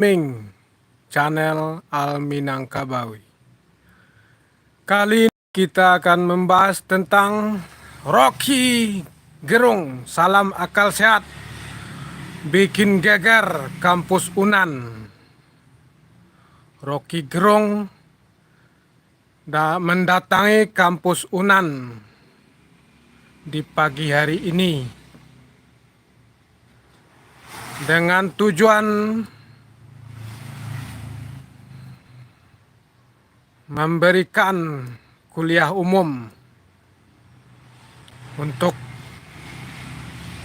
Ming, channel Al Minangkabawi. Kali ini kita akan membahas tentang Rocky Gerung, salam akal sehat, bikin geger kampus Unan. Rocky Gerung mendatangi kampus Unan di pagi hari ini dengan tujuan memberikan kuliah umum untuk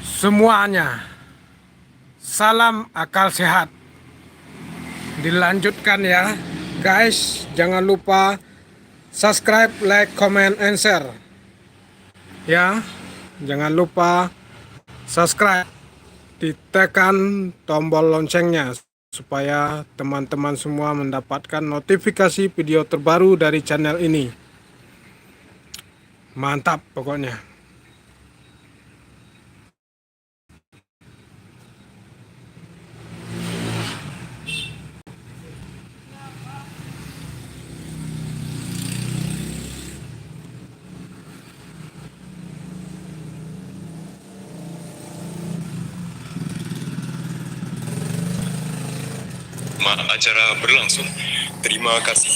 semuanya. Salam akal sehat. Dilanjutkan ya guys, jangan lupa subscribe, like, comment, and share ya. Jangan lupa subscribe, ditekan tombol loncengnya supaya teman-teman semua mendapatkan notifikasi video terbaru dari channel ini. Mantap pokoknya. Acara berlangsung. Terima kasih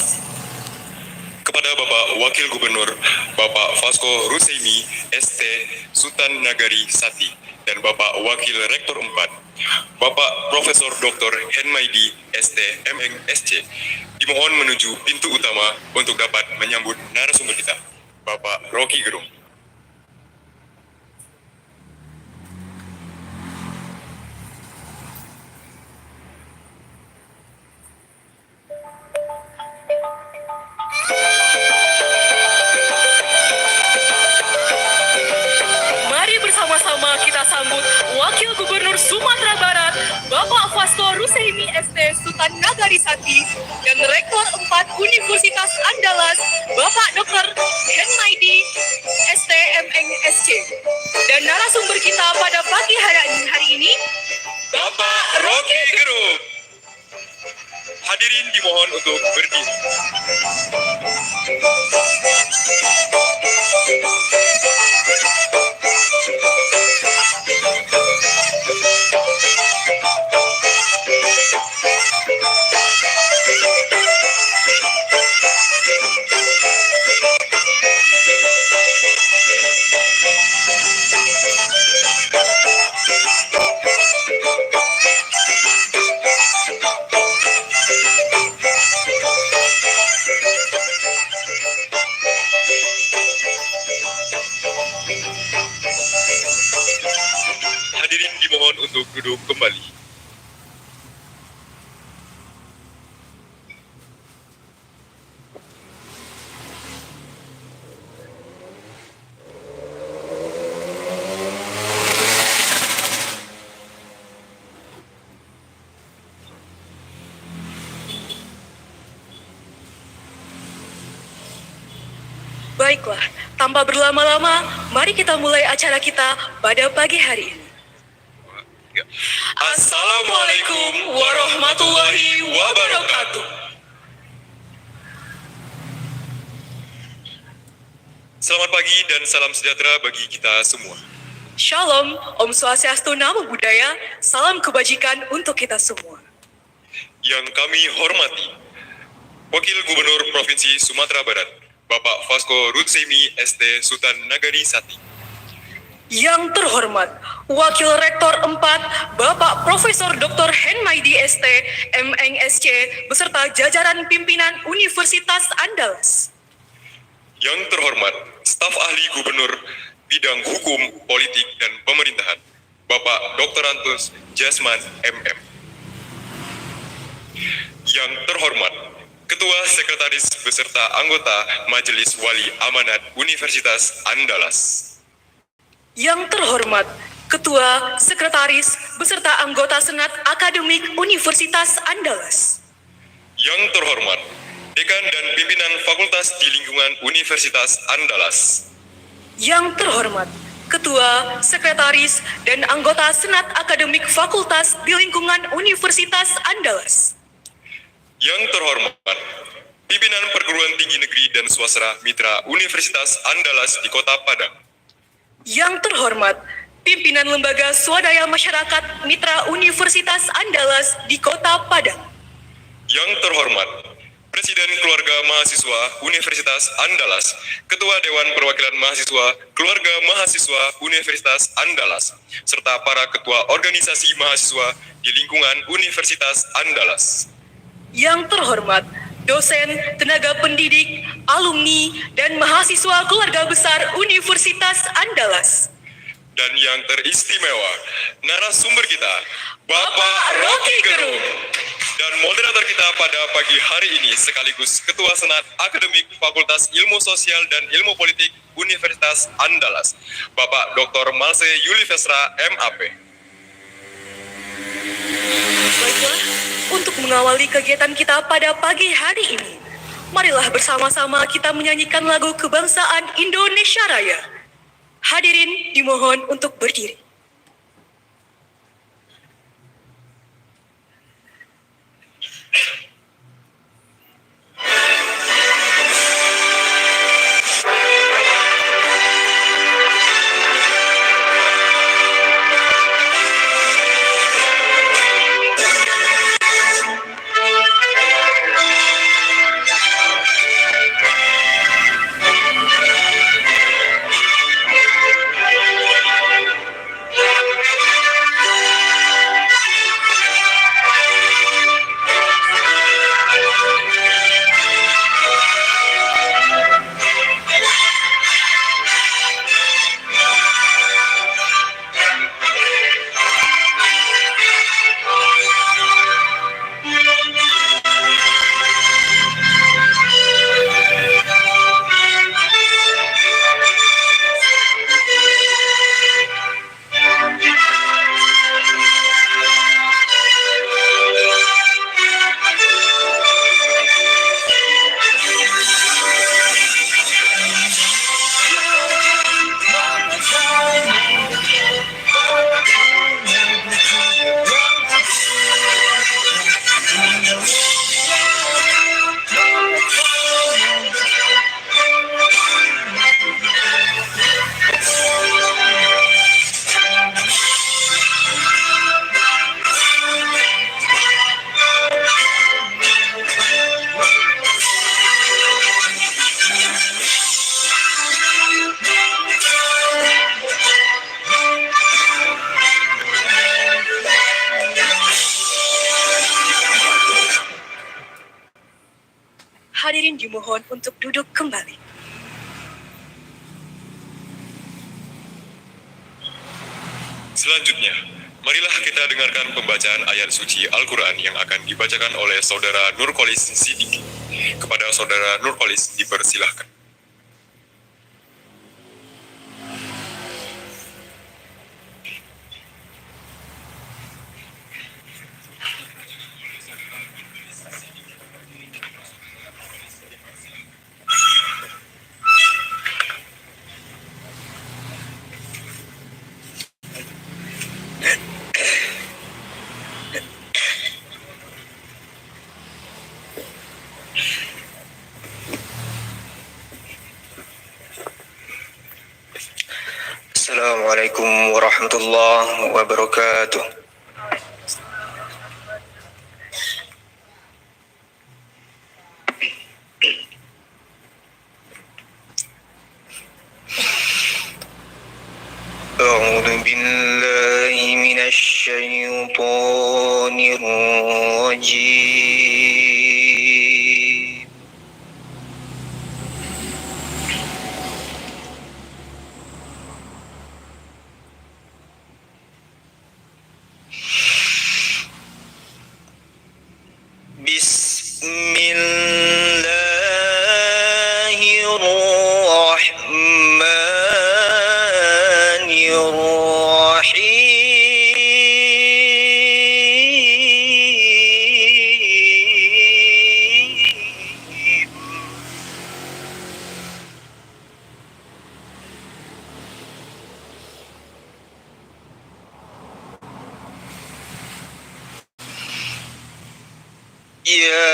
kepada Bapak Wakil Gubernur Bapak Fasko Ruseimi ST Sultan Nagari Sati dan Bapak Wakil Rektor 4 Bapak Profesor Dr. Henmaidi ST MM SC. Dimohon menuju pintu utama untuk dapat menyambut narasumber kita, Bapak Rocky Gerung. Sambut Wakil Gubernur Sumatera Barat Bapak Fasko Ruseimi ST Sultan Nagari Sati dan Rektor 4 Universitas Andalas Bapak Dr. Henmaidi ST MM SC. Dan narasumber kita pada pagi hari ini Bapak Rocky Gerung. Hadirin dimohon untuk berdiri. Hadirin dimohon untuk duduk kembali. Baiklah, tanpa berlama-lama, mari kita mulai acara kita pada pagi hari ini. Assalamualaikum warahmatullahi wabarakatuh. Selamat pagi dan salam sejahtera bagi kita semua. Shalom, Om Swastiastu, Namo Buddhaya, salam kebajikan untuk kita semua. Yang kami hormati, Wakil Gubernur Provinsi Sumatera Barat, Bapak Fasko Ruseimi ST Sultan Nagari Sati. Yang terhormat, Wakil Rektor 4, Bapak Profesor Dr. Henmaidi ST MM SC beserta jajaran pimpinan Universitas Andalas. Yang terhormat, Staf Ahli Gubernur Bidang Hukum, Politik, dan Pemerintahan, Bapak Dr. Antus Jasman MM. Yang terhormat, Ketua Sekretaris beserta anggota Majelis Wali Amanat Universitas Andalas. Yang terhormat, Ketua, Sekretaris, beserta anggota Senat Akademik Universitas Andalas. Yang terhormat, Dekan dan Pimpinan Fakultas di lingkungan Universitas Andalas. Yang terhormat, Ketua, Sekretaris, dan anggota Senat Akademik Fakultas di lingkungan Universitas Andalas. Yang terhormat, pimpinan Perguruan Tinggi Negeri dan Swasta Mitra Universitas Andalas di Kota Padang. Yang terhormat, pimpinan Lembaga Swadaya Masyarakat Mitra Universitas Andalas di Kota Padang. Yang terhormat, Presiden Keluarga Mahasiswa Universitas Andalas, Ketua Dewan Perwakilan Mahasiswa Keluarga Mahasiswa Universitas Andalas, serta para ketua organisasi mahasiswa di lingkungan Universitas Andalas. Yang terhormat, dosen, tenaga pendidik, alumni, dan mahasiswa keluarga besar Universitas Andalas. Dan yang teristimewa, narasumber kita, Bapak Rocky Gerung. Dan moderator kita pada pagi hari ini sekaligus Ketua Senat Akademik Fakultas Ilmu Sosial dan Ilmu Politik Universitas Andalas, Bapak Dr. Malse Yulivesra MAP. Baiklah, untuk mengawali kegiatan kita pada pagi hari ini, marilah bersama-sama kita menyanyikan lagu kebangsaan Indonesia Raya. Hadirin dimohon untuk berdiri. Hadirin dimohon untuk duduk kembali. Selanjutnya, marilah kita dengarkan pembacaan ayat suci Al-Quran yang akan dibacakan oleh Saudara Nurkolis Sidiki. Kepada Saudara Nurkolis dipersilahkan. Assalamualaikum warahmatullahi wabarakatuh. A'udzu billahi minasy syaithanir rajim. Bismillahirrahmanirrahim. يا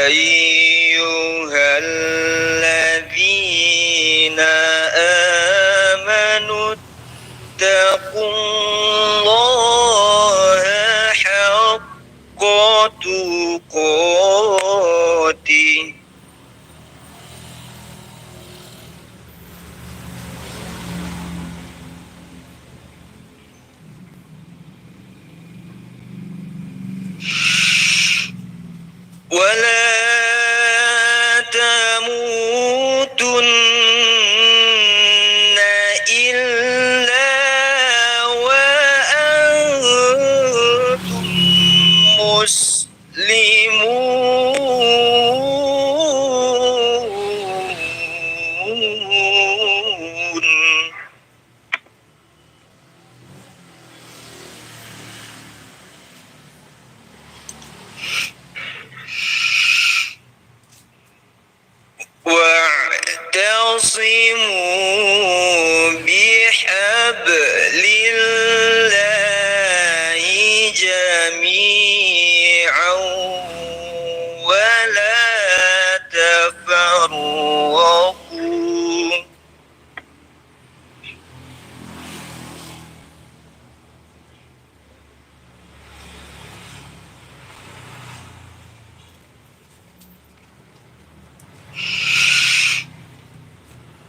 أيها الذين آمنوا اتقوا الله حق تقاته ولا تموتن إلا وأنتم مسلمون واعتصموا بحبل الله جميعا ولا تفرقوا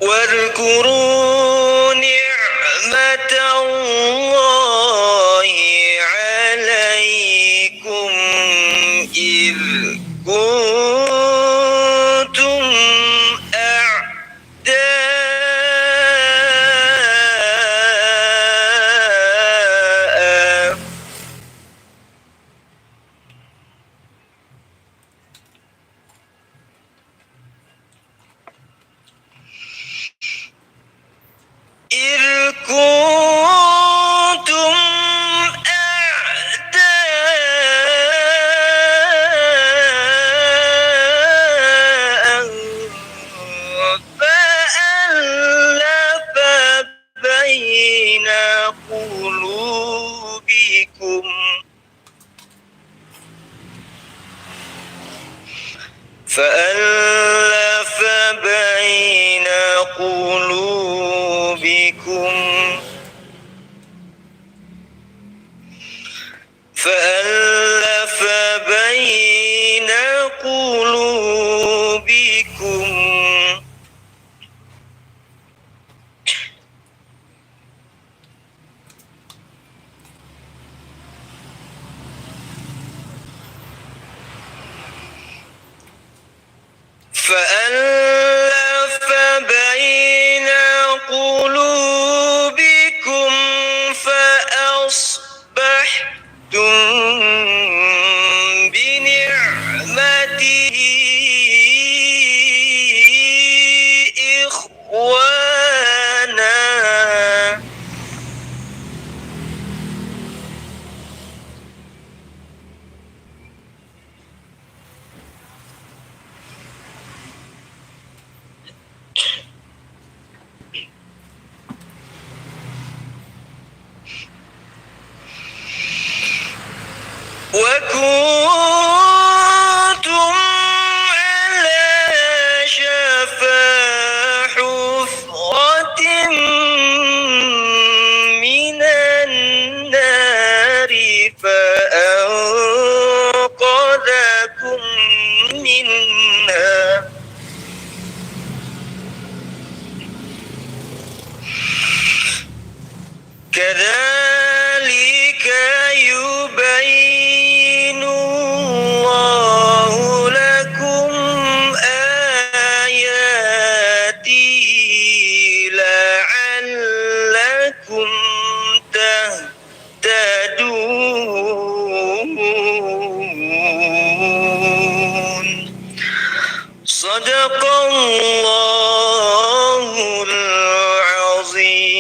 واذكروا نعمة الله عليكم إذ كنتم أعداء إذ كنتم أعداء فألف بين قلوبكم فألف بين قلوبكم فألف بين قلوبكم فألف بين قلوبكم فأصبحتم بنعمته إخوانا وكنتم على شفا حفرة من النار فأنقذكم منها كذلك يبين الله لكم آياته لعلكم تهتدون صدق الله العظيم.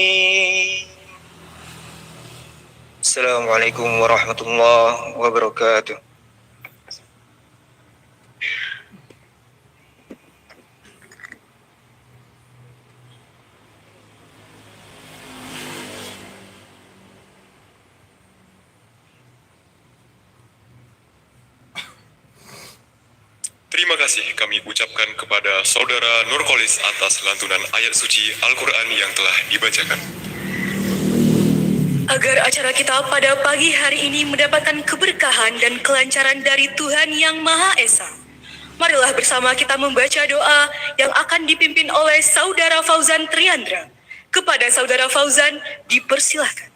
Assalamualaikum warahmatullahi wabarakatuh. Terima kasih kami ucapkan kepada Saudara Nurkolis atas lantunan ayat suci Al-Quran yang telah dibacakan. Agar acara kita pada pagi hari ini mendapatkan keberkahan dan kelancaran dari Tuhan Yang Maha Esa, marilah bersama kita membaca doa yang akan dipimpin oleh Saudara Fauzan Triandra. Kepada Saudara Fauzan, dipersilahkan.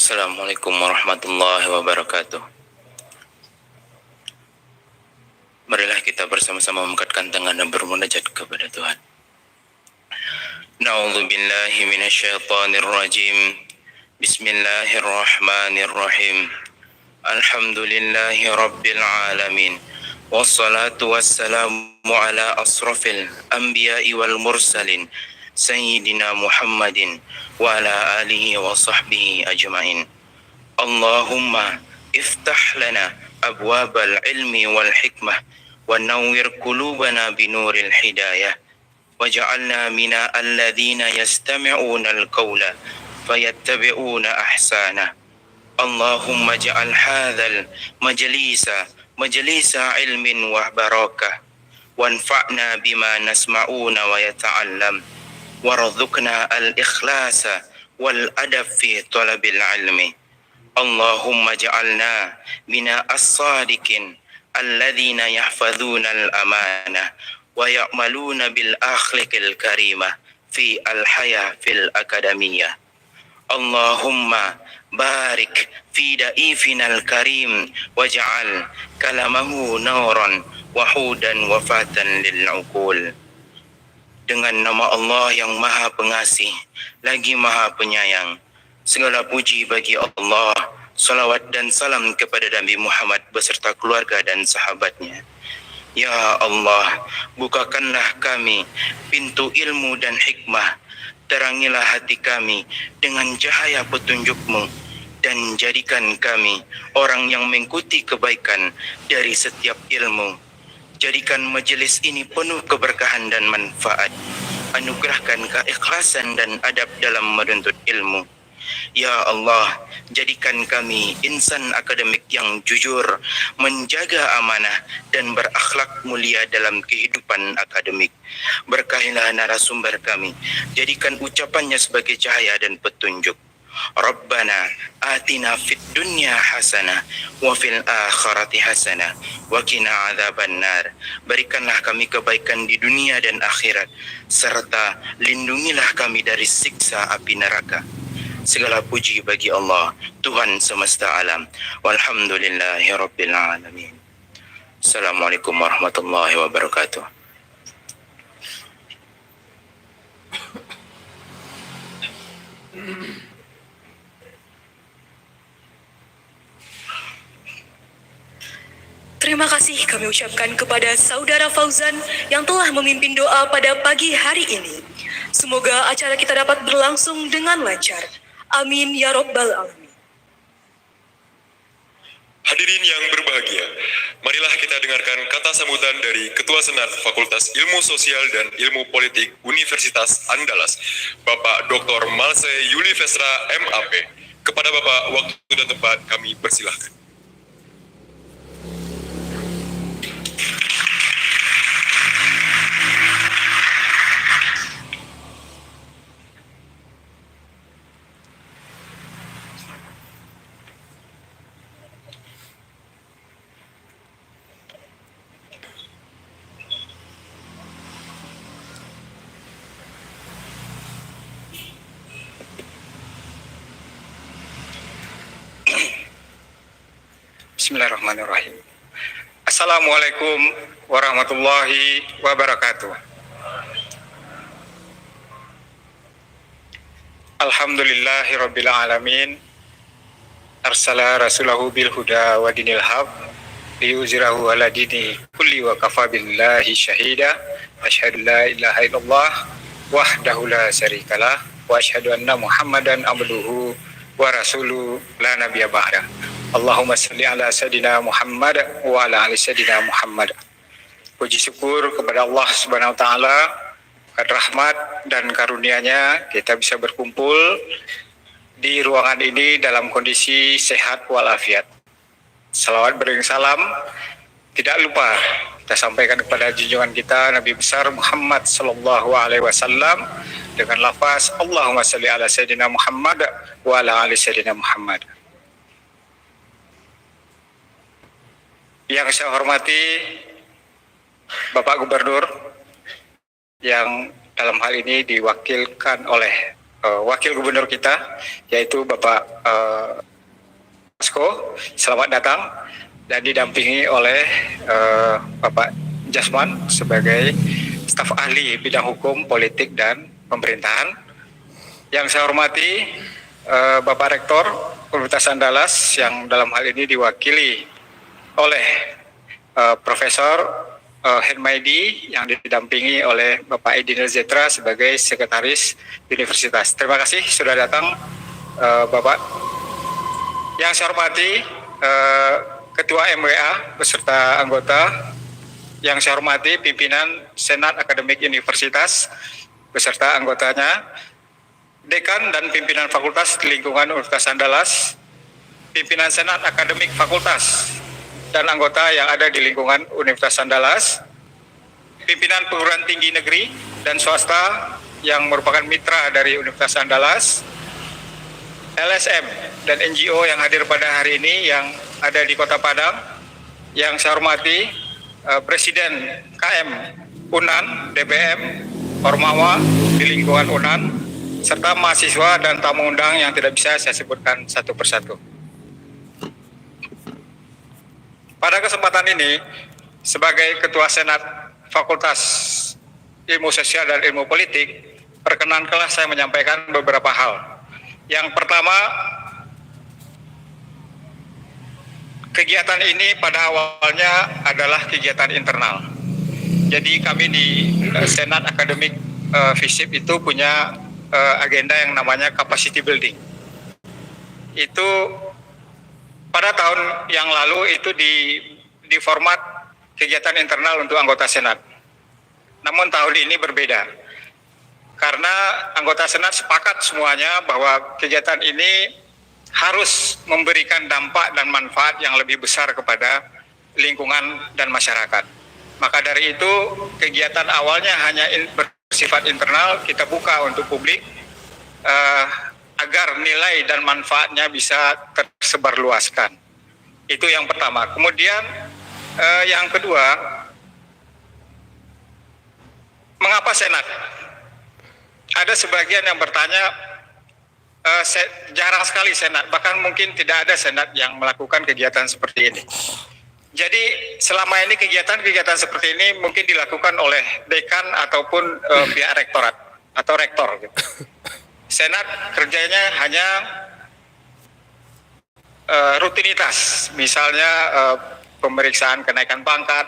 Assalamualaikum warahmatullahi wabarakatuh. Marilah kita bersama-sama mengangkatkan tangan dan bermunajat kepada Tuhan. Na'udzubillahi minasyaitonir rajim. Bismillahirrahmanirrahim. Alhamdulillahi rabbil alamin. Wassalatu wassalamu ala asrafil anbiya'i wal mursalin. Sayyidina Muhammadin wa ala alihi wa sahbihi ajma'in. Allahumma iftah lana abwabal ilmi wal hikmah wa nawwir qulubana binuril hidayah waj'alna mina alladhina yastami'una al-qawla fayattabi'una ahsana. Allahumma ja'al hadzal majlisa ilmin wa barakah wanfa'na bima nasma'una wa yata'allam warzuqna al-ikhlasa wal adab fi talabil ilmi. Allahumma ja'alna mina as-sadiqin alladhina yahfazuna al-amanah wa ya'maluna bil akhlaqil karimah fi al-haya fil akademiyah. Allahumma barik fi da'ifina al-karim waj'al kalamahu nuran wa hudan wa fatan lil uqul. Dengan nama Allah yang Maha Pengasih lagi Maha Penyayang, segala puji bagi Allah, salawat dan salam kepada Nabi Muhammad beserta keluarga dan sahabatnya. Ya Allah, bukakanlah kami pintu ilmu dan hikmah, terangilah hati kami dengan cahaya petunjuk-Mu, dan jadikan kami orang yang mengikuti kebaikan dari setiap ilmu. Jadikan majelis ini penuh keberkahan dan manfaat. Anugerahkan keikhlasan dan adab dalam menuntut ilmu. Ya Allah, jadikan kami insan akademik yang jujur, menjaga amanah dan berakhlak mulia dalam kehidupan akademik. Berkahilah narasumber kami, jadikan ucapannya sebagai cahaya dan petunjuk. Rabbana atina fid dunya hasanah wa fil akhirati hasanah wa qina adzabannar. Berikanlah kami kebaikan di dunia dan akhirat, serta lindungilah kami dari siksa api neraka. Segala puji bagi Allah, Tuhan semesta alam. Walhamdulillahi rabbil alamin. Assalamualaikum warahmatullahi wabarakatuh. Terima kasih kami ucapkan kepada Saudara Fauzan yang telah memimpin doa pada pagi hari ini. Semoga acara kita dapat berlangsung dengan lancar. Amin ya Rabbal Alamin. Hadirin yang berbahagia, marilah kita dengarkan kata sambutan dari Ketua Senat Fakultas Ilmu Sosial dan Ilmu Politik Universitas Andalas, Bapak Dr. Malse Yulivestra MAP. Kepada Bapak, waktu dan tempat kami persilahkan. Bismillahirrahmanirrahim. Assalamualaikum warahmatullahi wabarakatuh. Alhamdulillahi rabbil alamin. Arsala rasulahu bil huda wa dinil haq liyuzhirahu ala dini kulli wa kafa billahi syahida. Asyhadu la ilaha illallah wahdahu la syarikalah wa asyhadu anna Muhammadan abduhu wa rasuluhu la nabiyya ba'da. Allahumma salli ala Sayyidina Muhammad wa ala ali Sayyidina Muhammad. Puji syukur kepada Allah Subhanahu wa taala berkat rahmat dan karunia-Nya kita bisa berkumpul di ruangan ini dalam kondisi sehat walafiat. Salawat beriring salam tidak lupa kita sampaikan kepada junjungan kita Nabi besar Muhammad sallallahu alaihi wasallam dengan lafaz Allahumma shalli ala sayyidina Muhammad wa ala ali sayyidina Muhammad. Yang saya hormati Bapak Gubernur yang dalam hal ini diwakilkan oleh Wakil Gubernur kita, yaitu Bapak Fasko, selamat datang, dan didampingi oleh Bapak Jasman sebagai staf ahli bidang hukum, politik, dan pemerintahan. Yang saya hormati Bapak Rektor Universitas Andalas yang dalam hal ini diwakili oleh Profesor Henmaidi yang didampingi oleh Bapak Edi Nurzetra sebagai Sekretaris Universitas. Terima kasih sudah datang Bapak. Yang saya hormati Ketua MWA beserta anggota. Yang saya hormati pimpinan Senat Akademik Universitas beserta anggotanya, Dekan dan pimpinan Fakultas di lingkungan Universitas Andalas, pimpinan Senat Akademik Fakultas dan anggota yang ada di lingkungan Universitas Andalas, pimpinan perguruan tinggi negeri dan swasta yang merupakan mitra dari Universitas Andalas, LSM dan NGO yang hadir pada hari ini yang ada di Kota Padang. Yang saya hormati Presiden KM UNAN, DPM, Ormawa di lingkungan UNAN, serta mahasiswa dan tamu undang yang tidak bisa saya sebutkan satu persatu. Pada kesempatan ini, sebagai Ketua Senat Fakultas Ilmu Sosial dan Ilmu Politik, perkenankanlah saya menyampaikan beberapa hal. Yang pertama, kegiatan ini pada awalnya adalah kegiatan internal. Jadi kami di Senat Akademik FISIP itu punya agenda yang namanya capacity building. Itu pada tahun yang lalu itu di format kegiatan internal untuk anggota Senat. Namun tahun ini berbeda. Karena anggota Senat sepakat semuanya bahwa kegiatan ini harus memberikan dampak dan manfaat yang lebih besar kepada lingkungan dan masyarakat. Maka dari itu kegiatan awalnya hanya bersifat internal, kita buka untuk publik agar nilai dan manfaatnya bisa tersebarluaskan. Itu yang pertama. Kemudian yang kedua, mengapa Senat? Ada sebagian yang bertanya, jarang sekali Senat, bahkan mungkin tidak ada Senat yang melakukan kegiatan seperti ini. Jadi selama ini kegiatan-kegiatan seperti ini mungkin dilakukan oleh dekan ataupun pihak rektorat atau rektor. Gitu. Senat kerjanya hanya rutinitas, misalnya pemeriksaan kenaikan pangkat,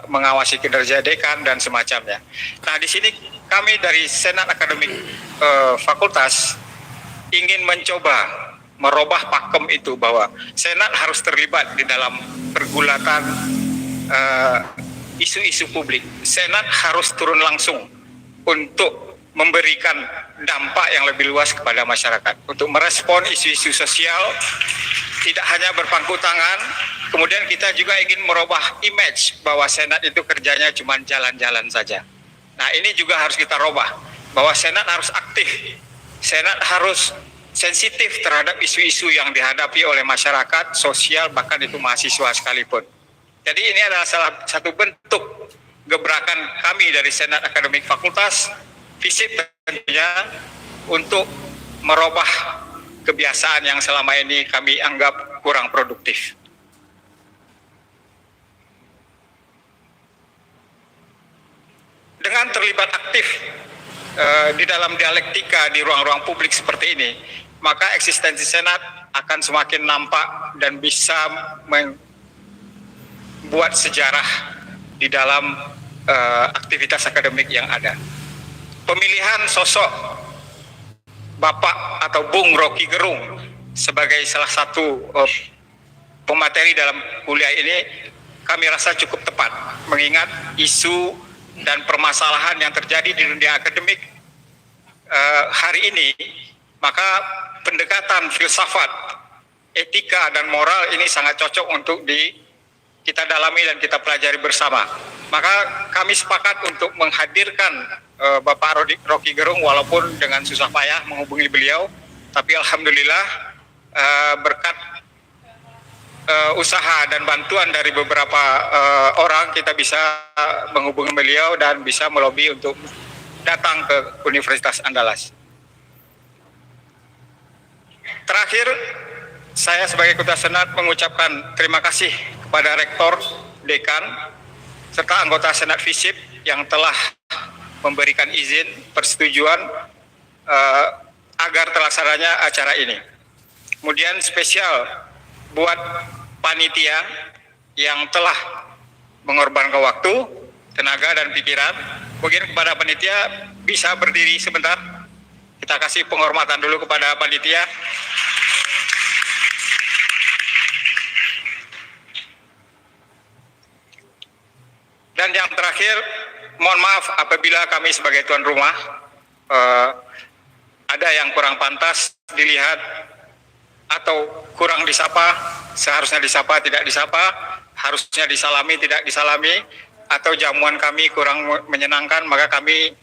mengawasi kinerja dekan dan semacamnya. Nah, di sini kami dari Senat Akademik Fakultas ingin mencoba merubah pakem itu bahwa Senat harus terlibat di dalam pergulatan isu-isu publik. Senat harus turun langsung untuk memberikan dampak yang lebih luas kepada masyarakat, untuk merespon isu-isu sosial, tidak hanya berpangku tangan. Kemudian kita juga ingin merubah image bahwa Senat itu kerjanya cuma jalan-jalan saja. Nah, ini juga harus kita rubah, bahwa Senat harus aktif, Senat harus sensitif terhadap isu-isu yang dihadapi oleh masyarakat, sosial, bahkan itu mahasiswa sekalipun. Jadi ini adalah salah satu bentuk gebrakan kami dari Senat Akademik Fakultas FISIP tentunya untuk merubah kebiasaan yang selama ini kami anggap kurang produktif. Dengan terlibat aktif di dalam dialektika di ruang-ruang publik seperti ini, maka eksistensi Senat akan semakin nampak dan bisa membuat sejarah di dalam aktivitas akademik yang ada. Pemilihan sosok Bapak atau Bung Rocky Gerung sebagai salah satu pemateri dalam kuliah ini kami rasa cukup tepat, mengingat isu dan permasalahan yang terjadi di dunia akademik hari ini, maka pendekatan filsafat, etika dan moral ini sangat cocok untuk kita dalami dan kita pelajari bersama. Maka kami sepakat untuk menghadirkan Bapak Rocky Gerung, walaupun dengan susah payah menghubungi beliau, tapi alhamdulillah berkat usaha dan bantuan dari beberapa orang kita bisa menghubungi beliau dan bisa melobi untuk datang ke Universitas Andalas. Terakhir, saya sebagai Ketua Senat mengucapkan terima kasih kepada Rektor, Dekan, serta anggota Senat FISIP yang telah memberikan izin persetujuan agar terlaksananya acara ini. Kemudian spesial buat panitia yang telah mengorbankan waktu, tenaga dan pikiran. Mungkin kepada panitia bisa berdiri sebentar. Kita kasih penghormatan dulu kepada panitia. Dan yang terakhir, mohon maaf apabila kami sebagai tuan rumah ada yang kurang pantas dilihat atau kurang disapa, seharusnya disapa tidak disapa, harusnya disalami tidak disalami, atau jamuan kami kurang menyenangkan, maka kami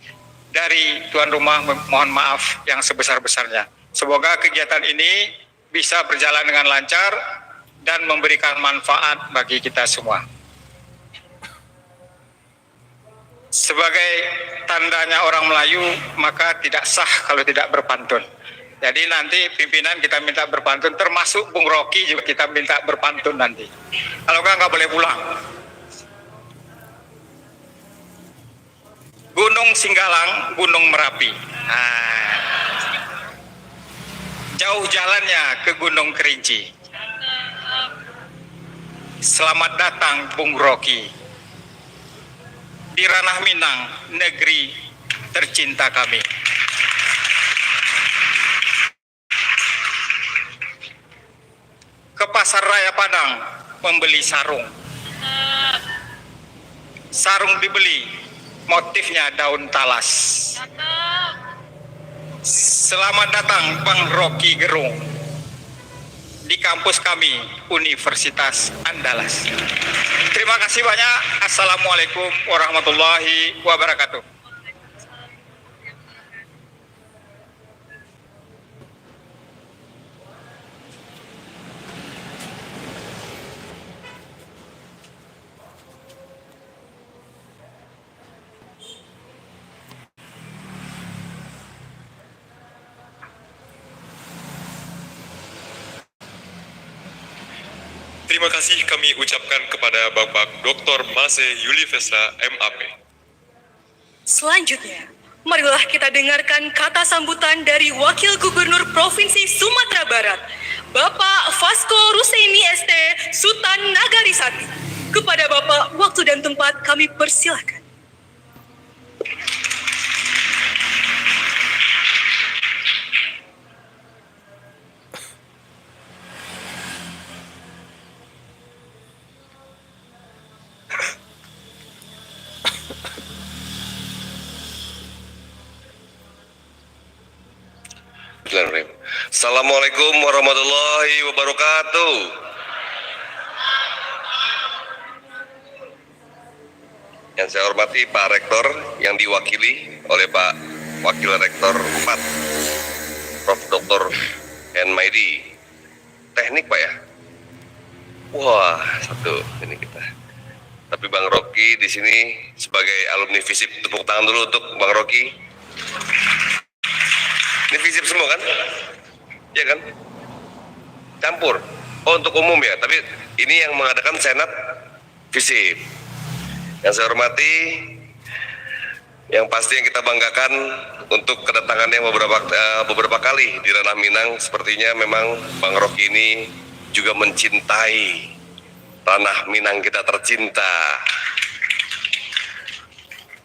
dari tuan rumah mohon maaf yang sebesar-besarnya. Semoga kegiatan ini bisa berjalan dengan lancar dan memberikan manfaat bagi kita semua. Sebagai tandanya orang Melayu, maka tidak sah kalau tidak berpantun. Jadi nanti pimpinan kita minta berpantun, termasuk Bung Rocky juga kita minta berpantun nanti. Kalau nggak boleh pulang. Gunung Singgalang, Gunung Merapi. Jauh jalannya ke Gunung Kerinci. Selamat datang Bung Rocky di Ranah Minang, negeri tercinta kami. Ke Pasar Raya Padang membeli sarung. Sarung dibeli, motifnya daun talas. Selamat datang Bang Rocky Gerung di kampus kami, Universitas Andalas. Terima kasih banyak. Assalamualaikum warahmatullahi wabarakatuh. Terima kasih kami ucapkan kepada Bapak Dr. Mase Yulivesra MAP. Selanjutnya, marilah kita dengarkan kata sambutan dari Wakil Gubernur Provinsi Sumatera Barat, Bapak Vasco Ruseimi ST Sultan Nagarisati. Kepada Bapak, waktu dan tempat kami persilahkan. Assalamualaikum warahmatullahi wabarakatuh. Yang saya hormati Pak Rektor yang diwakili oleh Pak Wakil Rektor 4 Prof. Dr. Henmaidi. Teknik Pak ya? Wah, satu ini kita. Tapi Bang Rocky di sini sebagai alumni FISIP, tepuk tangan dulu untuk Bang Rocky. Ini FISIP semua kan? Ya kan? Campur. Oh, untuk umum ya, tapi ini yang mengadakan Senat FISIP. Yang saya hormati, yang pasti yang kita banggakan untuk kedatangannya beberapa kali di Ranah Minang, sepertinya memang Bang Rocky ini juga mencintai Ranah Minang kita tercinta.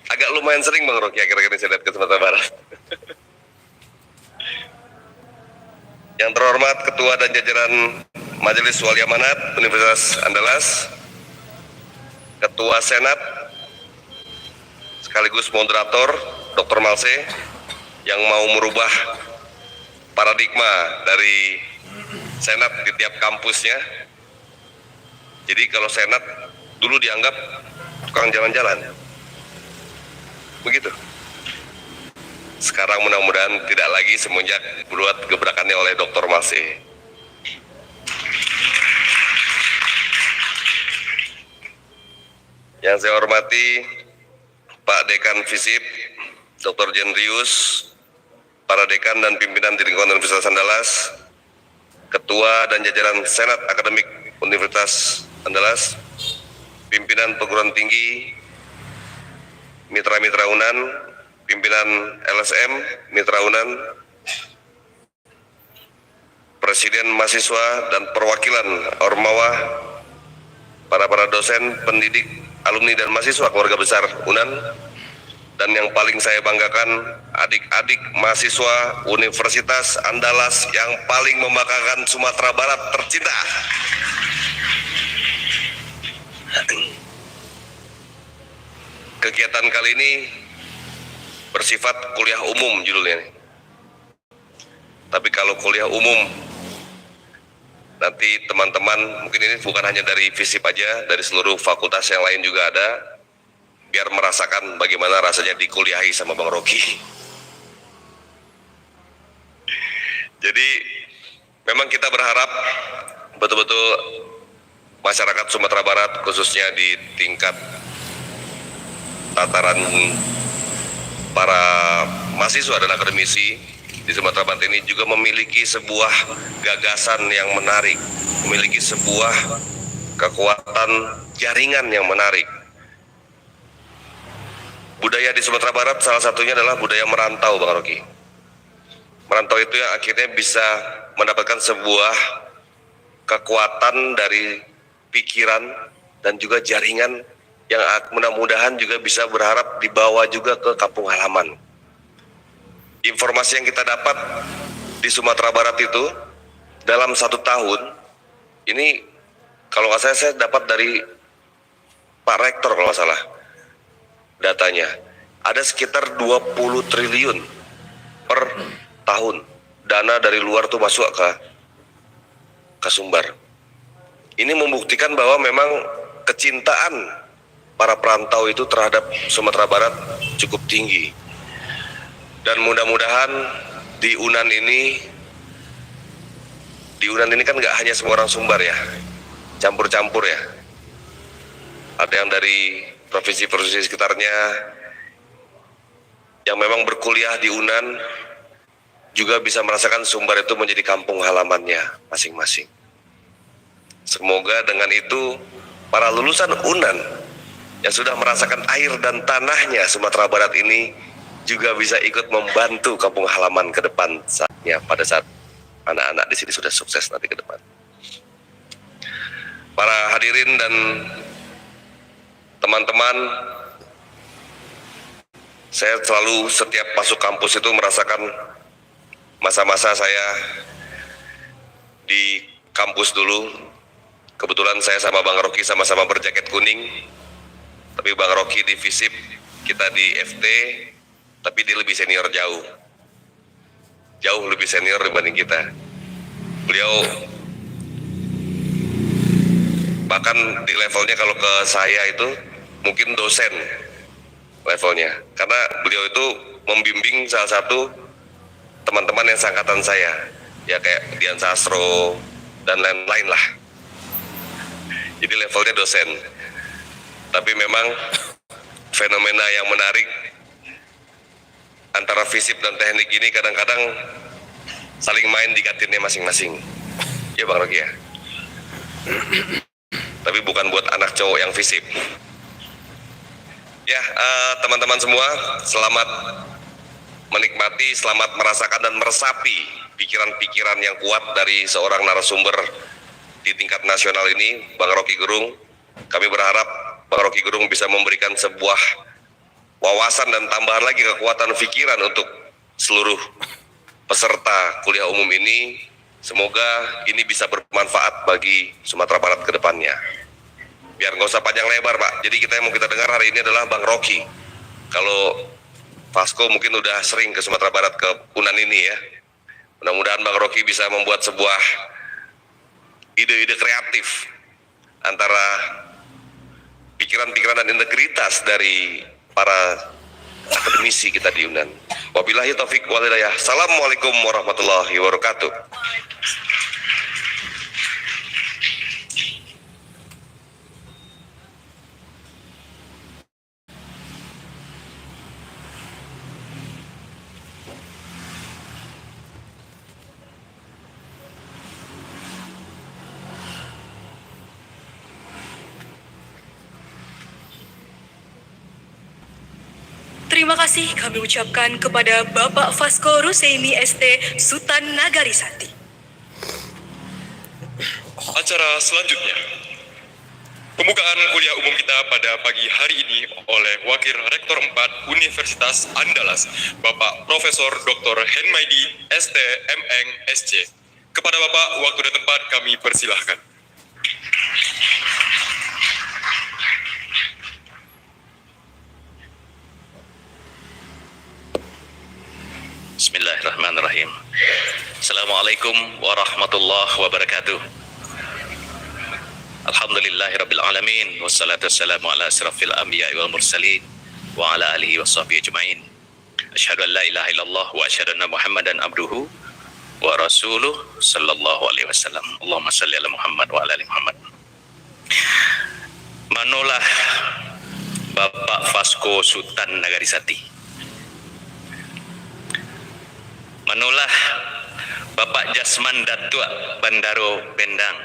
Agak lumayan sering Bang Rocky akhir-akhir ini saya lihat ke Sumatera Barat. Yang terhormat Ketua dan jajaran Majelis Wali Amanat Universitas Andalas, Ketua Senat sekaligus moderator Dr. Malse yang mau merubah paradigma dari senat di tiap kampusnya. Jadi kalau senat dulu dianggap tukang jalan-jalan, begitu. Sekarang mudah-mudahan tidak lagi semenjak buat gebrakannya oleh Dr. Malse. Yang saya hormati Pak Dekan FISIP, Dr. Jendrius, para dekan dan pimpinan di lingkungan Universitas Andalas, Ketua dan jajaran Senat Akademik Universitas Andalas, pimpinan perguruan tinggi, mitra-mitra UNAN, pimpinan LSM, mitra UNAN, presiden mahasiswa dan perwakilan Ormawa, para dosen, pendidik, alumni dan mahasiswa keluarga besar UNAN, dan yang paling saya banggakan adik-adik mahasiswa Universitas Andalas yang paling membanggakan Sumatera Barat tercinta. Kegiatan kali ini bersifat kuliah umum judulnya. Tapi kalau kuliah umum, nanti teman-teman, mungkin ini bukan hanya dari FISIP aja, dari seluruh fakultas yang lain juga ada, biar merasakan bagaimana rasanya dikuliahi sama Bang Rocky. Jadi memang kita berharap betul-betul masyarakat Sumatera Barat, khususnya di tingkat tataran para mahasiswa dan akademisi di Sumatera Barat ini juga memiliki sebuah gagasan yang menarik, memiliki sebuah kekuatan jaringan yang menarik. Budaya di Sumatera Barat salah satunya adalah budaya merantau, Bang Rocky. Merantau itu yang akhirnya bisa mendapatkan sebuah kekuatan dari pikiran dan juga jaringan yang mudah-mudahan juga bisa berharap dibawa juga ke kampung halaman. Informasi yang kita dapat di Sumatera Barat itu dalam 1 tahun ini, kalau nggak salah saya dapat dari Pak Rektor kalau nggak salah datanya, ada sekitar 20 triliun per tahun dana dari luar tuh masuk ke Sumbar. Ini membuktikan bahwa memang kecintaan para perantau itu terhadap Sumatera Barat cukup tinggi. Dan mudah-mudahan di UNAN ini kan nggak hanya semua orang Sumbar ya, campur-campur ya. Ada yang dari provinsi-provinsi sekitarnya yang memang berkuliah di UNAN juga bisa merasakan Sumbar itu menjadi kampung halamannya masing-masing. Semoga dengan itu para lulusan UNAN yang sudah merasakan air dan tanahnya Sumatera Barat ini juga bisa ikut membantu kampung halaman ke depan saatnya, pada saat anak-anak di sini sudah sukses nanti ke depan. Para hadirin dan teman-teman, saya selalu setiap masuk kampus itu merasakan masa-masa saya di kampus dulu. Kebetulan saya sama Bang Rocky sama-sama berjaket kuning, tapi Bang Rocky di FISIP, kita di FT, tapi dia lebih senior jauh lebih senior dibanding kita. Beliau bahkan di levelnya kalau ke saya itu mungkin dosen levelnya, karena beliau itu membimbing salah satu teman-teman yang seangkatan saya, ya kayak Dian Sastro dan lain-lain lah. Jadi levelnya dosen. Tapi memang fenomena yang menarik antara FISIP dan teknik ini kadang-kadang saling main di kantinnya masing-masing. Ya Bang Rocky ya. Tapi bukan buat anak cowok yang FISIP. Ya, teman-teman semua, selamat menikmati, selamat merasakan dan meresapi pikiran-pikiran yang kuat dari seorang narasumber di tingkat nasional ini, Bang Rocky Gerung. Kami berharap Bang Rocky Gerung bisa memberikan sebuah wawasan dan tambahan lagi kekuatan pikiran untuk seluruh peserta kuliah umum ini. Semoga ini bisa bermanfaat bagi Sumatera Barat ke depannya. Biar nggak usah panjang lebar Pak, jadi kita yang mau kita dengar hari ini adalah Bang Rocky. Kalau Fasko mungkin udah sering ke Sumatera Barat, ke Unan ini ya. Mudah-mudahan Bang Rocky bisa membuat sebuah ide-ide kreatif antara pikiran-pikiran dan integritas dari para akademisi kita di Unan. Wabillahi taufik wal hidayah. Assalamualaikum warahmatullahi wabarakatuh. Terima kasih kami ucapkan kepada Bapak Fasko Ruseimi ST Sultan Nagarisati. Acara selanjutnya, pembukaan kuliah umum kita pada pagi hari ini oleh Wakil Rektor 4 Universitas Andalas, Bapak Profesor Dr. Henmaidi ST MN SC. Kepada Bapak, waktu dan tempat kami persilahkan. Bismillahirrahmanirrahim. Assalamualaikum warahmatullahi wabarakatuh. Alhamdulillahirabbil alamin, wassalatu wassalamu ala asrafil anbiya'i wal mursalin wa ala alihi washabbihi ajmain. Asyhadu an la ilaha illallah wa asyhadu anna Muhammadan abduhu wa rasuluh sallallahu alaihi wasallam. Allahumma shalli ala Muhammad wa ala ali Muhammad. Manolah Bapak Fasko Sultan Nagarisati. Manolah Bapak Jasman Datua Bandaro Bendang.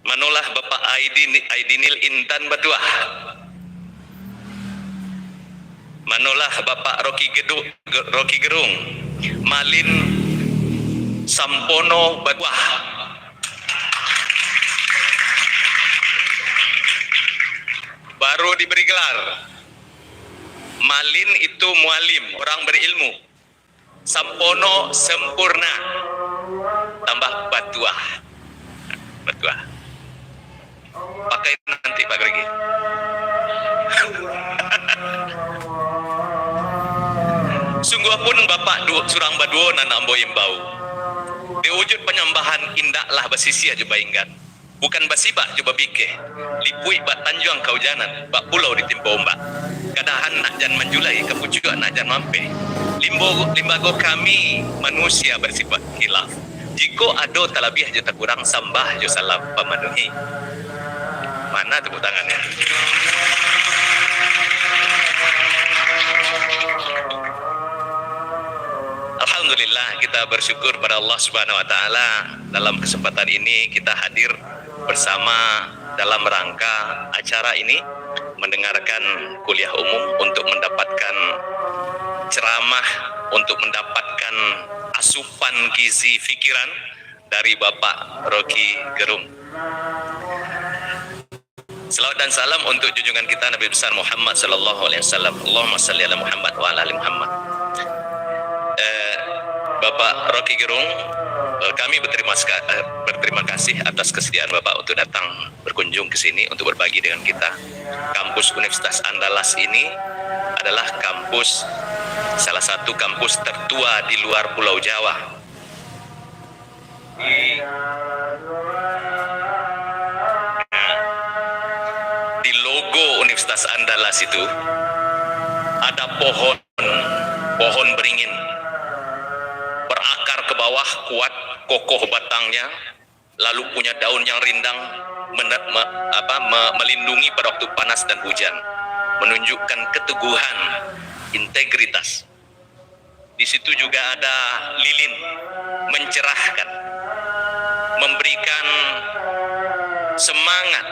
Manolah Bapak Aidinil Intan Batuah. Manolah Bapak Rocky Gerung. Malin Sampono Batuah. Baru diberi gelar. Malin itu mualim, orang berilmu. Sampono sempurna. Tambah Batuah. Batuah. Pakai nanti Pak Gregi. Sungguh pun Bapak Surang Baduo nanambo imbau. Diwujud penyembahan indaklah basisia juba inggan. Bukan basibak juba bike. Lipui bak tanjuang kaujanan, bak pulau ditimpa ombak. Kadahan nak jan menjulai, kepucuan nak jan mampe. Limbago kami manusia bersifat khilaf. Jiko ado talabiah juta kurang sambah jo salam pamanuhi. Mana tepuk tangannya? Alhamdulillah, kita bersyukur pada Allah Subhanahu wa taala dalam kesempatan ini kita hadir bersama dalam rangka acara ini mendengarkan kuliah umum untuk mendapatkan ceramah, untuk mendapatkan asupan gizi fikiran dari Bapak Rocky Gerung. Selawat dan salam untuk junjungan kita Nabi besar Muhammad sallallahu alaihi wasallam. Allahumma shalli ala Muhammad wa ala ali Muhammad. Bapak Rocky Gerung, kami berterima kasih atas kesediaan Bapak untuk datang berkunjung ke sini untuk berbagi dengan kita. Kampus Universitas Andalas ini adalah salah satu kampus tertua di luar Pulau Jawa. Di logo Universitas Andalas itu ada pohon beringin. Berakar ke bawah, kuat, kokoh batangnya, lalu punya daun yang rindang, melindungi pada waktu panas dan hujan, menunjukkan keteguhan, integritas. Di situ juga ada lilin, mencerahkan, memberikan semangat,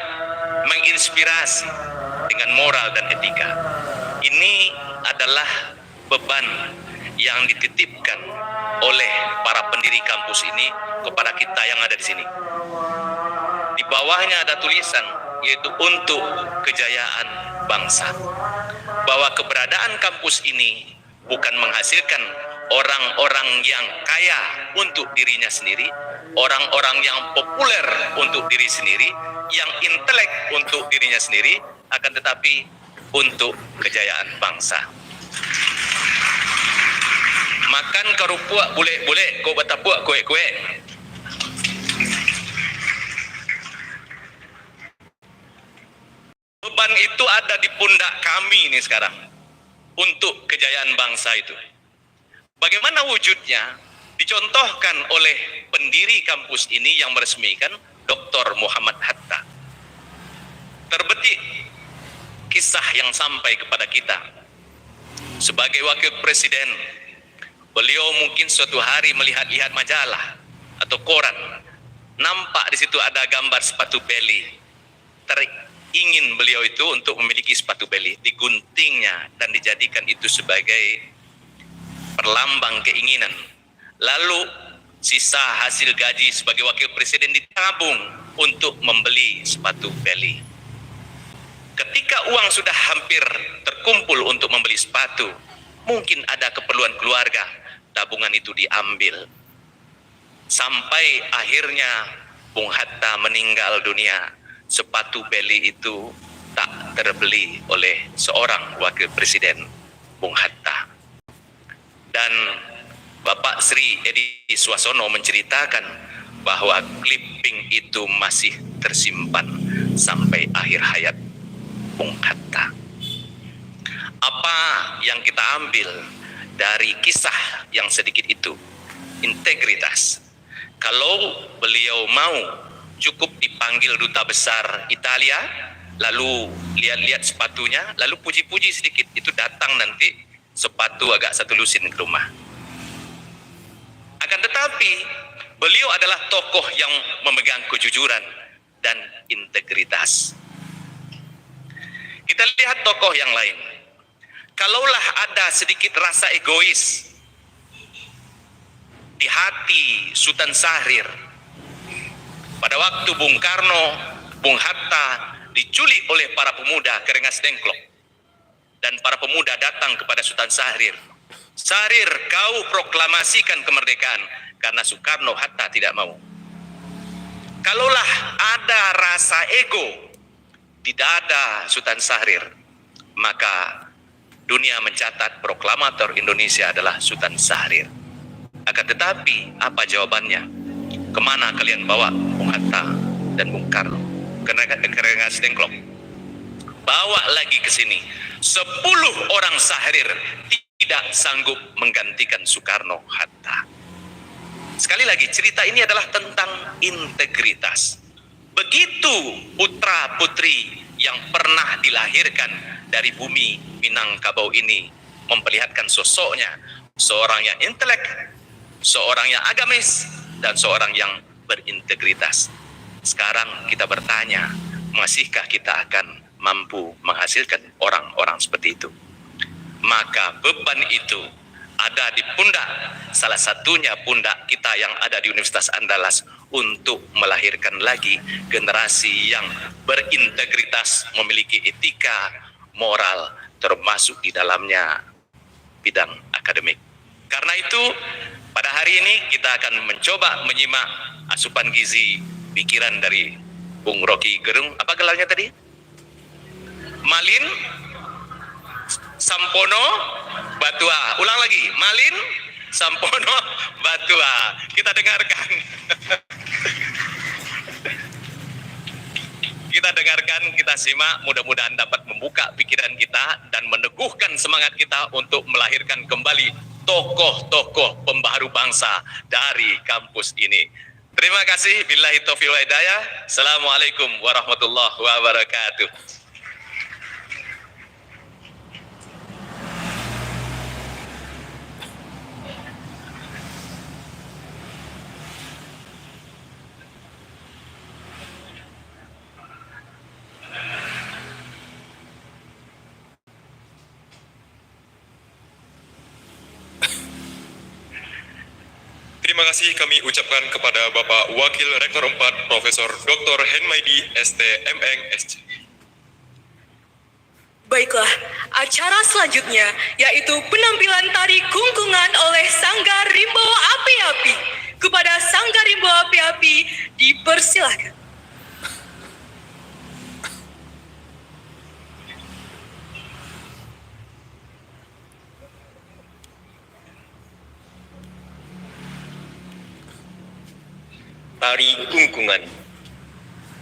menginspirasi dengan moral dan etika. Ini adalah beban yang dititipkan oleh para pendiri kampus ini kepada kita yang ada di sini. Di bawahnya ada tulisan, yaitu untuk kejayaan bangsa. Bahwa keberadaan kampus ini bukan menghasilkan orang-orang yang kaya untuk dirinya sendiri, orang-orang yang populer untuk diri sendiri, yang intelek untuk dirinya sendiri, akan tetapi untuk kejayaan bangsa. Makan kerupuak boleh-boleh, kau batapuak kuek-kuek. Beban itu ada di pundak kami nih sekarang untuk kejayaan bangsa itu. Bagaimana wujudnya? Dicontohkan oleh pendiri kampus ini yang meresmikan, Dr. Muhammad Hatta. Terbetik kisah yang sampai kepada kita. Sebagai wakil presiden, beliau mungkin suatu hari melihat-lihat majalah atau koran. Nampak di situ ada gambar sepatu beli. Ingin beliau itu untuk memiliki sepatu beli. Diguntingnya dan dijadikan itu sebagai perlambang keinginan. Lalu sisa hasil gaji sebagai wakil presiden ditabung untuk membeli sepatu beli. Ketika uang sudah hampir terkumpul untuk membeli sepatu, mungkin ada keperluan keluarga, tabungan itu diambil. Sampai akhirnya Bung Hatta meninggal dunia, sepatu beli itu tak terbeli oleh seorang wakil presiden, Bung Hatta. Dan Bapak Sri Edi Suasono menceritakan bahwa clipping itu masih tersimpan sampai akhir hayat Bung Hatta. Apa yang kita ambil dari kisah yang sedikit itu? Integritas. Kalau beliau mau, cukup dipanggil duta besar Italia, lalu lihat-lihat sepatunya, lalu puji-puji sedikit, itu datang nanti sepatu agak satu lusin ke rumah. Akan tetapi beliau adalah tokoh yang memegang kejujuran dan integritas. Kita lihat tokoh yang lain. Kalaulah ada sedikit rasa egois di hati Sultan Syahrir, pada waktu Bung Karno, Bung Hatta diculik oleh para pemuda ke Rengas Dengklok, dan para pemuda datang kepada Sultan Syahrir. Syahrir, kau proklamasikan kemerdekaan, karena Soekarno Hatta tidak mau. Kalaulah ada rasa ego di dada Sultan Syahrir, maka dunia mencatat proklamator Indonesia adalah Sultan Syahrir. Akan tetapi apa jawabannya? Kemana kalian bawa Bung Hatta dan Bung Karno? Ke Rengas Dengklok. Bawa lagi ke sini. 10 orang Syahrir tidak sanggup menggantikan Soekarno Hatta. Sekali lagi, cerita ini adalah tentang integritas. Begitu putra-putri yang pernah dilahirkan dari bumi Minangkabau ini memperlihatkan sosoknya, seorang yang intelek, seorang yang agamis, dan seorang yang berintegritas. Sekarang kita bertanya, masihkah kita akan mampu menghasilkan orang-orang seperti itu? Maka beban itu ada di pundak, salah satunya pundak kita yang ada di Universitas Andalas, untuk melahirkan lagi generasi yang berintegritas, memiliki etika, moral, termasuk di dalamnya bidang akademik. Karena itu, pada hari ini kita akan mencoba menyimak asupan gizi pikiran dari Bung Rocky Gerung. Apa gelarnya tadi? Malin Sampono Batua. Ulang lagi. Malin Sampono Batua. Kita dengarkan. Kita dengarkan, kita simak, mudah-mudahan dapat membuka pikiran kita dan meneguhkan semangat kita untuk melahirkan kembali tokoh-tokoh pembaharu bangsa dari kampus ini. Terima kasih. Billahi taufiq wal hidayah. Assalamualaikum warahmatullahi wabarakatuh. Terima kasih kami ucapkan kepada Bapak Wakil Rektor 4 Profesor Dr. Henmaidi ST MN SC. Baiklah, acara selanjutnya yaitu penampilan tari kungkungan oleh Sanggar Rimbo Api-Api. Kepada Sanggar Rimbo Api-Api dipersilahkan. Tari kungkungan.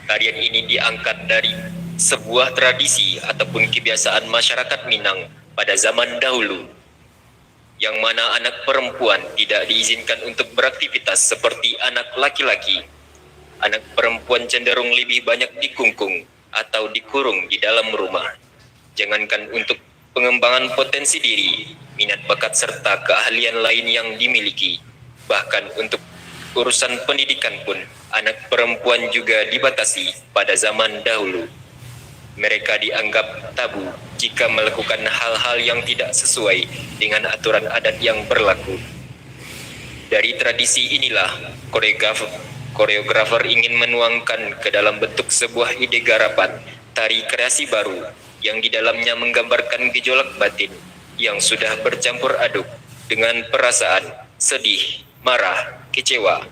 Tarian ini diangkat dari sebuah tradisi ataupun kebiasaan masyarakat Minang pada zaman dahulu, yang mana anak perempuan tidak diizinkan untuk beraktivitas seperti anak laki-laki. Anak perempuan cenderung lebih banyak dikungkung atau dikurung di dalam rumah. Jangankan untuk pengembangan potensi diri, minat bakat serta keahlian lain yang dimiliki, bahkan untuk urusan pendidikan pun anak perempuan juga dibatasi pada zaman dahulu. Mereka dianggap tabu jika melakukan hal-hal yang tidak sesuai dengan aturan adat yang berlaku. Dari tradisi inilah koreografer ingin menuangkan ke dalam bentuk sebuah ide garapan tari kreasi baru yang di dalamnya menggambarkan gejolak batin yang sudah bercampur aduk dengan perasaan sedih, marah, kecewa,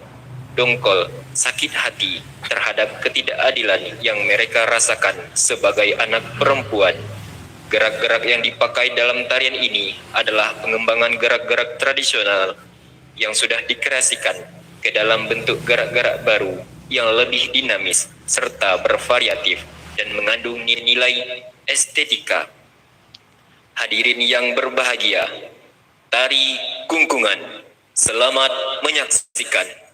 dongkol, sakit hati terhadap ketidakadilan yang mereka rasakan sebagai anak perempuan. Gerak-gerak yang dipakai dalam tarian ini adalah pengembangan gerak-gerak tradisional yang sudah dikreasikan ke dalam bentuk gerak-gerak baru yang lebih dinamis serta bervariatif dan mengandung nilai estetika. Hadirin yang berbahagia, tari kungkungan. Selamat menyaksikan.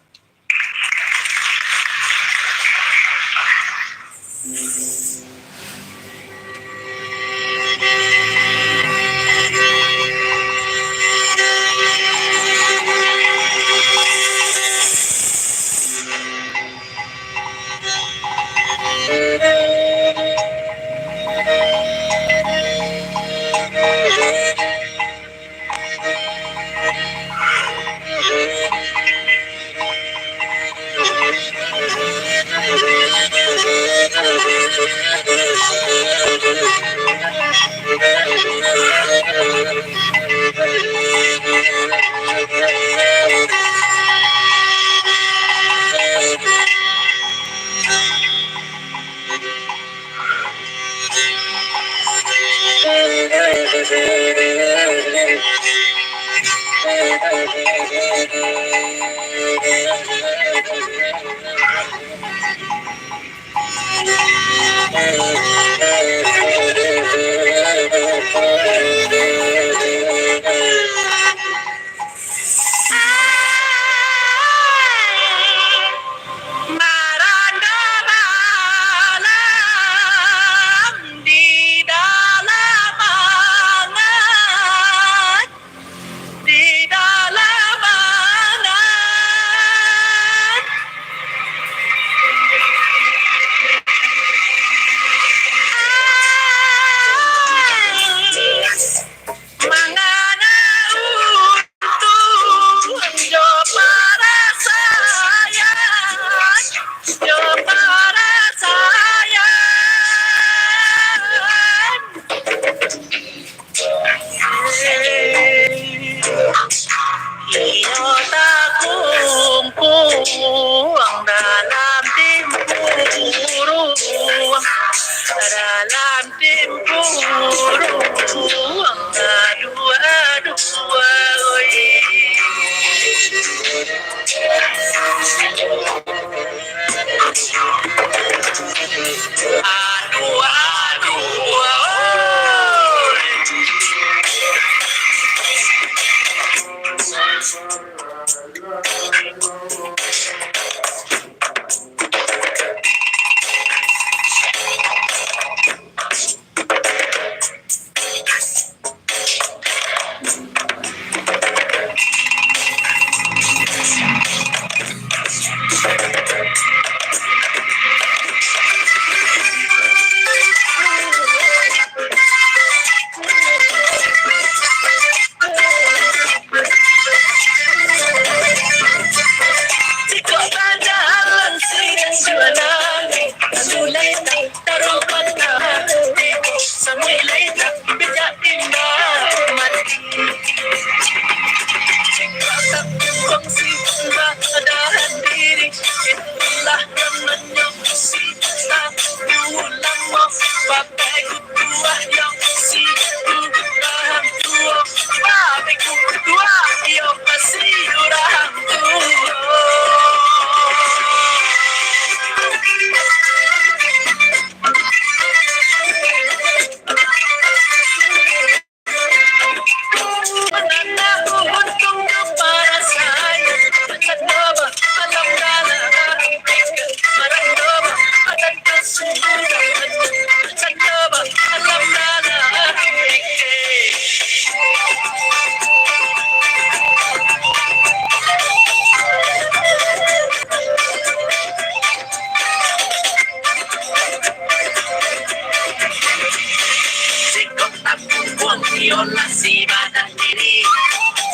yola si badan diri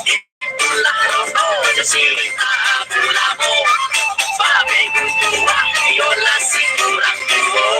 itulah rono cerita pulamo babe tua yola si kurang tua.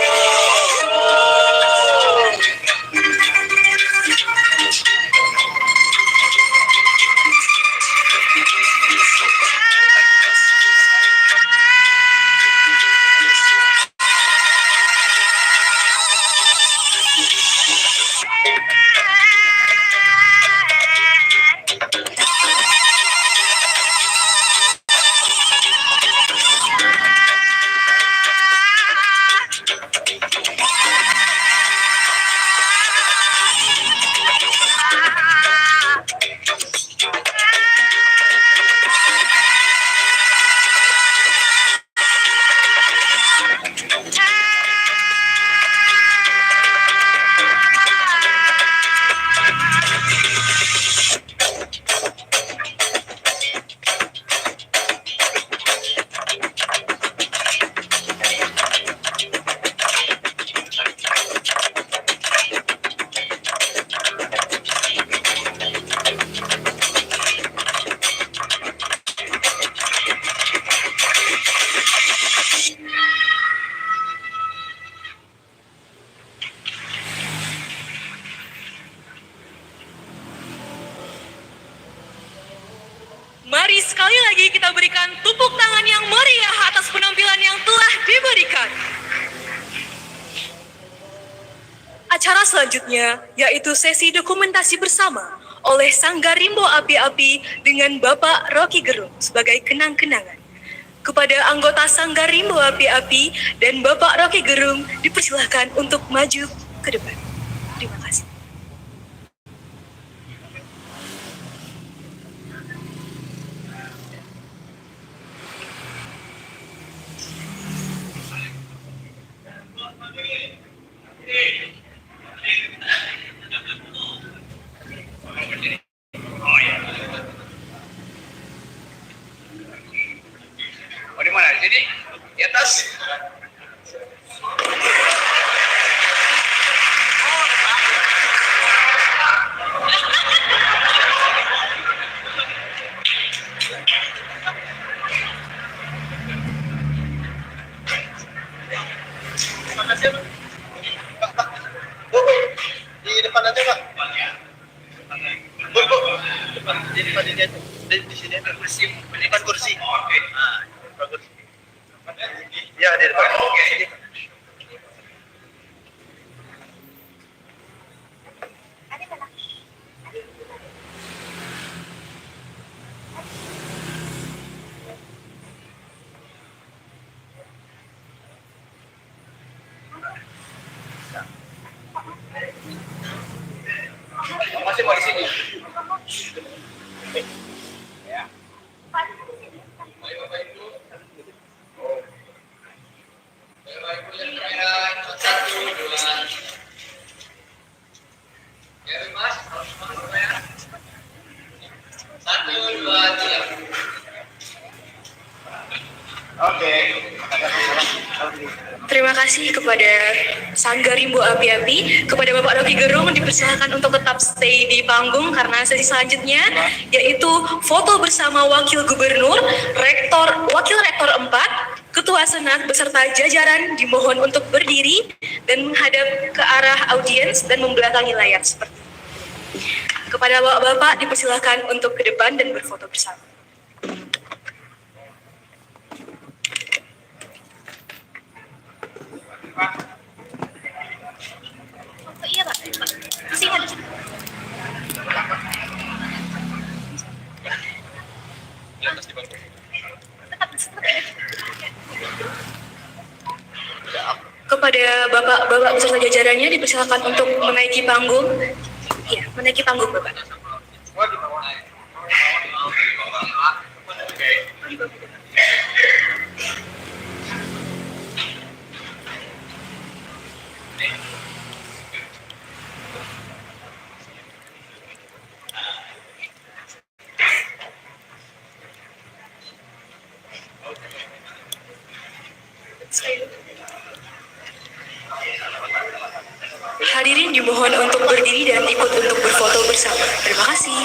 Mari sekali lagi kita berikan tepuk tangan yang meriah atas penampilan yang telah diberikan. Acara selanjutnya yaitu sesi dokumentasi bersama oleh Sanggar Rimbo Api-Api dengan Bapak Rocky Gerung sebagai kenang-kenangan. Kepada anggota Sanggar Rimbo Api-Api dan Bapak Rocky Gerung dipersilahkan untuk maju ke depan. Terima kasih. Oh, di mana? Sini? Di atas. Di depan aja, Pak. Bu, di depan ini aja. Di sini ada kursi. Di depan kursi. Oke. Nah, di depan kursi. Ya, di depan. Oke. Sini. Masih mau di sini. Terima kasih kepada Sanggar Rimbo Api-Api, kepada Bapak Rocky Gerung dipersilakan untuk tetap stay di panggung karena sesi selanjutnya yaitu foto bersama Wakil Gubernur, Wakil Rektor 4, Ketua Senat beserta jajaran dimohon untuk berdiri dan menghadap ke arah audiens dan membelakangi layar seperti ini. Kepada Bapak-Bapak dipersilakan untuk ke depan dan berfoto bersama. Iya, Pak. Sini ada. Kepada Bapak-Bapak beserta jajarannya dipersilakan untuk menaiki panggung. Iya, menaiki panggung, Bapak. Hadirin dimohon untuk berdiri dan ikut untuk berfoto bersama. Terima kasih.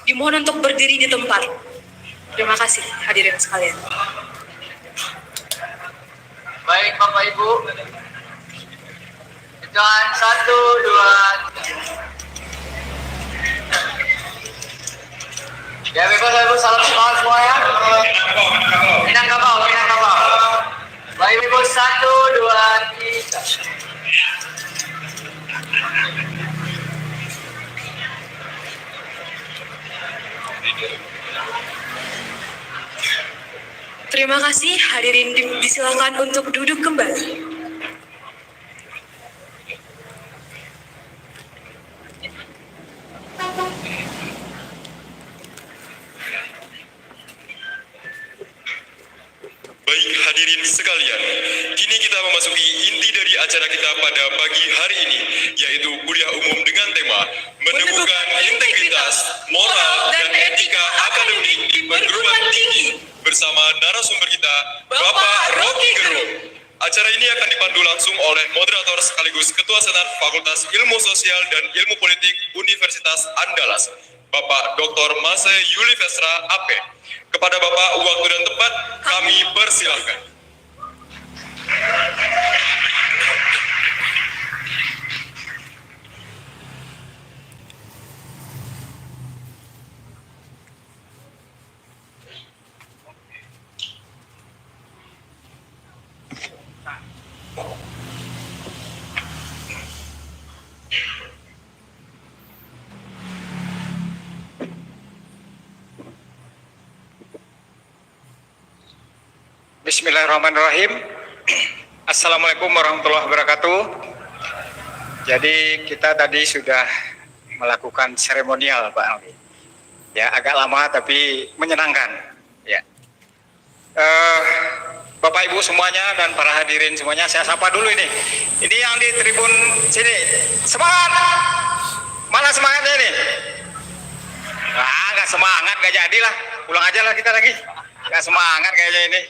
Dimohon untuk berdiri di tempat. Terima kasih hadirin sekalian. Baik Bapak Ibu. Hitungan 1, 2. Ya bebas Ibu, salam semangat semua ya. Minangkabau. Baik Ibu, 1, 2, 3. Terima kasih hadirin disilakan untuk duduk kembali. Baik hadirin sekalian, kini kita memasuki inti dari acara kita pada pagi hari ini, yaitu kuliah umum dengan tema Meneguhkan Integritas, Moral, dan Etika Akademik di Perguruan Tinggi bersama narasumber kita, Bapak Rocky Gerung. Acara ini akan dipandu langsung oleh moderator sekaligus Ketua Senat Fakultas Ilmu Sosial dan Ilmu Politik Universitas Andalas, Bapak Dr. Mase Yuli Vesra AP. Kepada Bapak waktu dan tempat kami persilahkan. Bismillahirrahmanirrahim. Assalamualaikum warahmatullahi wabarakatuh. Jadi kita tadi sudah melakukan seremonial Pak Alwi. Ya agak lama tapi menyenangkan. Ya. Bapak Ibu semuanya dan para hadirin semuanya saya sapa dulu ini. Ini yang di tribun sini. Semangat! Mana semangatnya ini? Nggak semangat, nggak jadilah. Pulang aja lah kita lagi. Nggak semangat kayaknya ini.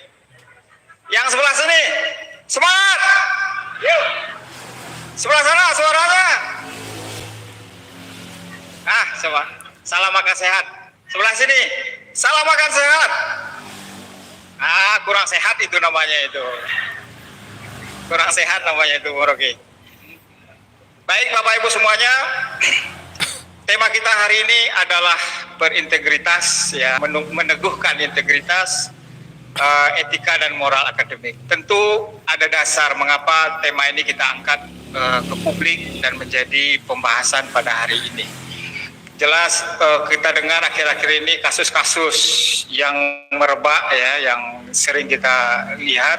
Yang sebelah sini, semangat! Yuk! Sebelah sana suaranya. Salam makan sehat. Sebelah sini, salam makan sehat. Kurang sehat itu namanya itu. Kurang sehat namanya itu, Rocky. Baik Bapak Ibu semuanya, tema kita hari ini adalah berintegritas, ya, meneguhkan integritas, etika dan moral akademik. Tentu ada dasar mengapa tema ini kita angkat ke publik dan menjadi pembahasan pada hari ini. Jelas kita dengar akhir-akhir ini kasus-kasus yang merebak, ya, yang sering kita lihat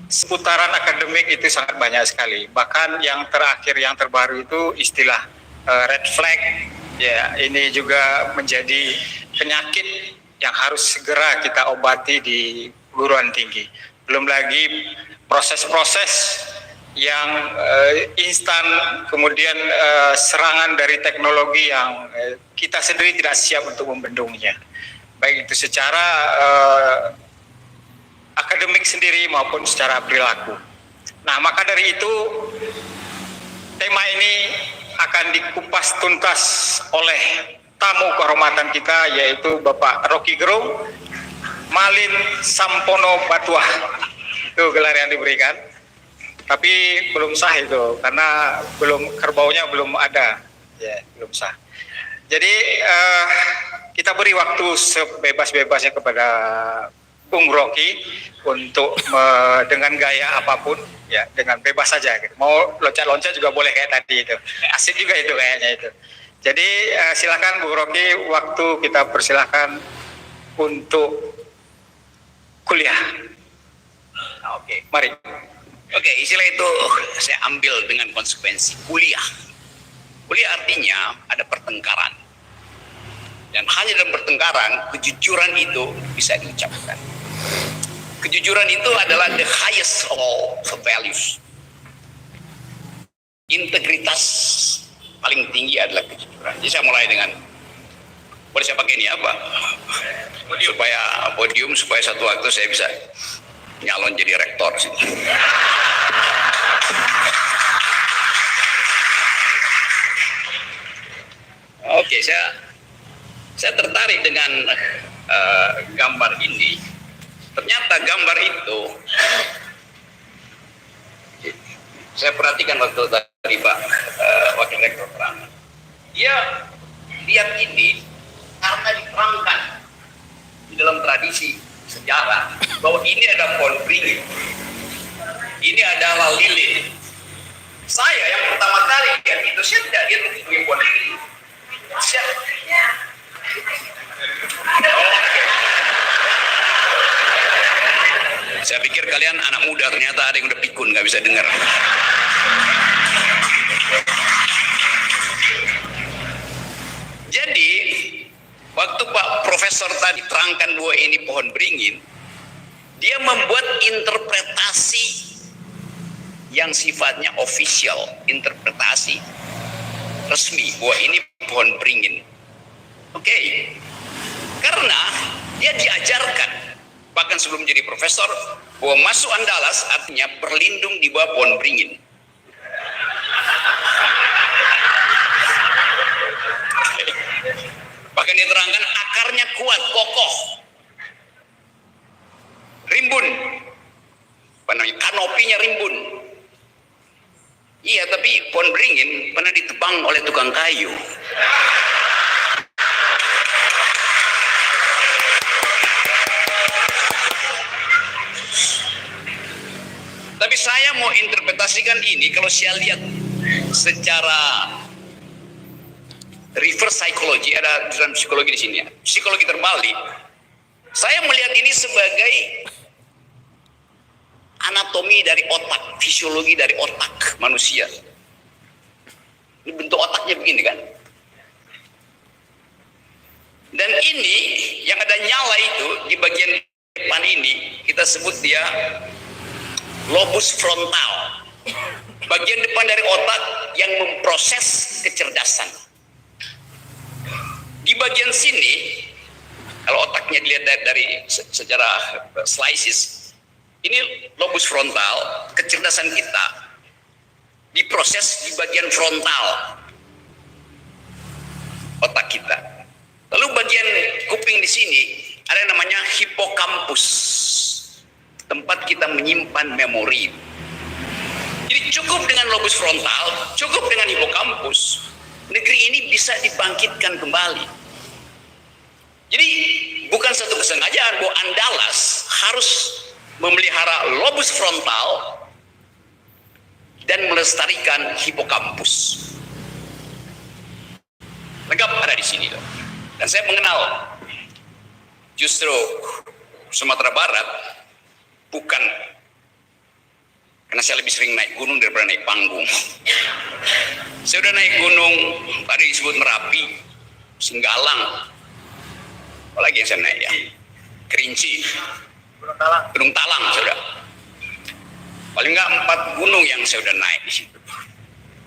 seputaran akademik itu sangat banyak sekali. Bahkan yang terakhir, yang terbaru itu istilah red flag, ya, ini juga menjadi penyakit yang harus segera kita obati di perguruan tinggi. Belum lagi proses-proses yang instan, kemudian serangan dari teknologi yang kita sendiri tidak siap untuk membendungnya. Baik itu secara akademik sendiri maupun secara perilaku. Nah, maka dari itu tema ini akan dikupas tuntas oleh tamu kehormatan kita, yaitu Bapak Rocky Gerung Malin Sampono Batuah. Itu gelar yang diberikan. Tapi belum sah itu, karena kerbaunya belum ada. Ya, belum sah. Jadi kita beri waktu sebebas-bebasnya kepada Bung Rocky untuk dengan gaya apapun, ya, dengan bebas saja. Gitu. Mau loncat-loncat juga boleh kayak tadi itu. Asik juga itu kayaknya itu. Jadi silakan Bu Rocky, waktu kita persilahkan untuk kuliah. Oke. Mari. Oke, istilah itu saya ambil dengan konsekuensi. Kuliah. Kuliah artinya ada pertengkaran. Dan hanya dalam pertengkaran, kejujuran itu bisa diucapkan. Kejujuran itu adalah the highest of all values. Integritas paling tinggi adalah kejujuran. Jadi saya mulai dengan, boleh saya pakai ini apa? Supaya podium, supaya satu waktu saya bisa nyalon jadi rektor sini. Oke, saya tertarik dengan gambar ini. Ternyata gambar itu saya perhatikan waktu tadi Pak Wakil Rektor terang. Dia lihat ini karena diterangkan di dalam tradisi sejarah bahwa ini ada pohon beringin, ini adalah lilin. Saya yang pertama kali lihat itu, saya tidak lihat itu sebagai pohon beringin. Saya pikir kalian anak muda, ternyata ada yang udah pikun nggak bisa dengar. Jadi waktu Pak Profesor tadi terangkan bahwa ini pohon beringin, dia membuat interpretasi yang sifatnya official, interpretasi resmi bahwa ini pohon beringin. Oke, karena dia diajarkan bahkan sebelum jadi profesor bahwa masuk Andalas artinya berlindung di bawah pohon beringin. Bahkan diterangkan akarnya kuat, kokoh, rimbun, kanopinya rimbun. Iya, tapi pohon beringin pernah ditebang oleh tukang kayu. Tapi saya mau interpretasikan ini kalau saya lihat secara reverse psychology, ada dalam psikologi di sini ya, psikologi terbalik. Saya melihat ini sebagai anatomi dari otak, fisiologi dari otak manusia. Ini bentuk otaknya begini kan. Dan ini yang ada nyala itu di bagian depan ini kita sebut dia lobus frontal, bagian depan dari otak yang memproses kecerdasan. Di bagian sini, kalau otaknya dilihat dari secara slices, ini lobus frontal, kecerdasan kita diproses di bagian frontal otak kita. Lalu bagian kuping di sini ada yang namanya hipokampus, tempat kita menyimpan memori. Jadi cukup dengan lobus frontal, cukup dengan hipokampus, negeri ini bisa dibangkitkan kembali. Jadi bukan satu kesengajaan bahwa Andalas harus memelihara lobus frontal dan melestarikan hipokampus. Lengkap ada di sini loh. Dan saya mengenal justru Sumatera Barat bukan karena saya lebih sering naik gunung daripada naik panggung. Saya udah naik gunung tadi disebut Merapi, Singgalang, apalagi yang saya naik ya, Kerinci, Gunung Talang sudah. Paling nggak 4 gunung yang saya udah naik di situ.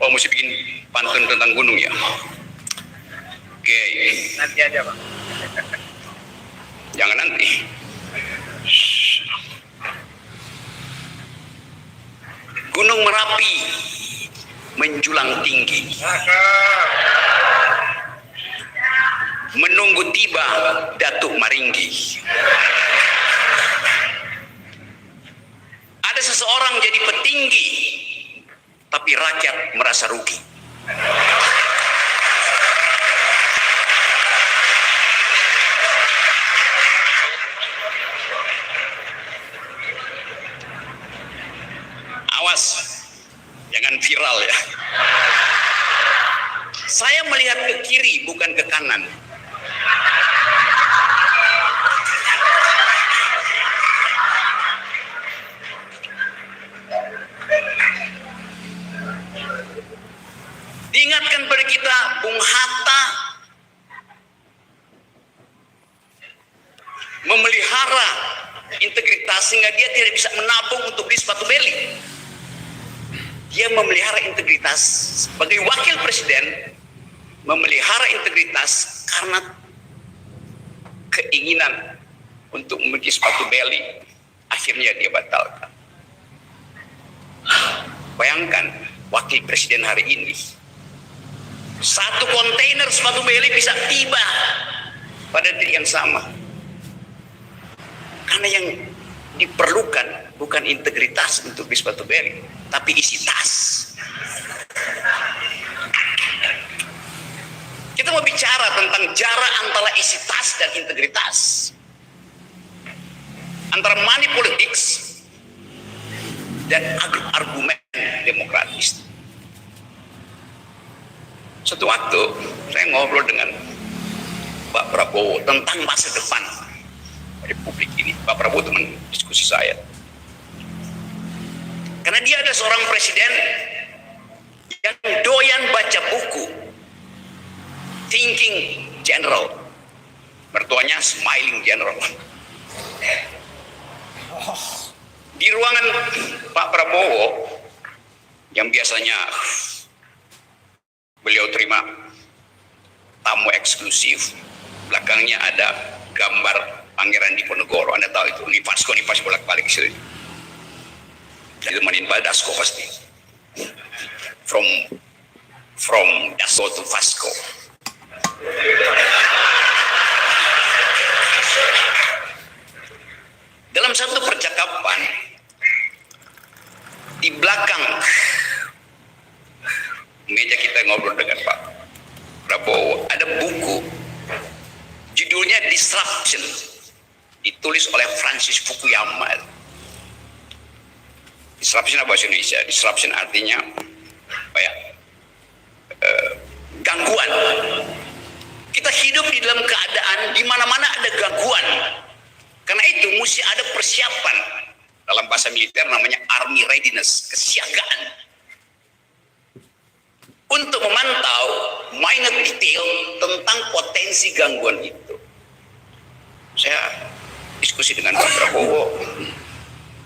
Oh, mesti bikin pantun tentang gunung ya. Oke. Nanti aja Pak. Jangan nanti. Gunung Merapi menjulang tinggi, menunggu tiba Datuk Maringgi. Ada seseorang jadi petinggi, tapi rakyat merasa rugi. Awas, jangan viral ya. Saya melihat ke kiri bukan ke kanan. Diingatkan pada kita Bung Hatta memelihara integritas sehingga dia tidak bisa menabung untuk beli sepatu beli. Dia memelihara integritas sebagai wakil presiden, memelihara integritas karena keinginan untuk memiliki sepatu beli, akhirnya dia batalkan. Bayangkan wakil presiden hari ini Satu kontainer sepatu beli bisa tiba pada titik yang sama. Karena yang diperlukan bukan integritas untuk beli sepatu beli, tapi isi tas. Kita mau bicara tentang jarak antara isi tas dan integritas, antara money politics dan argumen demokratis. Suatu waktu saya ngobrol dengan Pak Prabowo tentang masa depan Republik ini. Pak Prabowo teman diskusi saya. Karena dia ada seorang presiden yang doyan baca buku Thinking General. Mertuanya Smiling General. Di ruangan Pak Prabowo yang biasanya beliau terima tamu eksklusif, belakangnya ada gambar Pangeran Diponegoro. Anda tahu itu, Nifasko bolak-balik sini. Ditemanin Pak Dasko pasti. From Dasko to Vasco. Dalam satu percakapan di belakang meja kita ngobrol dengan Pak Prabowo, ada buku judulnya Disruption, ditulis oleh Francis Fukuyama. Disruption apa bahasa Indonesia? Disruption artinya apa ya? Gangguan. Kita hidup di dalam keadaan di mana-mana ada gangguan. Karena itu mesti ada persiapan. Dalam bahasa militer namanya army readiness, kesiagaan. Untuk memantau minor detail tentang potensi gangguan itu. Saya diskusi dengan Pak Prabowo.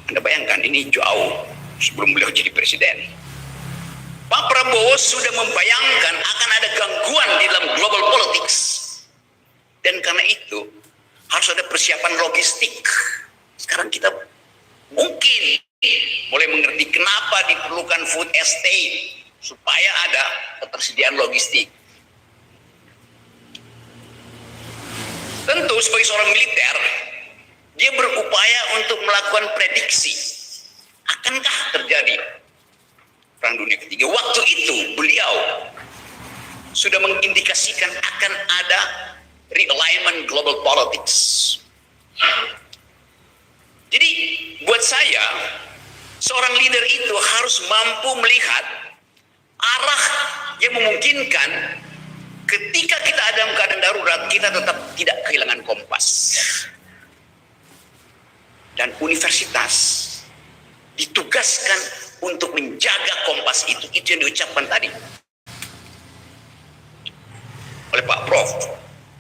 Anda bayangkan ini jauh sebelum beliau jadi presiden. Pak Prabowo sudah membayangkan akan ada gangguan di dalam global politics. Dan karena itu harus ada persiapan logistik. Sekarang kita mungkin boleh mengerti kenapa diperlukan food estate, supaya ada ketersediaan logistik. Tentu sebagai seorang militer, dia berupaya untuk melakukan prediksi. Akankah terjadi Perang Dunia Ketiga? Waktu itu beliau sudah mengindikasikan akan ada realignment global politics. Jadi buat saya, seorang leader itu harus mampu melihat arah yang memungkinkan ketika kita ada dalam keadaan darurat, kita tetap tidak kehilangan kompas. Dan universitas ditugaskan untuk menjaga kompas itu yang diucapkan tadi oleh Pak Prof.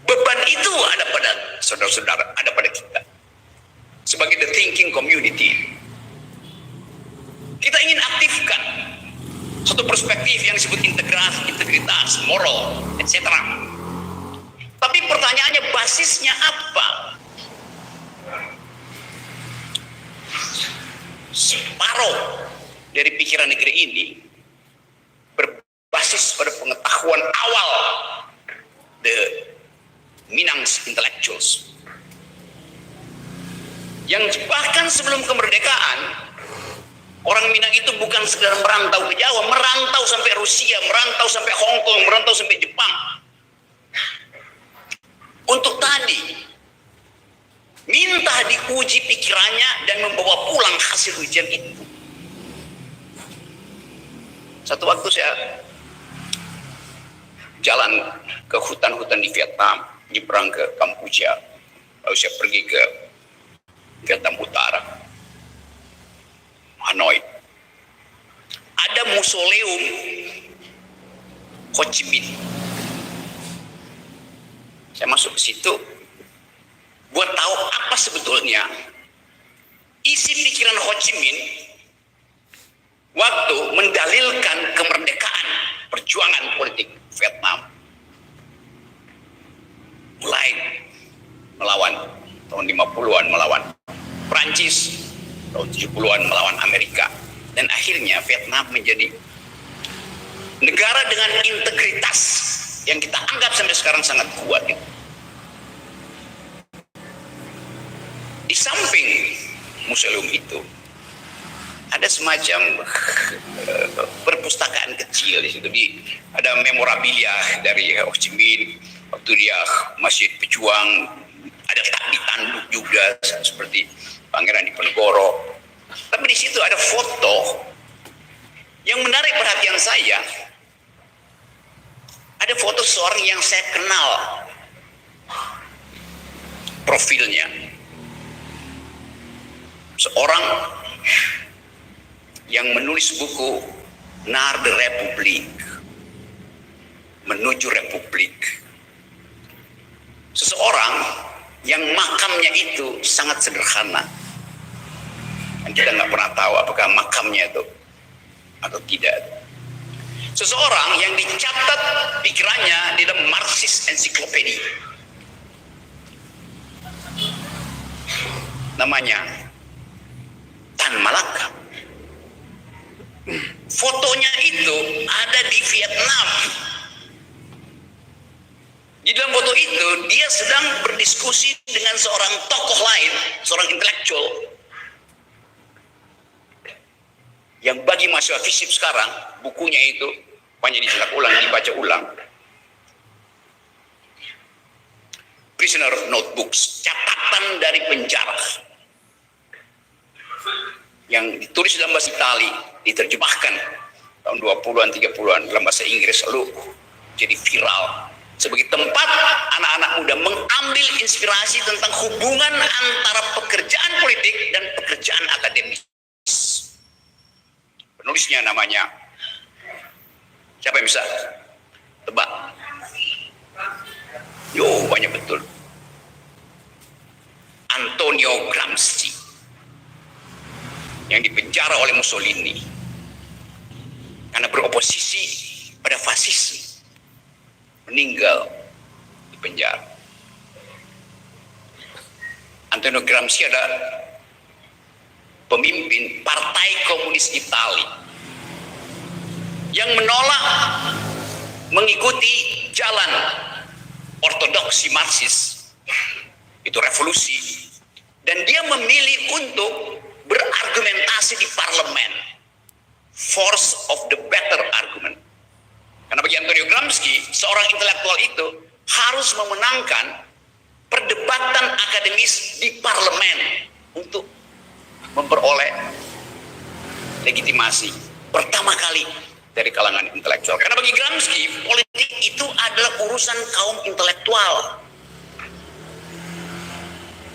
Beban itu ada pada saudara-saudara, ada pada kita sebagai the thinking community. Kita ingin aktifkan satu perspektif yang disebut integritas, moral, etc. Tapi pertanyaannya basisnya apa? Separuh dari pikiran negeri ini berbasis pada pengetahuan awal the Minang's intellectuals, yang bahkan sebelum kemerdekaan orang Minang itu bukan sekedar merantau ke Jawa, merantau sampai Rusia, merantau sampai Hong Kong, merantau sampai Jepang. Untuk tadi minta diuji pikirannya dan membawa pulang hasil ujian itu. Satu waktu saya jalan ke hutan-hutan di Vietnam, nyebrang ke Kampuja, lalu saya pergi ke Vietnam Utara, Hanoi. Ada mausoleum Ho Chi Minh. Saya masuk ke situ buat tahu apa sebetulnya isi pikiran Ho Chi Minh waktu mendalilkan kemerdekaan perjuangan politik Vietnam. Mulai melawan tahun 50-an, melawan Prancis, tahun 70-an melawan Amerika, dan akhirnya Vietnam menjadi negara dengan integritas yang kita anggap sampai sekarang sangat kuat. Di samping museum itu ada semacam perpustakaan kecil di situ. Ada memorabilia dari Ho Chi Minh waktu dia masih pejuang, ada tanduk juga seperti Pangeran Diponegoro. Tapi di situ ada foto yang menarik perhatian saya. Ada foto seorang yang saya kenal profilnya. Seorang yang menulis buku Naar de Republiek, menuju Republik. Seseorang yang makamnya itu sangat sederhana. Dan kita nggak pernah tahu apakah makamnya itu atau tidak. Seseorang yang dicatat pikirannya di dalam Marxist Encyclopedia. Namanya Tan Malaka. Fotonya itu ada di Vietnam. Di dalam foto itu dia sedang berdiskusi dengan seorang tokoh lain, seorang intelektual yang bagi mahasiswa FISIP sekarang bukunya itu banyak dicetak ulang, dibaca ulang. Prisoner Notebooks, catatan dari penjara, yang ditulis dalam bahasa Itali, diterjemahkan tahun 20-an, 30-an dalam bahasa Inggris, lalu jadi viral sebagai tempat anak-anak muda mengambil inspirasi tentang hubungan antara pekerjaan politik dan pekerjaan akademis. Penulisnya namanya, siapa yang bisa tebak? Yo, banyak betul. Antonio Gramsci, yang dipenjara oleh Mussolini karena beroposisi pada fasisme, meninggal di penjara. Antonio Gramsci adalah pemimpin Partai Komunis Italia yang menolak mengikuti jalan ortodoksi Marxis, itu revolusi, dan dia memilih untuk berargumentasi di parlemen, force of the better argument. Karena bagi Antonio Gramsci, seorang intelektual itu harus memenangkan perdebatan akademis di parlemen untuk memperoleh legitimasi pertama kali dari kalangan intelektual. Karena bagi Gramsci, politik itu adalah urusan kaum intelektual.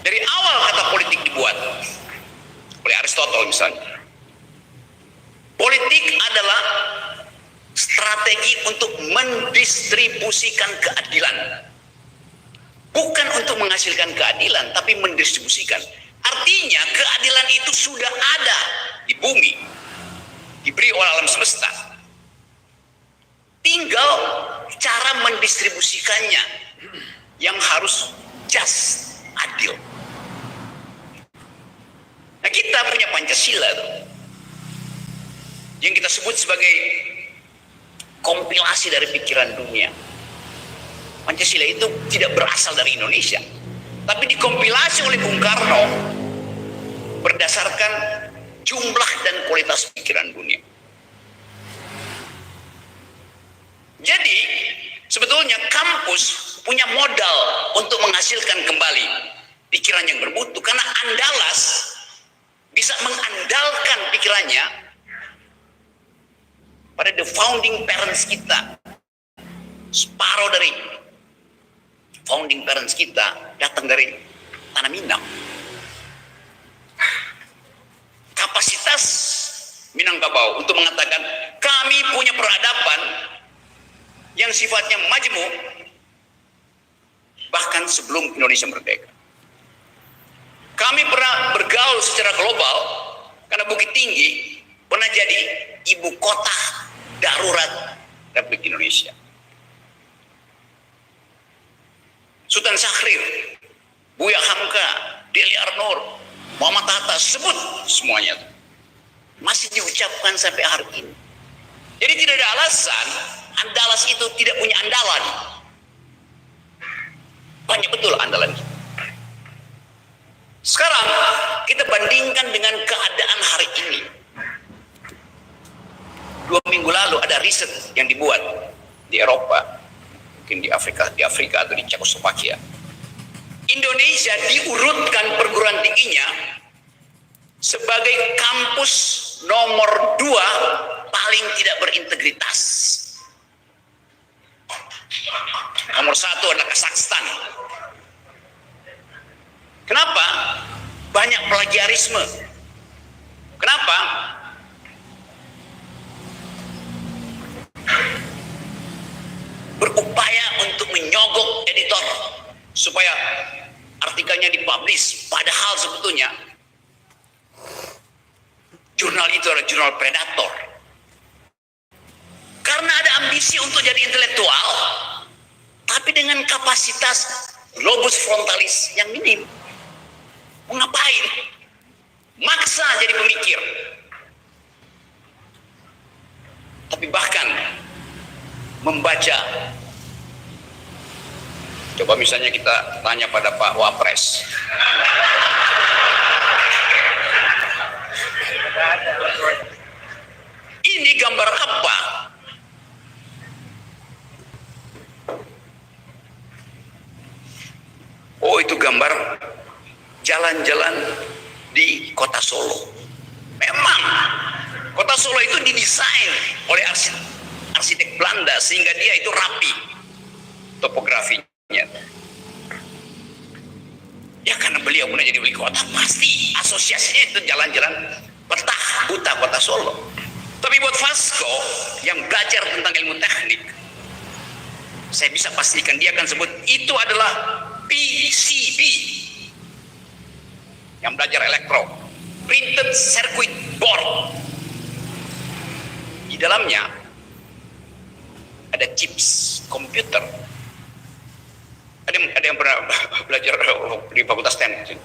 Dari awal kata politik dibuat oleh Aristotle misalnya, politik adalah strategi untuk mendistribusikan keadilan, bukan untuk menghasilkan keadilan, tapi mendistribusikan. Artinya keadilan itu sudah ada di bumi, diberi oleh alam semesta, tinggal cara mendistribusikannya yang harus just, adil. Nah, kita punya Pancasila tuh, yang kita sebut sebagai kompilasi dari pikiran dunia. Pancasila itu tidak berasal dari Indonesia, tapi dikompilasi oleh Bung Karno berdasarkan jumlah dan kualitas pikiran dunia. Jadi sebetulnya kampus punya modal untuk menghasilkan kembali pikiran yang bermutu, karena Andalas bisa mengandalkan pikirannya pada the founding parents kita. Separuh dari founding parents kita datang dari Tanah Minang. Kapasitas Minangkabau untuk mengatakan kami punya peradaban yang sifatnya majemuk bahkan sebelum Indonesia merdeka. Kami pernah bergaul secara global karena Bukit Tinggi pernah jadi ibu kota darurat Republik Indonesia. Sultan Syahrir, Buya Hamka, Deli Arnor, Muhammad Hatta, sebut semuanya masih diucapkan sampai hari ini. Jadi tidak ada alasan Andalas itu tidak punya andalan. Banyak betul andalan. Sekarang kita bandingkan dengan keadaan hari ini. 2 minggu lalu ada riset yang dibuat di Eropa, mungkin di Afrika atau di Cekoslovakia. Indonesia diurutkan perguruan tingginya sebagai kampus nomor 2 paling tidak berintegritas. Nomor 1 adalah Kazakhstan. Kenapa? Banyak plagiarisme. Kenapa? Berupaya untuk menyogok editor supaya artikelnya dipublish, padahal sebetulnya jurnal itu adalah jurnal predator. Karena ada ambisi untuk jadi intelektual, tapi dengan kapasitas lobus frontalis yang minim. Mau ngapain? Maksa jadi pemikir. Tapi bahkan membaca, coba misalnya kita tanya pada Pak Wapres, ini gambar apa? Oh, itu gambar jalan-jalan di kota Solo. Memang kota Solo itu didesain oleh arsitek Belanda sehingga dia itu rapi topografinya. Ya karena beliau pernah jadi wali kota, pasti asosiasinya itu jalan-jalan petah buta kota Solo. Tapi buat Vasco yang belajar tentang ilmu teknik, saya bisa pastikan dia akan sebut itu adalah PCB, yang belajar elektro, printed circuit board. Di dalamnya ada chips komputer. Ada yang pernah belajar di Fakultas Teknik,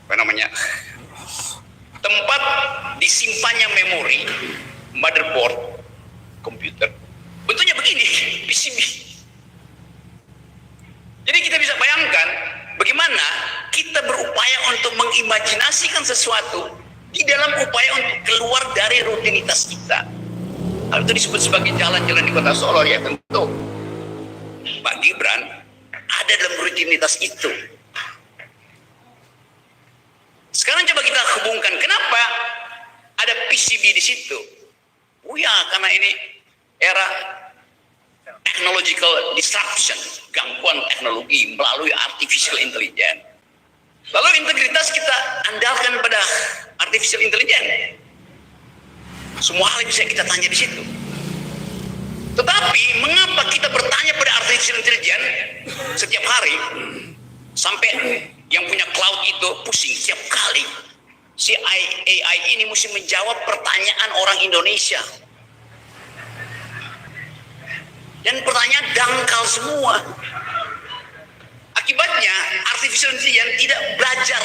apa namanya, tempat disimpannya memori motherboard komputer bentuknya begini, PCB. Jadi kita bisa bayangkan bagaimana kita berupaya untuk mengimajinasikan sesuatu di dalam upaya untuk keluar dari rutinitas kita. Hal itu disebut sebagai jalan-jalan di kota Solo. Ya tentu Pak Gibran ada dalam rutinitas itu. Sekarang coba kita hubungkan, kenapa ada PCB di situ? Oh ya, karena ini era technological disruption, gangguan teknologi melalui artificial intelligence. Lalu integritas kita andalkan pada artificial intelligence. Semua hal bisa kita tanya di situ. Tetapi mengapa kita bertanya pada artificial intelligence setiap hari sampai yang punya cloud itu pusing setiap kali si AI ini mesti menjawab pertanyaan orang Indonesia. Dan pertanyaan dangkal semua. Akibatnya artificial intelligence tidak belajar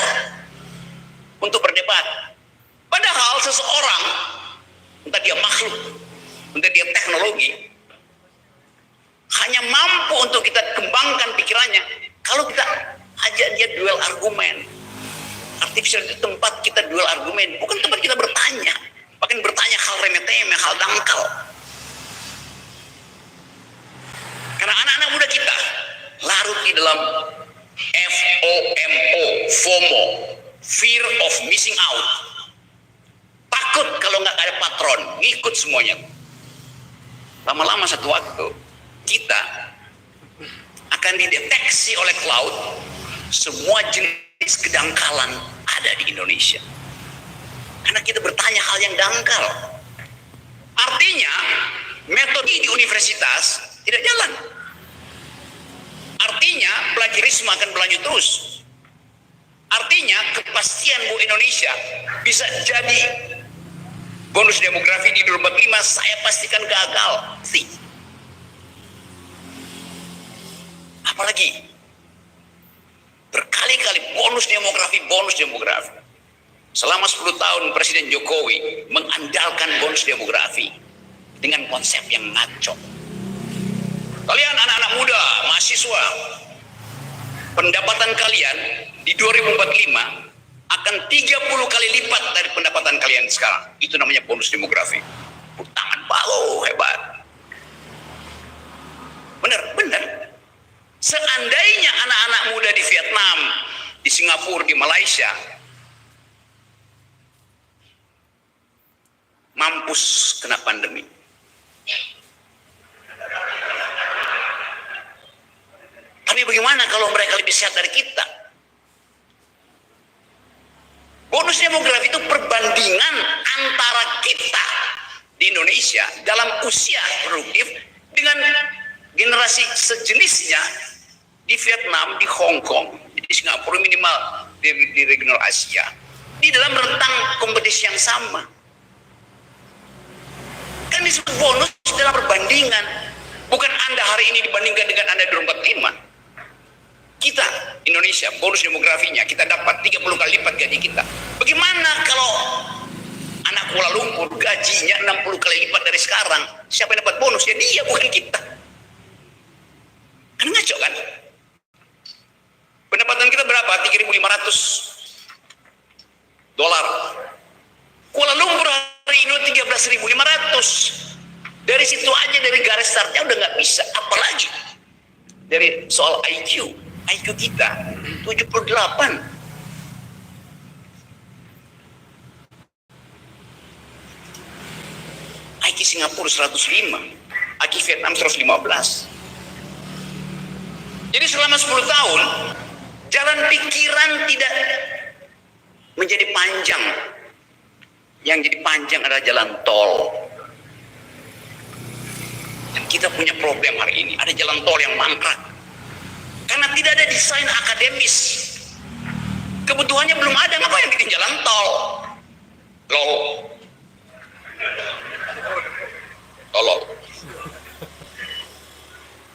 untuk berdebat. Padahal seseorang, entah dia makhluk, entah dia teknologi, hanya mampu untuk kita kembangkan pikirannya kalau kita ajak dia duel argumen. Artificial itu tempat kita duel argumen, bukan tempat kita bertanya. Bahkan bertanya hal remeh-temeh, hal dangkal. Karena anak-anak muda kita larut di dalam FOMO, fear of missing out. Takut kalau nggak ada patron, ngikut semuanya. Lama-lama satu waktu kita akan dideteksi oleh cloud, semua jenis kedangkalan ada di Indonesia. Karena kita bertanya hal yang dangkal. Artinya metode di universitas tidak jalan. Artinya plagiarisme akan berlanjut terus. Artinya kepastian Bu Indonesia bisa jadi bonus demografi di 2045 saya pastikan gagal. Apalagi berkali-kali bonus demografi. Selama 10 tahun Presiden Jokowi mengandalkan bonus demografi dengan konsep yang ngaco. Kalian anak-anak muda, mahasiswa, pendapatan kalian di 2045 akan 30 kali lipat dari pendapatan kalian sekarang. Itu namanya bonus demografi. Tangan baru, hebat. Benar. Seandainya anak-anak muda di Vietnam, di Singapura, di Malaysia mampus kena pandemi, tapi bagaimana kalau mereka lebih sehat dari kita? Bonus demografi itu perbandingan antara kita di Indonesia dalam usia produktif dengan generasi sejenisnya di Vietnam, di Hong Kong, di Singapura, minimal di regional Asia, di dalam rentang kompetisi yang sama. Kan disebut bonus dalam perbandingan. Bukan Anda hari ini dibandingkan dengan Anda 2045. Kita, Indonesia, bonus demografinya kita dapat 30 kali lipat gaji kita. Bagaimana kalau anak Kuala Lumpur gajinya 60 kali lipat dari sekarang? Siapa yang dapat bonus? Ya dia, bukan kita. Kan ngaco kan? Pendapatan kita berapa? 3.500 dolar. Kuala Lumpur hari ini 13.500. Dari situ aja, dari garis startnya udah nggak bisa. Apalagi dari soal IQ kita 78. IQ Singapura 105, IQ Vietnam 115. Jadi selama 10 tahun jalan pikiran tidak menjadi panjang. Yang jadi panjang adalah jalan tol. Dan kita punya problem hari ini, ada jalan tol yang mangkrak. Karena tidak ada desain akademis. Kebutuhannya belum ada, ngapain bikin jalan tol? Tolol.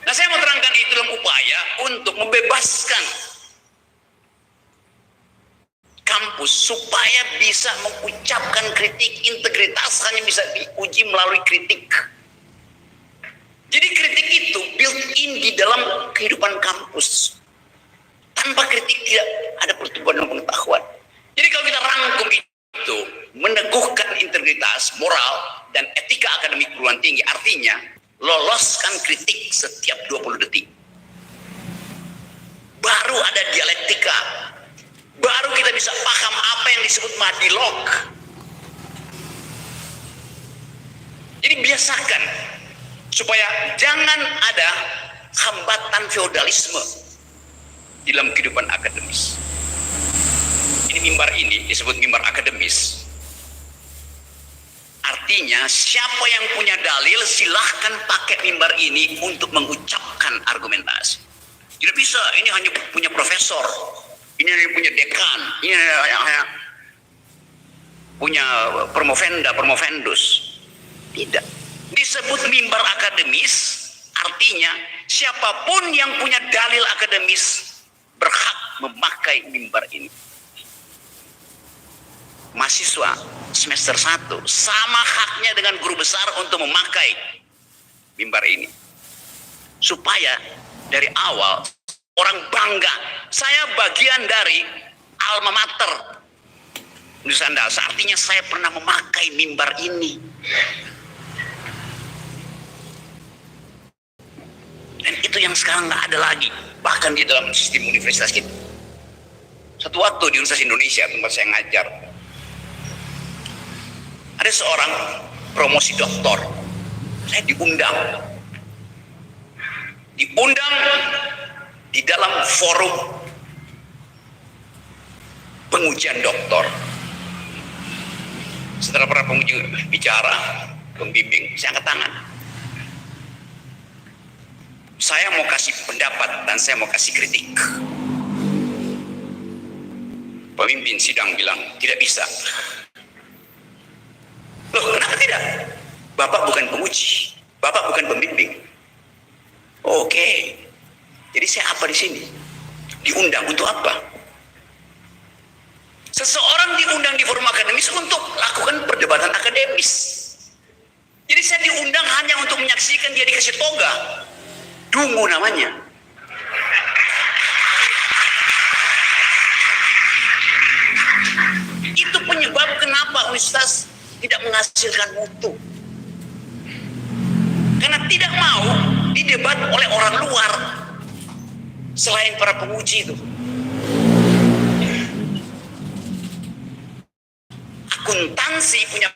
Nah, saya mau terangkan itu dalam upaya untuk membebaskan kampus supaya bisa mengucapkan kritik. Integritas hanya bisa diuji melalui kritik. Jadi kritik itu built-in di dalam kehidupan kampus. Tanpa kritik tidak ada pertumbuhan dan pengetahuan. Jadi kalau kita rangkum itu, meneguhkan integritas, moral, dan etika akademik perguruan tinggi, artinya loloskan kritik setiap 20 detik. Baru ada dialektika. Baru kita bisa paham apa yang disebut madilog. Jadi biasakan supaya jangan ada hambatan feodalisme di dalam kehidupan akademis. Ini mimbar ini disebut mimbar akademis. Artinya siapa yang punya dalil silahkan pakai mimbar ini untuk mengucapkan argumentasi. Tidak bisa, ini hanya punya profesor, ini hanya punya dekan, ini hanya punya promovendus. Tidak. Disebut mimbar akademis, artinya siapapun yang punya dalil akademis berhak memakai mimbar ini. Mahasiswa semester 1 sama haknya dengan guru besar untuk memakai mimbar ini. Supaya dari awal orang bangga, saya bagian dari alma mater Nusantara, artinya saya pernah memakai mimbar ini. Dan itu yang sekarang nggak ada lagi, bahkan di dalam sistem universitas kita. Satu waktu di Universitas Indonesia tempat saya ngajar, ada seorang promosi doktor, saya diundang di dalam forum pengujian doktor. Setelah para penguji bicara, pembimbing, saya angkat tangan. Saya mau kasih pendapat dan saya mau kasih kritik. Pemimpin sidang bilang, tidak bisa. Loh, kenapa tidak? Bapak bukan penguji, Bapak bukan pembimbing. Oke. Jadi saya apa di sini? Diundang untuk apa? Seseorang diundang di forum akademis untuk lakukan perdebatan akademis. Jadi saya diundang hanya untuk menyaksikan dia dikasih toga. Dungu namanya. Itu penyebab kenapa universitas tidak menghasilkan mutu. Karena tidak mau didebat oleh orang luar selain para penguji itu. Akuntansi punya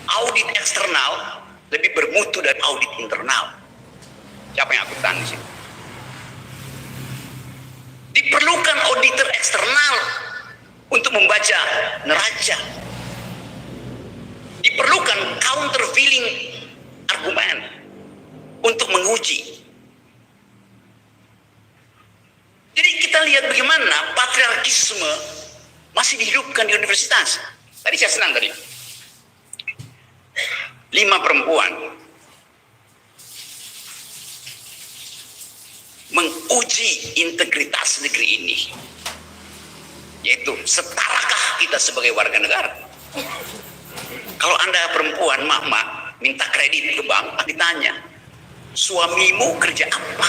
audit eksternal lebih bermutu dari audit internal. Siapa yang akuntansi? Diperlukan auditor eksternal untuk membaca neraca. Diperlukan countervailing argumen untuk menguji. Jadi kita lihat bagaimana patriarkisme masih dihidupkan di universitas. Tadi saya senang tadi. 5 perempuan menguji integritas negeri ini. Yaitu, setarakah kita sebagai warga negara? Kalau Anda perempuan, mak-mak, minta kredit ke bank, ditanya, suamimu kerja apa?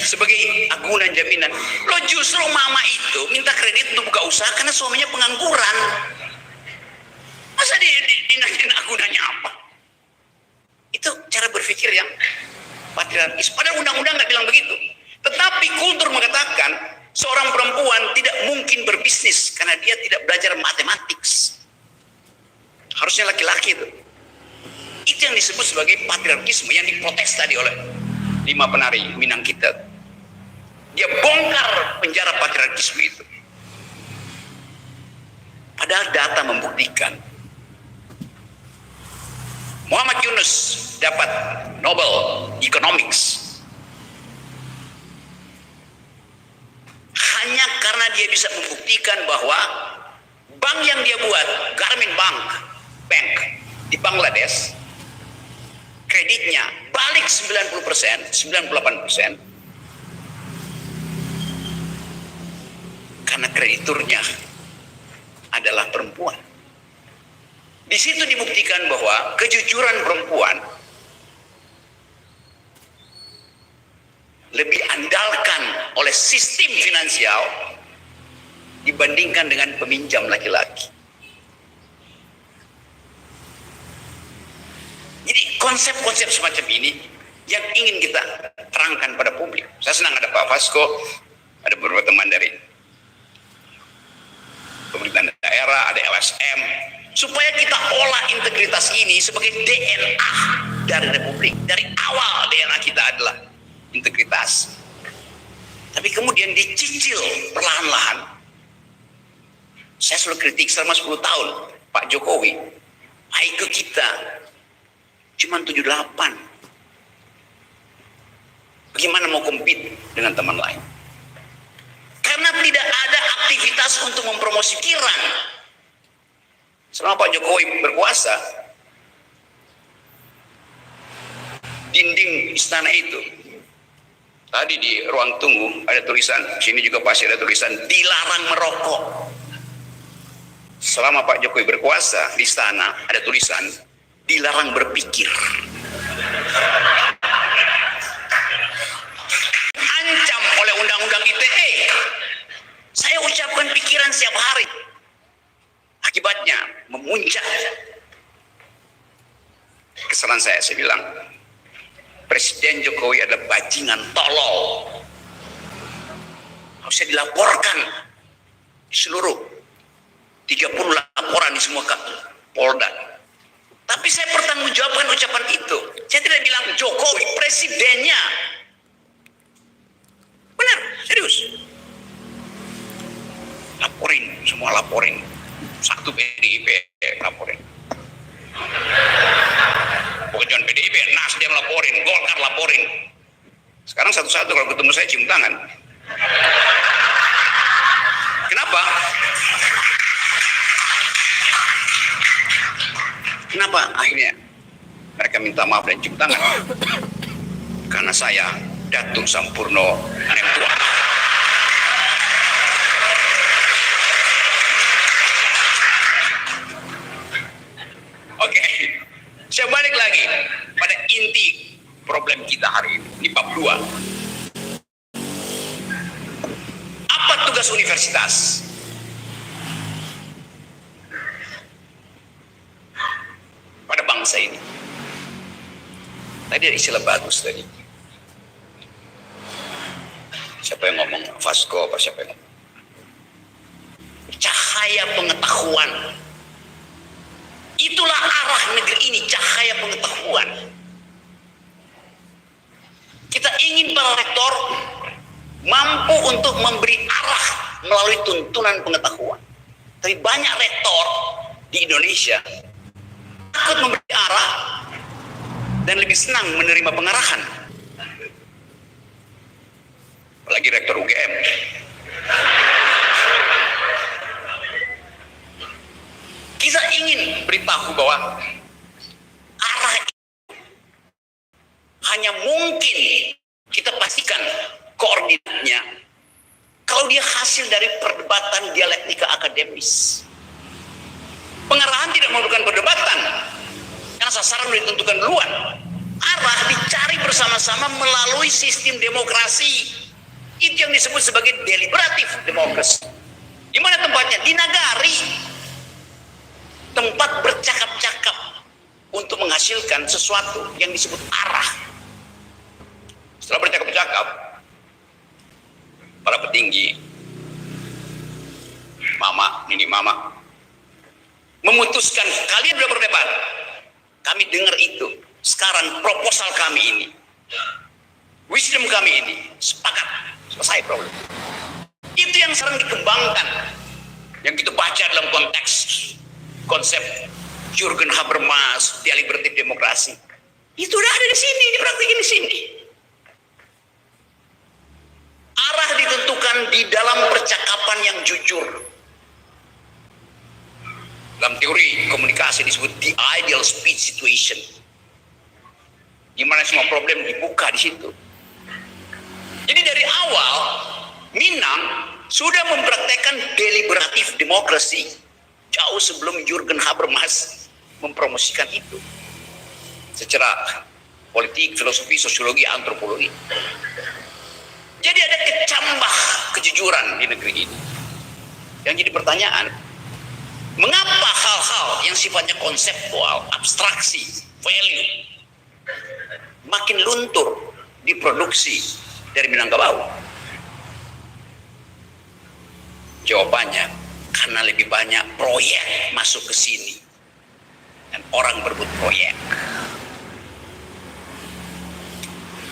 Sebagai agunan jaminan, lo justru mama itu minta kredit untuk buka usaha karena suaminya pengangguran. Masa dinanyain agunannya apa? Itu cara berpikir yang patriarkis. Padahal undang-undang nggak bilang begitu. Tetapi kultur mengatakan seorang perempuan tidak mungkin berbisnis karena dia tidak belajar matematik. Harusnya laki-laki itu. Itu yang disebut sebagai patriarkisme yang diprotes tadi oleh 5 penari Minang kita. Dia bongkar penjara patriarkisme itu. Padahal data membuktikan Muhammad Yunus dapat Nobel Economics hanya karena dia bisa membuktikan bahwa bank yang dia buat, Grameen Bank di Bangladesh, kreditnya balik 90%, 98%, karena krediturnya adalah perempuan. Di situ dibuktikan bahwa kejujuran perempuan lebih andalkan oleh sistem finansial dibandingkan dengan peminjam laki-laki. Jadi konsep-konsep semacam ini yang ingin kita terangkan pada publik. Saya senang ada Pak Fasko, ada beberapa teman dari pemerintahan daerah, ada LSM, supaya kita olah integritas ini sebagai DNA dari Republik. Dari awal DNA kita adalah integritas. Tapi kemudian dicicil perlahan-lahan. Saya selalu kritik selama 10 tahun Pak Jokowi, IQ kita cuma 78. Bagaimana mau compete dengan teman lain? Karena tidak ada aktivitas untuk mempromosi Kirang. Selama Pak Jokowi berkuasa, dinding istana itu, tadi di ruang tunggu ada tulisan, sini juga pasti ada tulisan, dilarang merokok. Selama Pak Jokowi berkuasa di istana ada tulisan, dilarang berpikir. Ancam oleh undang-undang ITE. Saya ucapkan pikiran setiap hari. Akibatnya memuncak. Kesalahan saya bilang, Presiden Jokowi adalah bajingan tolol. Harusnya dilaporkan seluruh 30 laporan di semua Polda. Tapi saya pertanggungjawabkan ucapan itu. Saya tidak bilang Jokowi presidennya. Benar, serius. Laporin, semua laporin. Satu PDIP laporin. Bukan cuma PDIP, Nasdem laporin, Golkar laporin. Sekarang satu-satu kalau ketemu saya cium tangan. Kenapa? Kenapa akhirnya mereka minta maaf dan cium tangan? Karena saya Datuk Sampurno Nemtua. problem kita hari ini. Ini bab 2. Apa tugas universitas? Pada bangsa ini. Tadi ada istilah bagus tadi. Siapa yang ngomong? Vasco apa siapa yang ngomong? Cahaya pengetahuan. Itulah arah negeri ini, cahaya pengetahuan. Kita ingin para rektor mampu untuk memberi arah melalui tuntunan pengetahuan. Tapi banyak rektor di Indonesia takut memberi arah dan lebih senang menerima pengarahan. Apalagi rektor UGM. Kita ingin beritahu bahwa arah itu hanya mungkin kita pastikan koordinatnya kalau dia hasil dari perdebatan dialektika akademis. Pengarahan tidak memerlukan perdebatan karena sasaran sudah ditentukan duluan. Arah dicari bersama-sama melalui sistem demokrasi. Itu yang disebut sebagai deliberatif demokrasi. Di mana tempatnya? Di nagari. Tempat bercakap-cakap untuk menghasilkan sesuatu yang disebut arah. Setelah bercakap-cakap, para petinggi, mama, nini mama, memutuskan kalian sudah berdebat. Kami dengar itu. Sekarang proposal kami ini, wisdom kami ini, sepakat, selesai problem. Itu yang sering dikembangkan, yang kita baca dalam konteks konsep Jürgen Habermas, deliberatif demokrasi. Itu udah ada di sini, dipraktikin di sini. Arah ditentukan di dalam percakapan yang jujur. Dalam teori komunikasi disebut the ideal speech situation. Di mana semua problem dibuka di situ. Jadi dari awal Minang sudah mempraktekkan deliberatif demokrasi jauh sebelum Jürgen Habermas mempromosikan itu secara politik, filosofi, sosiologi, antropologi. Jadi ada kecambah kejujuran di negeri ini. Yang jadi pertanyaan, mengapa hal-hal yang sifatnya konseptual, abstraksi, value makin luntur diproduksi dari Minangkabau? Jawabannya, karena lebih banyak proyek masuk ke sini dan orang berebut proyek.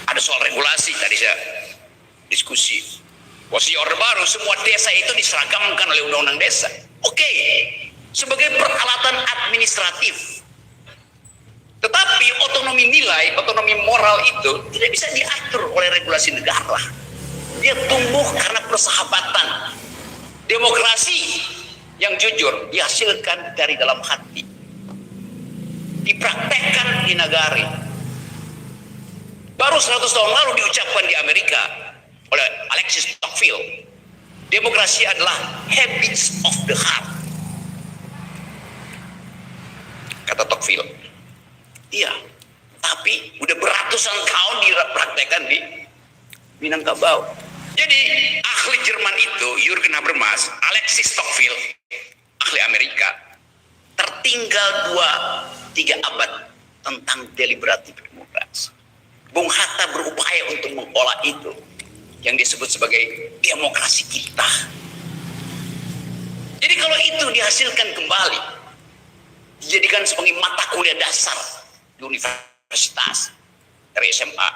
Ada soal regulasi tadi saya diskusi. Posisi Orde Baru, semua desa itu diseragamkan oleh Undang-Undang Desa. Oke, sebagai peralatan administratif. Tetapi otonomi nilai, otonomi moral itu tidak bisa diatur oleh regulasi negara. Dia tumbuh karena persahabatan. Demokrasi yang jujur dihasilkan dari dalam hati. Dipraktekkan di nagari. Baru 100 tahun lalu diucapkan di Amerika oleh Alexis Tocqueville. Demokrasi adalah habits of the heart. Kata Tocqueville. Iya, tapi udah beratusan tahun dipraktekkan di Minangkabau. Jadi ahli Jerman itu, Jürgen Habermas, Alexis Tocqueville, ahli Amerika, tertinggal 2-3 abad tentang deliberatif demokrasi. Bung Hatta berupaya untuk mengolah itu, yang disebut sebagai demokrasi kita. Jadi kalau itu dihasilkan kembali, dijadikan sebagai mata kuliah dasar di universitas, dari SMA,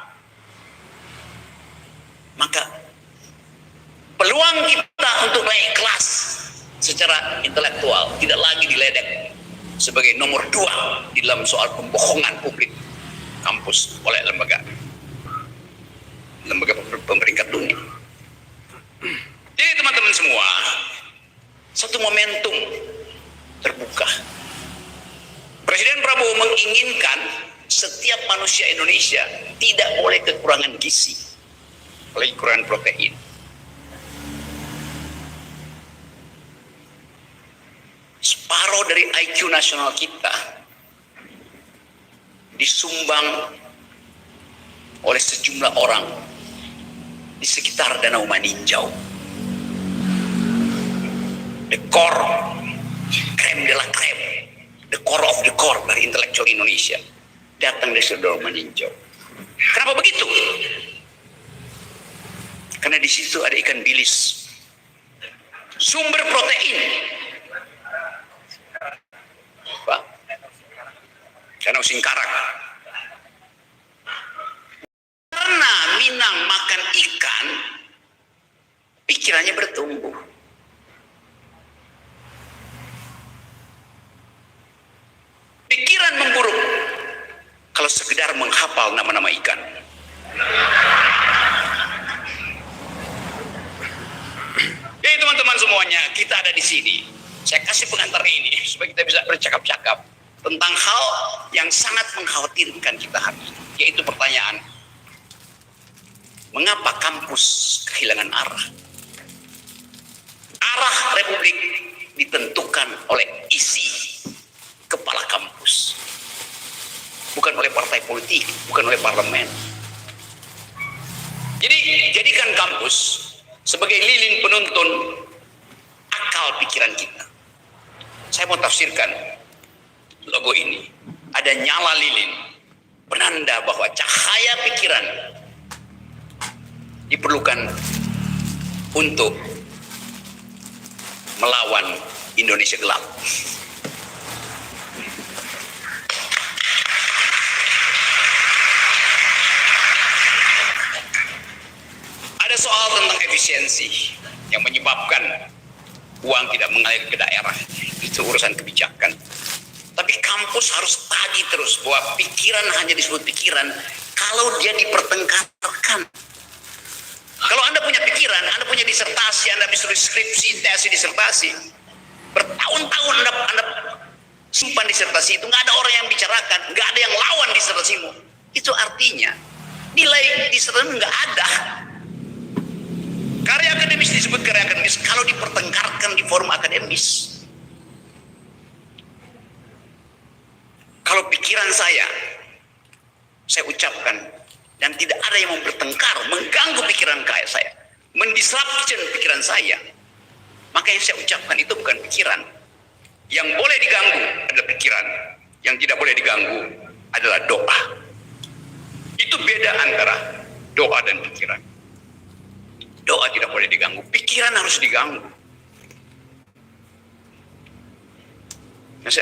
maka peluang kita untuk naik kelas secara intelektual tidak lagi diledek sebagai nomor 2 di dalam soal pembohongan publik kampus oleh lembaga pemeringkat dunia. Jadi teman-teman semua, satu momentum terbuka. Presiden Prabowo menginginkan setiap manusia Indonesia tidak boleh kekurangan gizi, apalagi kekurangan protein. Separuh dari IQ nasional kita disumbang oleh sejumlah orang di sekitar Danau Maninjau. The core, creme de la creme, the core of the core dari intelektual Indonesia datang dari Danau Maninjau. Kenapa begitu? Karena di situ ada ikan bilis, sumber protein, Pak. Danau Singkarak. Karena Minang makan ikan, pikirannya bertumbuh. Pikiran memburuk kalau sekedar menghafal nama-nama ikan. Jadi teman-teman semuanya, kita ada di sini. Saya kasih pengantar ini supaya kita bisa bercakap-cakap tentang hal yang sangat mengkhawatirkan kita hari ini, yaitu pertanyaan, mengapa kampus kehilangan arah? Arah Republik ditentukan oleh isi kepala kampus, bukan oleh partai politik, bukan oleh parlemen. Jadi jadikan kampus sebagai lilin penuntun akal pikiran kita. Saya mau tafsirkan logo ini. Ada nyala lilin, penanda bahwa cahaya pikiran diperlukan untuk melawan Indonesia gelap. Ada soal tentang efisiensi yang menyebabkan uang tidak mengalir ke daerah. Itu urusan kebijakan. Tapi kampus harus tagih terus bahwa pikiran hanya disebut pikiran kalau dia dipertengkarkan. Kalau Anda punya pikiran, Anda punya disertasi, Anda bisa skripsi, tesis disertasi, bertahun-tahun Anda simpan disertasi itu, nggak ada orang yang bicarakan, nggak ada yang lawan disertasimu. Itu artinya nilai disertasimu nggak ada. Karya akademis disebut karya akademis kalau dipertengkarkan di forum akademis. Kalau pikiran saya ucapkan, dan tidak ada yang mau bertengkar, mengganggu pikiran saya, mendisruption pikiran saya, maka yang saya ucapkan itu bukan pikiran. Yang boleh diganggu adalah pikiran, yang tidak boleh diganggu adalah doa. Itu beda antara doa dan pikiran. Doa tidak boleh diganggu, pikiran harus diganggu. Nah,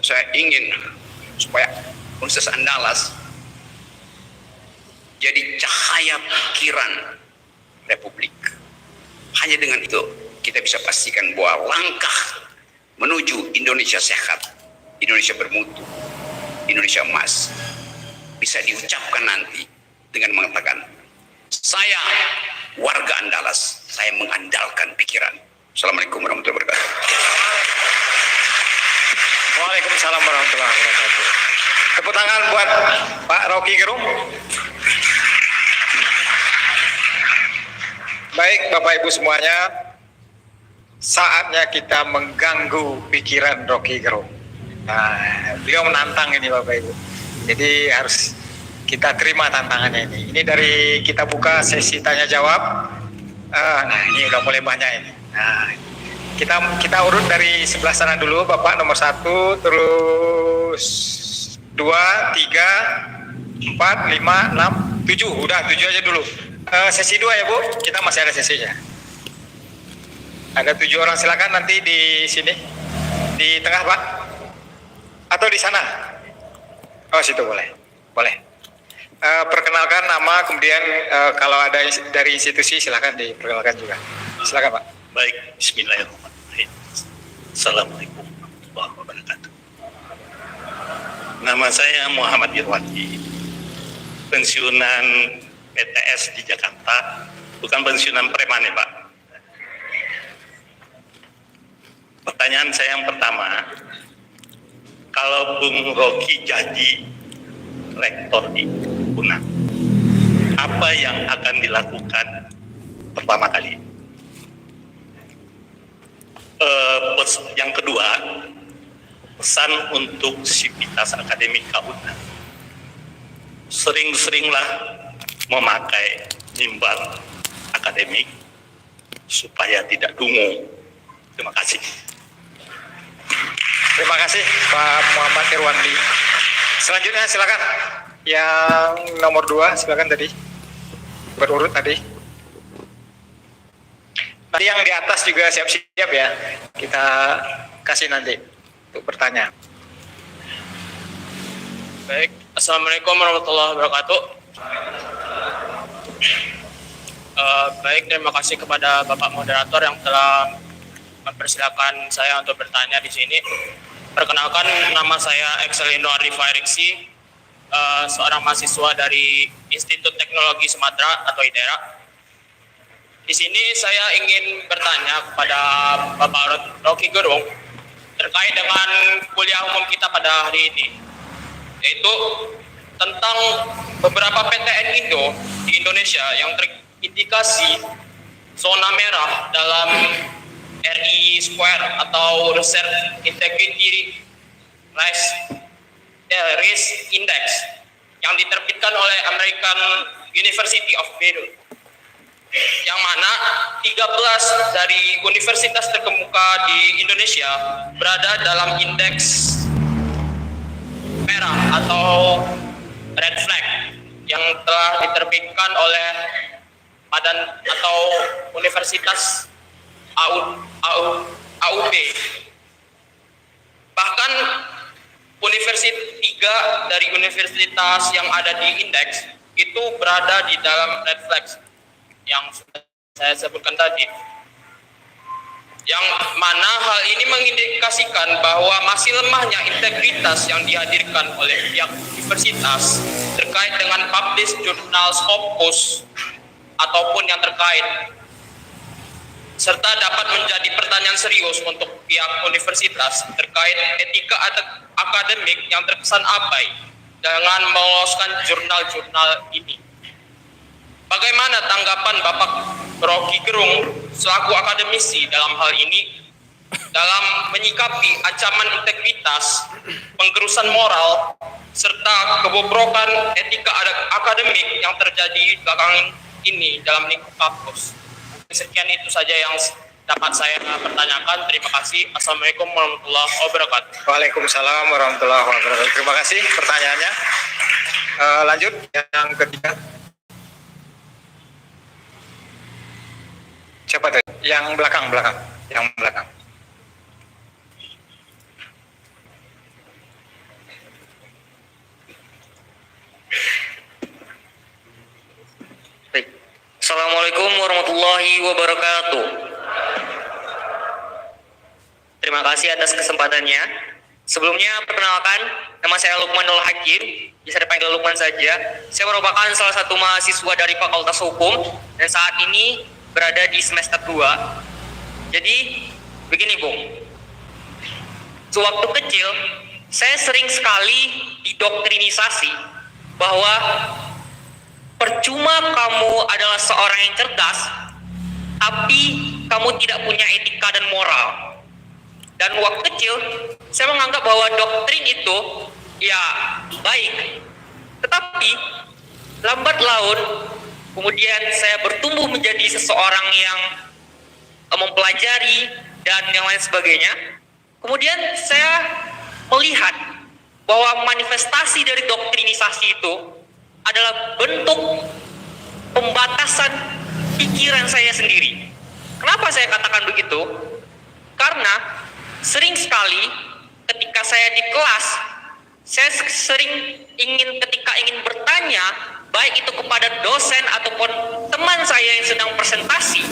saya ingin supaya Universitas Andalas jadi cahaya pikiran Republik. Hanya dengan itu kita bisa pastikan bahwa langkah menuju Indonesia sehat, Indonesia bermutu, Indonesia emas bisa diucapkan nanti dengan mengatakan, saya warga Andalas, saya mengandalkan pikiran. Assalamualaikum warahmatullahi wabarakatuh. Waalaikumsalam warahmatullahi wabarakatuh. Tepuk tangan buat Pak Rocky Gerung. Baik Bapak Ibu semuanya, saatnya kita mengganggu pikiran Rocky Gerung. Nah, beliau menantang ini Bapak Ibu. Jadi harus kita terima tantangannya ini. Ini dari kita buka sesi tanya jawab. Nah ini udah mulai banyak ini. Nah, kita urut dari sebelah sana dulu, Bapak nomor 1, terus 2, 3, 4, 5, 6, 7, udah 7 aja dulu. Sesi 2 ya Bu, kita masih ada sesinya. Ada 7 orang, silakan nanti di sini, di tengah Pak, atau di sana. Oh situ boleh, boleh. Perkenalkan nama, kemudian kalau ada dari institusi silakan diperkenalkan juga. Silakan Pak. Baik, bismillahirrahmanirrahim. Assalamualaikum warahmatullahi wabarakatuh. Nama saya Muhammad Irwandi, pensiunan PTS di Jakarta, bukan pensiunan preman ya Pak. Pertanyaan saya yang pertama, kalau Bung Rocky jadi rektor di UNAM, apa yang akan dilakukan pertama kali? Yang kedua, pesan untuk sivitas akademik UNAM. Sering-seringlah memakai mimbar akademik supaya tidak dungu. Terima kasih. Terima kasih Pak Muhammad Irwandi. Selanjutnya silakan yang nomor 2, silakan tadi berurut tadi. Nanti yang di atas juga siap-siap ya, kita kasih nanti untuk bertanya. Baik, Assalamualaikum warahmatullahi wabarakatuh. Baik, terima kasih kepada Bapak Moderator yang telah mempersilakan saya untuk bertanya di sini. Perkenalkan, nama saya Excelino Ardifa Eriksi, seorang mahasiswa dari Institut Teknologi Sumatera atau ITERA. Di sini saya ingin bertanya kepada Bapak Rocky Gerung terkait dengan kuliah umum kita pada hari ini, yaitu tentang beberapa PTN Indo di Indonesia yang terindikasi zona merah dalam RI Square atau Research Integrity Risk Index yang diterbitkan oleh American University of Beirut, yang mana 13 dari universitas terkemuka di Indonesia berada dalam indeks merah atau red flag yang telah diterbitkan oleh badan atau universitas AUB. Bahkan tiga dari universitas yang ada di indeks itu berada di dalam red flags yang sudah saya sebutkan tadi, yang mana hal ini mengindikasikan bahwa masih lemahnya integritas yang dihadirkan oleh pihak universitas terkait dengan publish jurnal Scopus ataupun yang terkait, serta dapat menjadi pertanyaan serius untuk pihak universitas terkait etika akademik yang terkesan abai dengan meloloskan jurnal-jurnal ini. Bagaimana tanggapan Bapak Rocky Gerung selaku akademisi dalam hal ini dalam menyikapi ancaman integritas, penggerusan moral, serta kebobrokan etika akademik yang terjadi belakangan ini dalam lingkup kampus? Sekian itu saja yang dapat saya pertanyakan. Terima kasih. Assalamualaikum warahmatullahi wabarakatuh. Waalaikumsalam warahmatullahi wabarakatuh. Terima kasih pertanyaannya. Lanjut yang ketiga. Siapa tadi? Yang belakang. Assalamualaikum warahmatullahi wabarakatuh. Terima kasih atas kesempatannya. Sebelumnya perkenalkan, nama saya Lukmanul Hakim, bisa dipanggil Lukman saja. Saya merupakan salah satu mahasiswa dari Fakultas Hukum dan saat ini berada di semester 2. Jadi begini Bung, sewaktu kecil saya sering sekali didoktrinisasi bahwa percuma kamu adalah seorang yang cerdas, tapi kamu tidak punya etika dan moral. Dan waktu kecil, saya menganggap bahwa doktrin itu ya baik. Tetapi lambat laun, kemudian saya bertumbuh menjadi seseorang yang mempelajari dan yang lain sebagainya. Kemudian saya melihat bahwa manifestasi dari doktrinisasi itu adalah bentuk pembatasan pikiran saya sendiri. Kenapa saya katakan begitu? Karena sering sekali ketika saya di kelas, saya sering ketika ingin bertanya, baik itu kepada dosen ataupun teman saya yang sedang presentasi,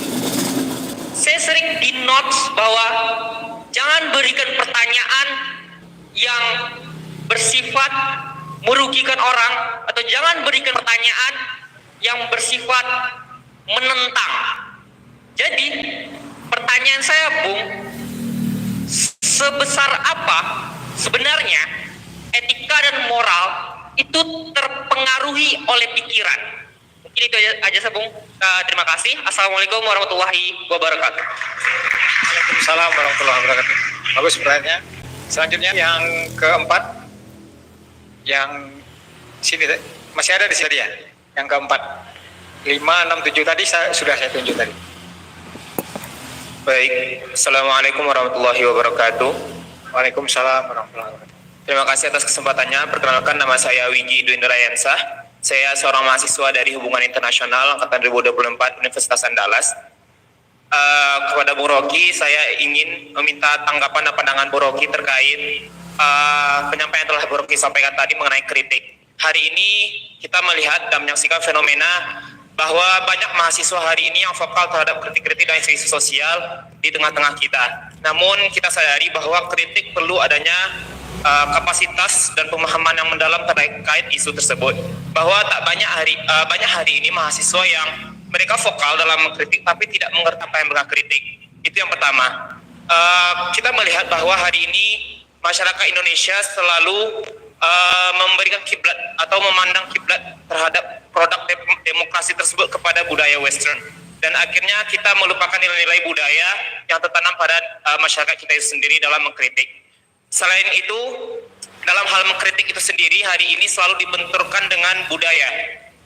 saya sering di notes bahwa jangan berikan pertanyaan yang bersifat merugikan orang, atau jangan berikan pertanyaan yang bersifat menentang. Jadi pertanyaan saya Bung, sebesar apa sebenarnya etika dan moral itu terpengaruhi oleh pikiran? Mungkin itu aja Bung. Terima kasih. Assalamualaikum warahmatullahi wabarakatuh. Waalaikumsalam warahmatullahi wabarakatuh. Bagus pertanyaannya. Selanjutnya yang keempat, yang sini masih ada di sini ya. Yang keempat, 5, 6, 7 tadi sudah saya tunjuk tadi. Baik, Assalamualaikum warahmatullahi wabarakatuh. Waalaikumsalam warahmatullahi wabarakatuh. Terima kasih atas kesempatannya. Perkenalkan, nama saya Wiji Dwindrayansah. Saya seorang mahasiswa dari Hubungan Internasional Angkatan 2024 Universitas Andalas. Kepada Bu Rocky, saya ingin meminta tanggapan dan pandangan Bu Rocky terkait penyampaian yang telah Bu Rocky sampaikan tadi mengenai kritik. Hari ini kita melihat dan menyaksikan fenomena bahwa banyak mahasiswa hari ini yang vokal terhadap kritik-kritik dan isu-isu sosial di tengah-tengah kita. Namun kita sadari bahwa kritik perlu adanya kapasitas dan pemahaman yang mendalam terkait isu tersebut. Bahwa tak banyak hari ini mahasiswa yang mereka vokal dalam mengkritik tapi tidak mengerti apa yang mereka kritik. Itu yang pertama. Kita melihat bahwa hari ini masyarakat Indonesia selalu memberikan kiblat atau memandang kiblat terhadap produk demokrasi tersebut kepada budaya Western, dan akhirnya kita melupakan nilai-nilai budaya yang tertanam pada masyarakat kita itu sendiri dalam mengkritik. Selain itu, dalam hal mengkritik itu sendiri hari ini selalu dibenturkan dengan budaya.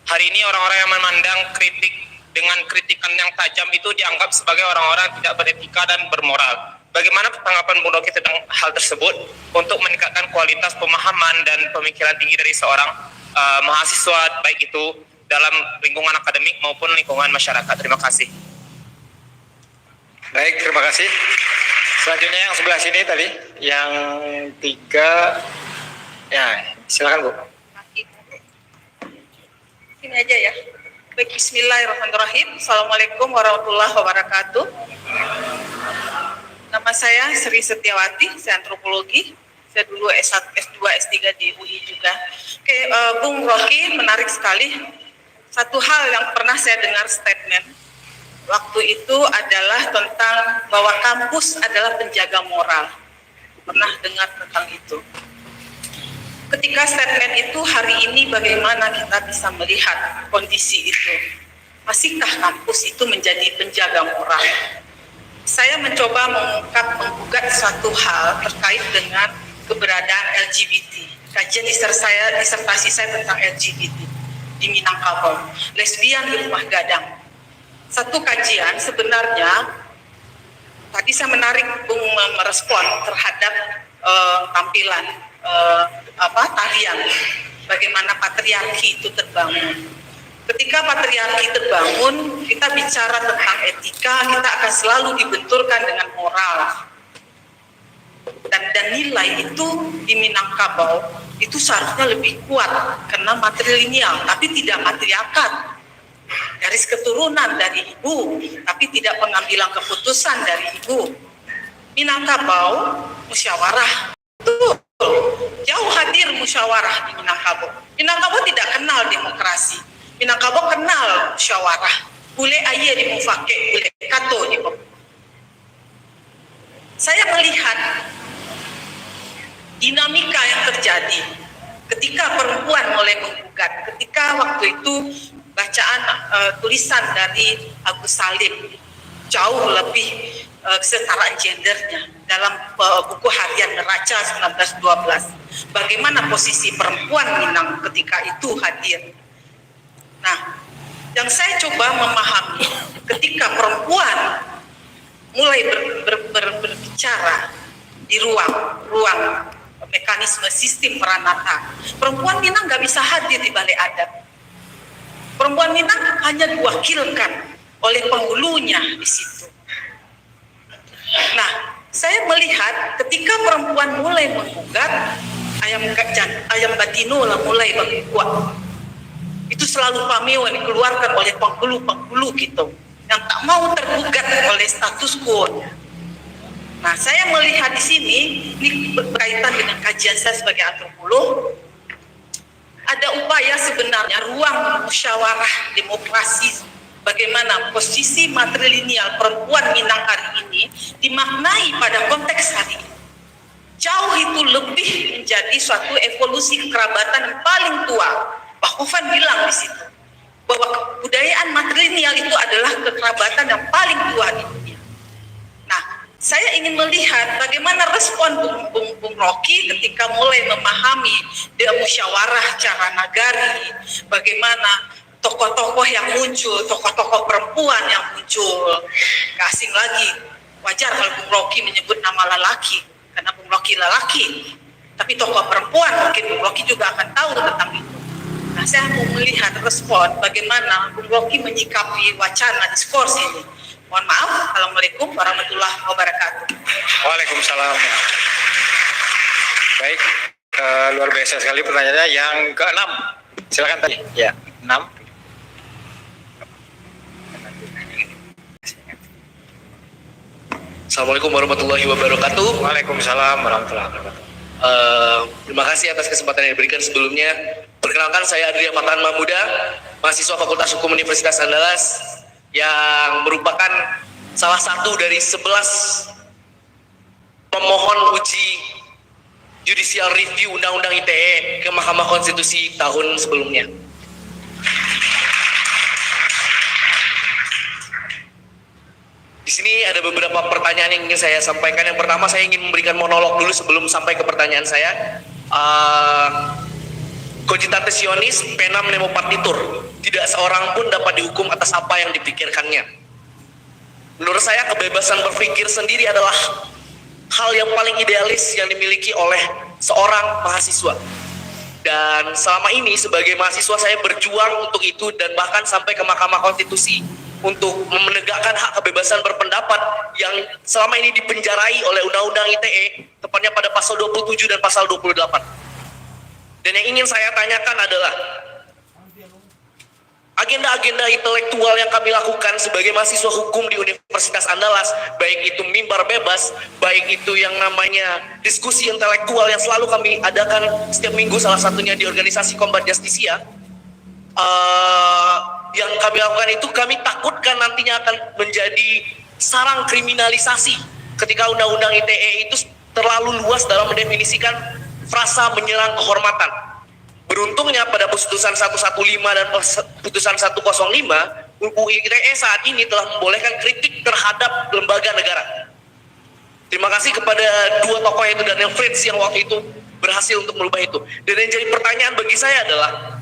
Hari ini orang-orang yang memandang kritik dengan kritikan yang tajam itu dianggap sebagai orang-orang tidak beretika dan bermoral. Bagaimana tanggapan Bu Rocky tentang hal tersebut untuk meningkatkan kualitas pemahaman dan pemikiran tinggi dari seorang mahasiswa, baik itu dalam lingkungan akademik maupun lingkungan masyarakat? Terima kasih. Baik, terima kasih. Selanjutnya yang sebelah sini tadi, yang 3, ya silakan Bu. Ini aja ya. Baik, bismillahirrahmanirrahim. Assalamualaikum warahmatullahi wabarakatuh. Nama saya Sri Setiawati, saya antropologi. Saya dulu S1, S2, S3 di UI juga. Oke, Bung Rocky, menarik sekali. Satu hal yang pernah saya dengar statement waktu itu adalah tentang bahwa kampus adalah penjaga moral. Pernah dengar tentang itu. Ketika statement itu, hari ini bagaimana kita bisa melihat kondisi itu? Masihkah kampus itu menjadi penjaga moral? Saya mencoba menggugat suatu hal terkait dengan keberadaan LGBT. Kajian disertasi saya tentang LGBT di Minangkabau, lesbian di rumah gadang. Satu kajian sebenarnya, tadi saya menarik Bung merespon terhadap tampilan tarian, bagaimana patriarki itu terbangun. Ketika patriarki terbangun, kita bicara tentang etika, kita akan selalu dibenturkan dengan moral. Dan nilai itu di Minangkabau itu seharusnya lebih kuat karena matrilineal, tapi tidak matriarkat. Garis keturunan dari ibu, tapi tidak pengambilan keputusan dari ibu. Minangkabau musyawarah, betul. Jauh hadir musyawarah di Minangkabau. Minangkabau tidak kenal demokrasi. Minangkabau kenal musyawarah. Bule aye di mufake, bule kato di pop. Saya melihat dinamika yang terjadi ketika perempuan mulai menggugat. Ketika waktu itu bacaan tulisan dari Agus Salim jauh lebih kesetaraan gendernya dalam buku harian Neraca 1912. Bagaimana posisi perempuan Minang ketika itu hadir. Nah, yang saya coba memahami ketika perempuan mulai berbicara di ruang mekanisme sistem peranata, perempuan Minang nggak bisa hadir di balai adat. Perempuan Minang hanya diwakilkan oleh penghulunya di situ. Nah, saya melihat ketika perempuan mulai menggugat, ayam batino lah mulai berkuat. Itu selalu pameo yang dikeluarkan oleh penghulu gitu, yang tak mau tergugat oleh status quo. Nah, saya melihat di sini, ini berkaitan dengan kajian saya sebagai antropolog, ada upaya sebenarnya ruang musyawarah demokrasi, bagaimana posisi matrilineal perempuan Minang hari ini dimaknai pada konteks hari ini. Jauh itu lebih menjadi suatu evolusi kekerabatan yang paling tua. Pak Hovan bilang di situ bahwa kebudayaan matrilineal itu adalah kekerabatan yang paling tua di dunia. Nah, saya ingin melihat bagaimana respon Bung Rocky ketika mulai memahami musyawarah cara nagari, bagaimana tokoh-tokoh yang muncul, tokoh-tokoh perempuan yang muncul. Gak asing lagi. Wajar kalau Bung Rocky menyebut nama lelaki, karena Bung Rocky lelaki. Tapi tokoh perempuan mungkin Bung Rocky juga akan tahu tentang itu. Nah, saya mau melihat respon bagaimana Bung Rocky menyikapi wacana diskurs ini. Mohon maaf. Assalamualaikum warahmatullahi wabarakatuh. Waalaikumsalam. Baik, luar biasa sekali pertanyaannya. Yang ke-6, silakan tadi. Ya, 6. Assalamualaikum warahmatullahi wabarakatuh. Waalaikumsalam warahmatullahi wabarakatuh. Terima kasih atas kesempatan yang diberikan sebelumnya. Perkenalkan, saya Adria Fatan Mahmuda, mahasiswa Fakultas Hukum Universitas Andalas yang merupakan salah satu dari 11 pemohon uji judicial review Undang-Undang ITE ke Mahkamah Konstitusi tahun sebelumnya. Di sini ada beberapa pertanyaan yang ingin saya sampaikan. Yang pertama, saya ingin memberikan monolog dulu sebelum sampai ke pertanyaan saya. Cogitationis penam nemo partitur. Tidak seorang pun dapat dihukum atas apa yang dipikirkannya. Menurut saya, kebebasan berpikir sendiri adalah hal yang paling idealis yang dimiliki oleh seorang mahasiswa. Dan selama ini sebagai mahasiswa saya berjuang untuk itu, dan bahkan sampai ke Mahkamah Konstitusi untuk menegakkan hak kebebasan berpendapat yang selama ini dipenjarai oleh Undang-Undang ITE, tepatnya pada pasal 27 dan pasal 28. Dan yang ingin saya tanyakan adalah agenda-agenda intelektual yang kami lakukan sebagai mahasiswa hukum di Universitas Andalas, baik itu mimbar bebas, baik itu yang namanya diskusi intelektual yang selalu kami adakan setiap minggu, salah satunya di organisasi Combat Justisia, yang kami lakukan itu kami takutkan nantinya akan menjadi sarang kriminalisasi ketika Undang-Undang ITE itu terlalu luas dalam mendefinisikan frasa menyerang kehormatan. Beruntungnya pada putusan 115 dan putusan 105, UU ITE saat ini telah membolehkan kritik terhadap lembaga negara. Terima kasih kepada dua tokoh, yaitu Daniel Fritz yang waktu itu berhasil untuk merubah itu. Dan yang jadi pertanyaan bagi saya adalah,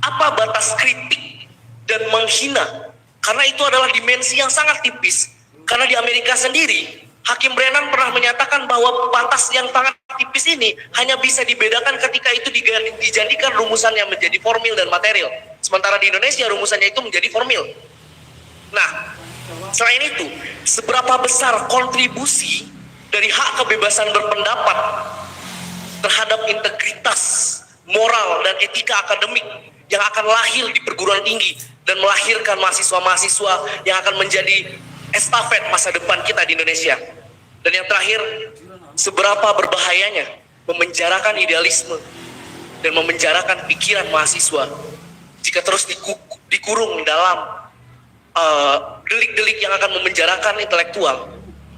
apa batas kritik dan menghina? Karena itu adalah dimensi yang sangat tipis. Karena di Amerika sendiri, Hakim Brennan pernah menyatakan bahwa batas yang sangat tipis ini hanya bisa dibedakan ketika itu dijadikan rumusannya menjadi formil dan material. Sementara di Indonesia rumusannya itu menjadi formil. Nah, selain itu, seberapa besar kontribusi dari hak kebebasan berpendapat terhadap integritas moral dan etika akademik yang akan lahir di perguruan tinggi dan melahirkan mahasiswa-mahasiswa yang akan menjadi estafet masa depan kita di Indonesia. Dan yang terakhir, seberapa berbahayanya memenjarakan idealisme dan memenjarakan pikiran mahasiswa jika terus dikurung dalam delik-delik yang akan memenjarakan intelektual,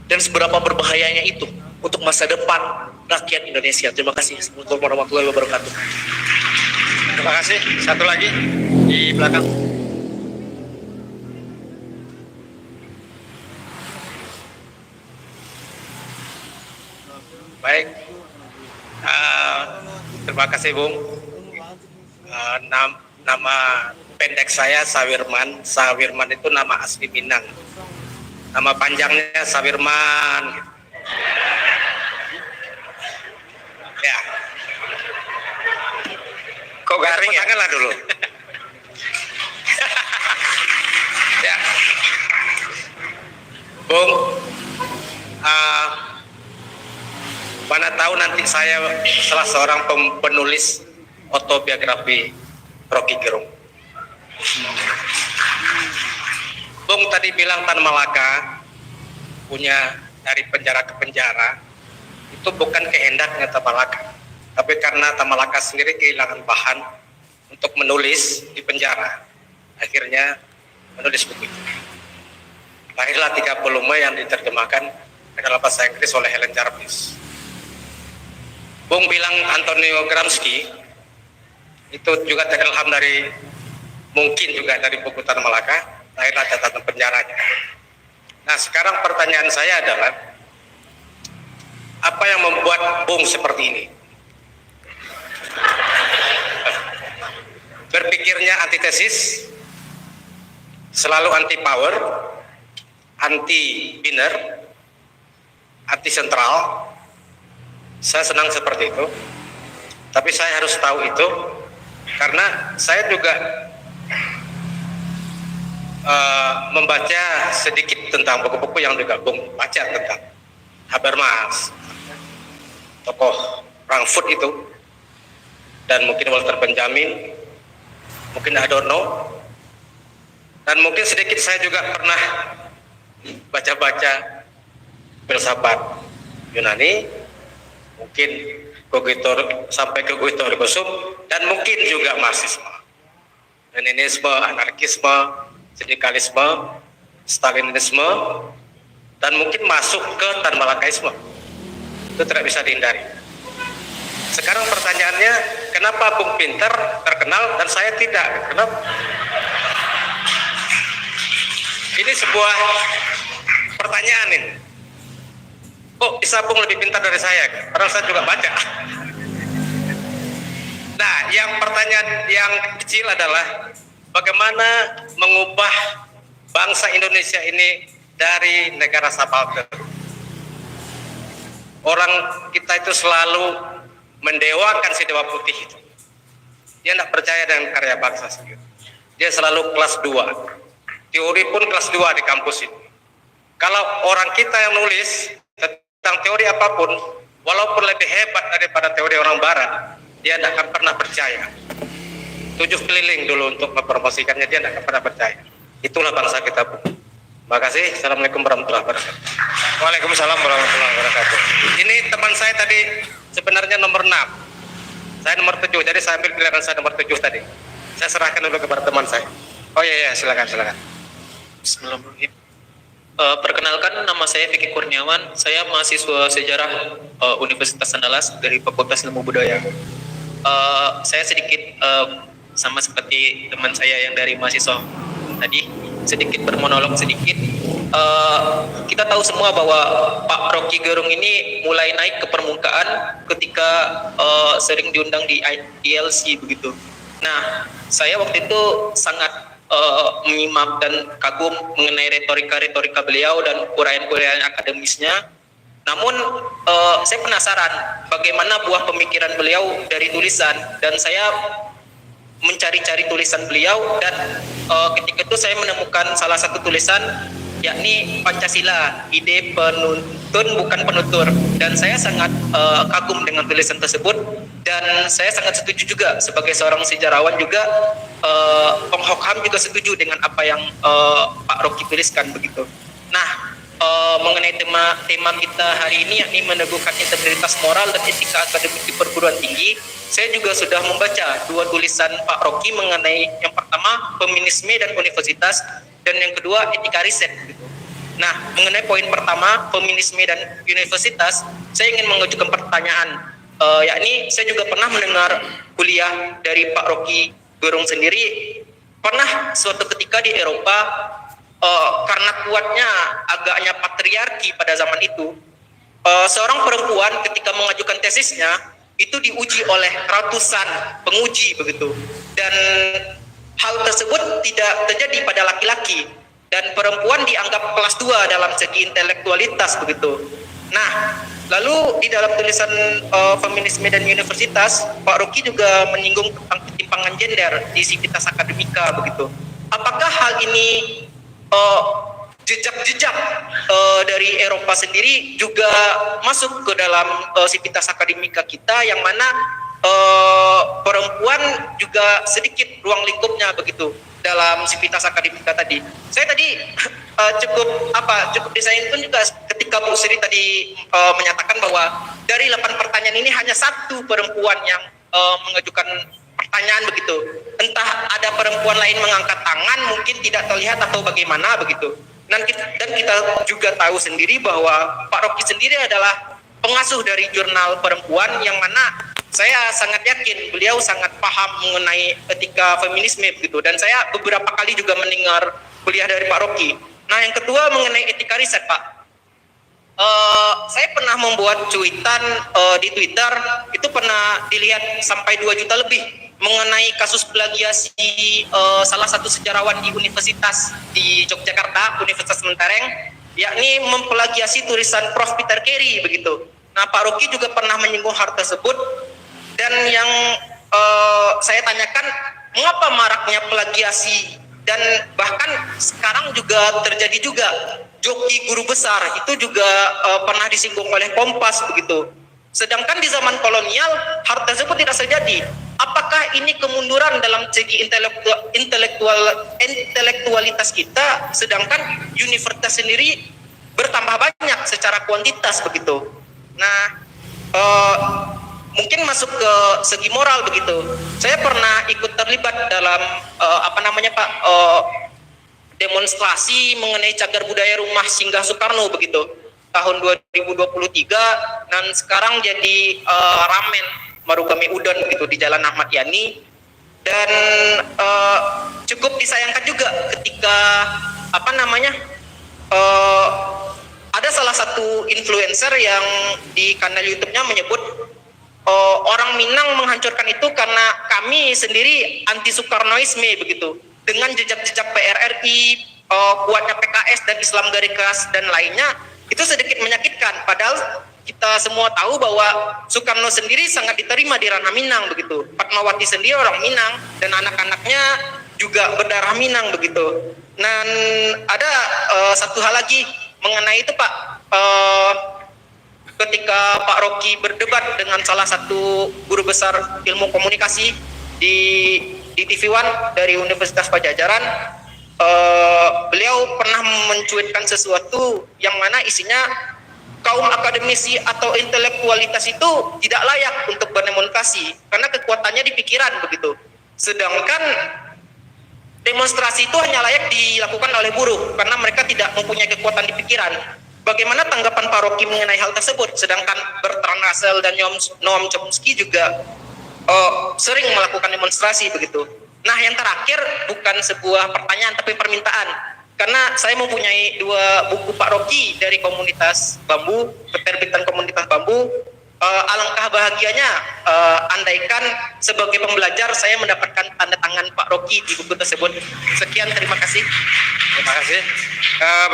dan seberapa berbahayanya itu untuk masa depan rakyat Indonesia. Terima kasih. Assalamualaikum warahmatullahi wabarakatuh. Terima kasih. Satu lagi di belakang. Baik. Terima kasih, Bung. Nama pendek saya Sawirman. Sawirman itu nama asli Minang. Nama panjangnya Sawirman. Ya. Kok garing ya? Tanganlah dulu. Ya. Bung, mana tahu nanti saya salah seorang penulis autobiografi Rocky Gerung. Bung tadi bilang Tan Malaka punya dari penjara ke penjara, itu bukan kehendaknya Tan Malaka, tapi karena Tan Malaka sendiri kehilangan bahan untuk menulis di penjara, akhirnya menulis buku itu. Lahirlah 3 volume yang diterjemahkan dalam bahasa Inggris oleh Helen Jarvis. Bung bilang Antonio Gramsci itu juga terilham dari, mungkin juga dari buku Tan Malaka, lahirlah catatan penjaranya. Nah, sekarang pertanyaan saya adalah, apa yang membuat Bung seperti ini? berpikirnya antitesis, selalu anti power, anti binner, anti sentral. Saya senang seperti itu, tapi saya harus tahu itu karena saya juga membaca sedikit tentang buku-buku yang digabung, baca tentang Habermas, tokoh Frankfurt itu, dan mungkin Walter Benjamin, mungkin Adorno, dan mungkin sedikit saya juga pernah baca-baca filsafat Yunani, mungkin Cogito sampai ke Cogito ergo sum, dan mungkin juga Marxisme, Leninisme, anarkisme, sindikalisme, Stalinisme, dan mungkin masuk ke Tanmalakaisme. Itu tidak bisa dihindari. Sekarang pertanyaannya, kenapa Bung Pinter terkenal dan saya tidak? Kenapa? Ini sebuah pertanyaan ini. Oh, bisa Bung lebih pintar dari saya? Padahal saya juga baca. Nah, yang pertanyaan yang kecil adalah bagaimana mengubah bangsa Indonesia ini dari negara subaltern. Orang kita itu selalu mendewakan si dewa putih itu. Dia tidak percaya dengan karya bangsa sendiri. Dia selalu kelas 2. Teori pun kelas 2 di kampus ini. Kalau orang kita yang nulis tentang teori apapun, walaupun lebih hebat daripada teori orang barat, dia tidak akan pernah percaya. 7 keliling dulu untuk mempromosikannya, dia tidak akan pernah percaya. Itulah bangsa kita, Bu. Terima kasih. Assalamualaikum warahmatullahi wabarakatuh. Waalaikumsalam warahmatullahi wabarakatuh. Ini teman saya tadi sebenarnya nomor 6. Saya nomor 7, jadi saya ambil pilihan saya nomor 7 tadi. Saya serahkan dulu kepada teman saya. Oh iya, silakan. Bismillahirrahmanirrahim. Perkenalkan, nama saya Vicky Kurniawan. Saya mahasiswa sejarah Universitas Andalas dari Fakultas Ilmu Budaya. Saya sedikit sama seperti teman saya yang dari mahasiswa tadi, sedikit bermonolog sedikit. Kita tahu semua bahwa Pak Rocky Gerung ini mulai naik ke permukaan ketika sering diundang di ILC begitu. Nah, saya waktu itu sangat menyimak dan kagum mengenai retorika beliau dan uraian-uraian akademisnya. Namun saya penasaran bagaimana buah pemikiran beliau dari tulisan, dan saya mencari-cari tulisan beliau, dan ketika itu saya menemukan salah satu tulisan, yakni Pancasila, ide penuntun bukan penutur, dan saya sangat kagum dengan tulisan tersebut, dan saya sangat setuju juga sebagai seorang sejarawan juga. Ong Hok Ham juga setuju dengan apa yang Pak Rocky tuliskan begitu. Nah, mengenai tema kita hari ini, yakni meneguhkan integritas moral dan etika akademik di perguruan tinggi, saya juga sudah membaca 2 tulisan Pak Rocky mengenai yang pertama feminisme dan universitas, dan yang kedua etika riset gitu. Nah, mengenai poin pertama feminisme dan universitas, saya ingin mengajukan pertanyaan, yakni saya juga pernah mendengar kuliah dari Pak Rocky Gerung sendiri, pernah suatu ketika di Eropa, karena kuatnya agaknya patriarki pada zaman itu, seorang perempuan ketika mengajukan tesisnya itu diuji oleh ratusan penguji begitu, dan hal tersebut tidak terjadi pada laki-laki, dan perempuan dianggap kelas 2 dalam segi intelektualitas begitu. Nah, lalu di dalam tulisan feminisme dan universitas, Pak Rocky juga menyinggung tentang ketimpangan gender di Civitas Academica begitu. Apakah hal ini jejak-jejak dari Eropa sendiri juga masuk ke dalam Civitas Academica kita, yang mana perempuan juga sedikit ruang lingkupnya begitu dalam Civitas Academica tadi. Saya tadi cukup disayangkan juga ketika Bu Sri tadi menyatakan bahwa dari 8 pertanyaan ini hanya 1 perempuan yang mengajukan pertanyaan begitu. Entah ada perempuan lain mengangkat tangan, mungkin tidak terlihat atau bagaimana begitu. Dan kita juga tahu sendiri bahwa Pak Rocky sendiri adalah pengasuh dari jurnal perempuan, yang mana saya sangat yakin beliau sangat paham mengenai etika feminisme begitu. Dan saya beberapa kali juga mendengar kuliah dari Pak Rocky. Nah, yang kedua mengenai etika riset, Pak. Saya pernah membuat cuitan di Twitter, itu pernah dilihat sampai 2 juta lebih mengenai kasus plagiasi salah satu sejarawan di Universitas di Yogyakarta, Universitas Mentereng, yakni memplagiasi tulisan Prof. Peter Carey begitu. Nah, Pak Rocky juga pernah menyinggung hal tersebut, dan yang saya tanyakan, mengapa maraknya plagiasi, dan bahkan sekarang juga terjadi juga joki guru besar itu juga pernah disinggung oleh Kompas begitu. Sedangkan di zaman kolonial hal tersebut tidak terjadi. Apakah ini kemunduran dalam segi intelektualitas kita, sedangkan universitas sendiri bertambah banyak secara kuantitas begitu. Nah, mungkin masuk ke segi moral begitu. Saya pernah ikut terlibat dalam demonstrasi mengenai cagar budaya rumah singgah Soekarno begitu tahun 2023, dan sekarang jadi ramen Marugame Udon begitu di Jalan Ahmad Yani. Dan cukup disayangkan juga ketika ada salah satu influencer yang di kanal YouTube-nya menyebut orang Minang menghancurkan itu karena kami sendiri anti Soekarnoisme begitu, dengan jejak-jejak PRRI, kuatnya PKS dan Islam garis keras dan lainnya. Itu sedikit menyakitkan, padahal kita semua tahu bahwa Soekarno sendiri sangat diterima di ranah Minang begitu. Fatmawati sendiri orang Minang dan anak-anaknya juga berdarah Minang begitu. Dan ada satu hal lagi mengenai itu Pak, ketika Pak Rocky berdebat dengan salah satu guru besar ilmu komunikasi di TV One dari Universitas Pajajaran, beliau pernah mencuitkan sesuatu yang mana isinya kaum akademisi atau intelektualitas itu tidak layak untuk berdemonstrasi karena kekuatannya di pikiran begitu. Sedangkan demonstrasi itu hanya layak dilakukan oleh buruh karena mereka tidak mempunyai kekuatan di pikiran. Bagaimana tanggapan Pak Rocky mengenai hal tersebut? Sedangkan Bertrand Russell dan Noam Chomsky juga sering melakukan demonstrasi begitu. Nah, yang terakhir bukan sebuah pertanyaan tapi permintaan. Karena saya mempunyai 2 buku Pak Rocky dari komunitas bambu, penerbitan komunitas bambu. Alangkah bahagianya andaikan sebagai pembelajar saya mendapatkan tanda tangan Pak Rocky di buku tersebut. Sekian, terima kasih. Terima kasih.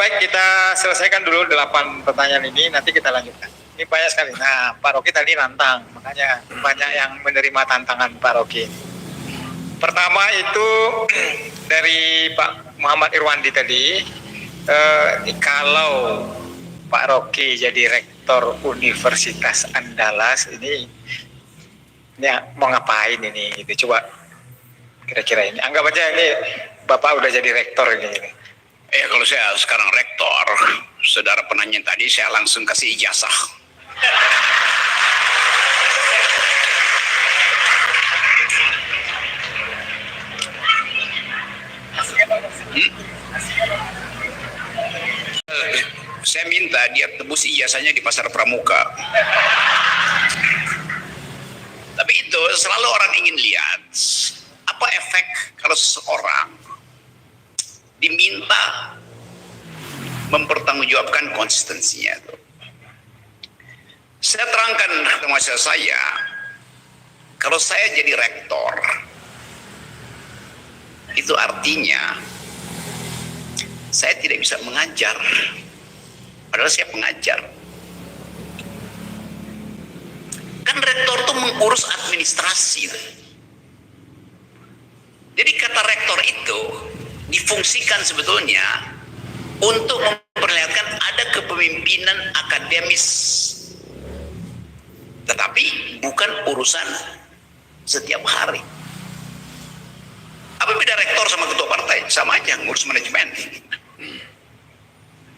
Baik, kita selesaikan dulu 8 pertanyaan ini, nanti kita lanjutkan. Ini banyak sekali. Nah, Pak Rocky tadi nantang, makanya banyak yang menerima tantangan Pak Rocky. Pertama itu dari Pak Muhammad Irwandi tadi, kalau Pak Rocky jadi rektor Universitas Andalas ini mau ngapain ini? Itu coba kira-kira ini. Anggap aja ini Bapak udah jadi rektor ini. Kalau saya sekarang rektor, saudara penanya tadi saya langsung kasih ijazah. Saya minta dia tebus ijazahnya di Pasar Pramuka. Tapi itu selalu orang ingin lihat apa efek kalau seseorang diminta mempertanggungjawabkan konsistensinya. Saya terangkan ke mahasiswa saya, kalau saya jadi rektor, itu artinya saya tidak bisa mengajar, padahal saya pengajar. Kan rektor itu mengurus administrasi. Jadi kata rektor itu difungsikan sebetulnya untuk memperlihatkan ada kepemimpinan akademis, tetapi bukan urusan setiap hari. Apa beda rektor sama ketua partai? Sama aja, ngurus manajemen.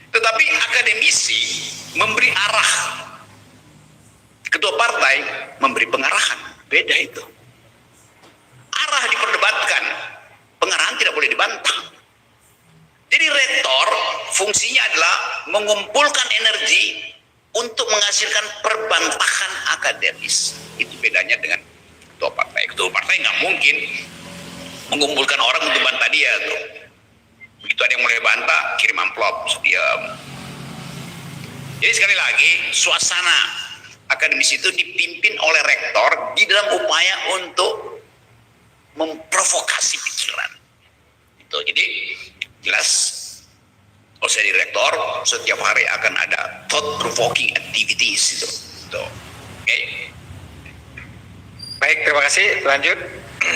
Tetapi akademisi memberi arah, ketua partai memberi pengarahan. Beda itu. Arah diperdebatkan, pengarahan tidak boleh dibantah. Jadi rektor fungsinya adalah mengumpulkan energi untuk menghasilkan perbantahan akademis. Itu bedanya dengan ketua partai. Ketua partai nggak mungkin mengumpulkan orang untuk bantah dia tuh. Begitu ada yang mulai bantah, kirim amplop, diam. Jadi sekali lagi, suasana akademis itu dipimpin oleh rektor di dalam upaya untuk memprovokasi pikiran. Itu jadi jelas kalau saya direktor setiap hari akan ada thought provoking activities itu. Oke. Baik, terima kasih. Lanjut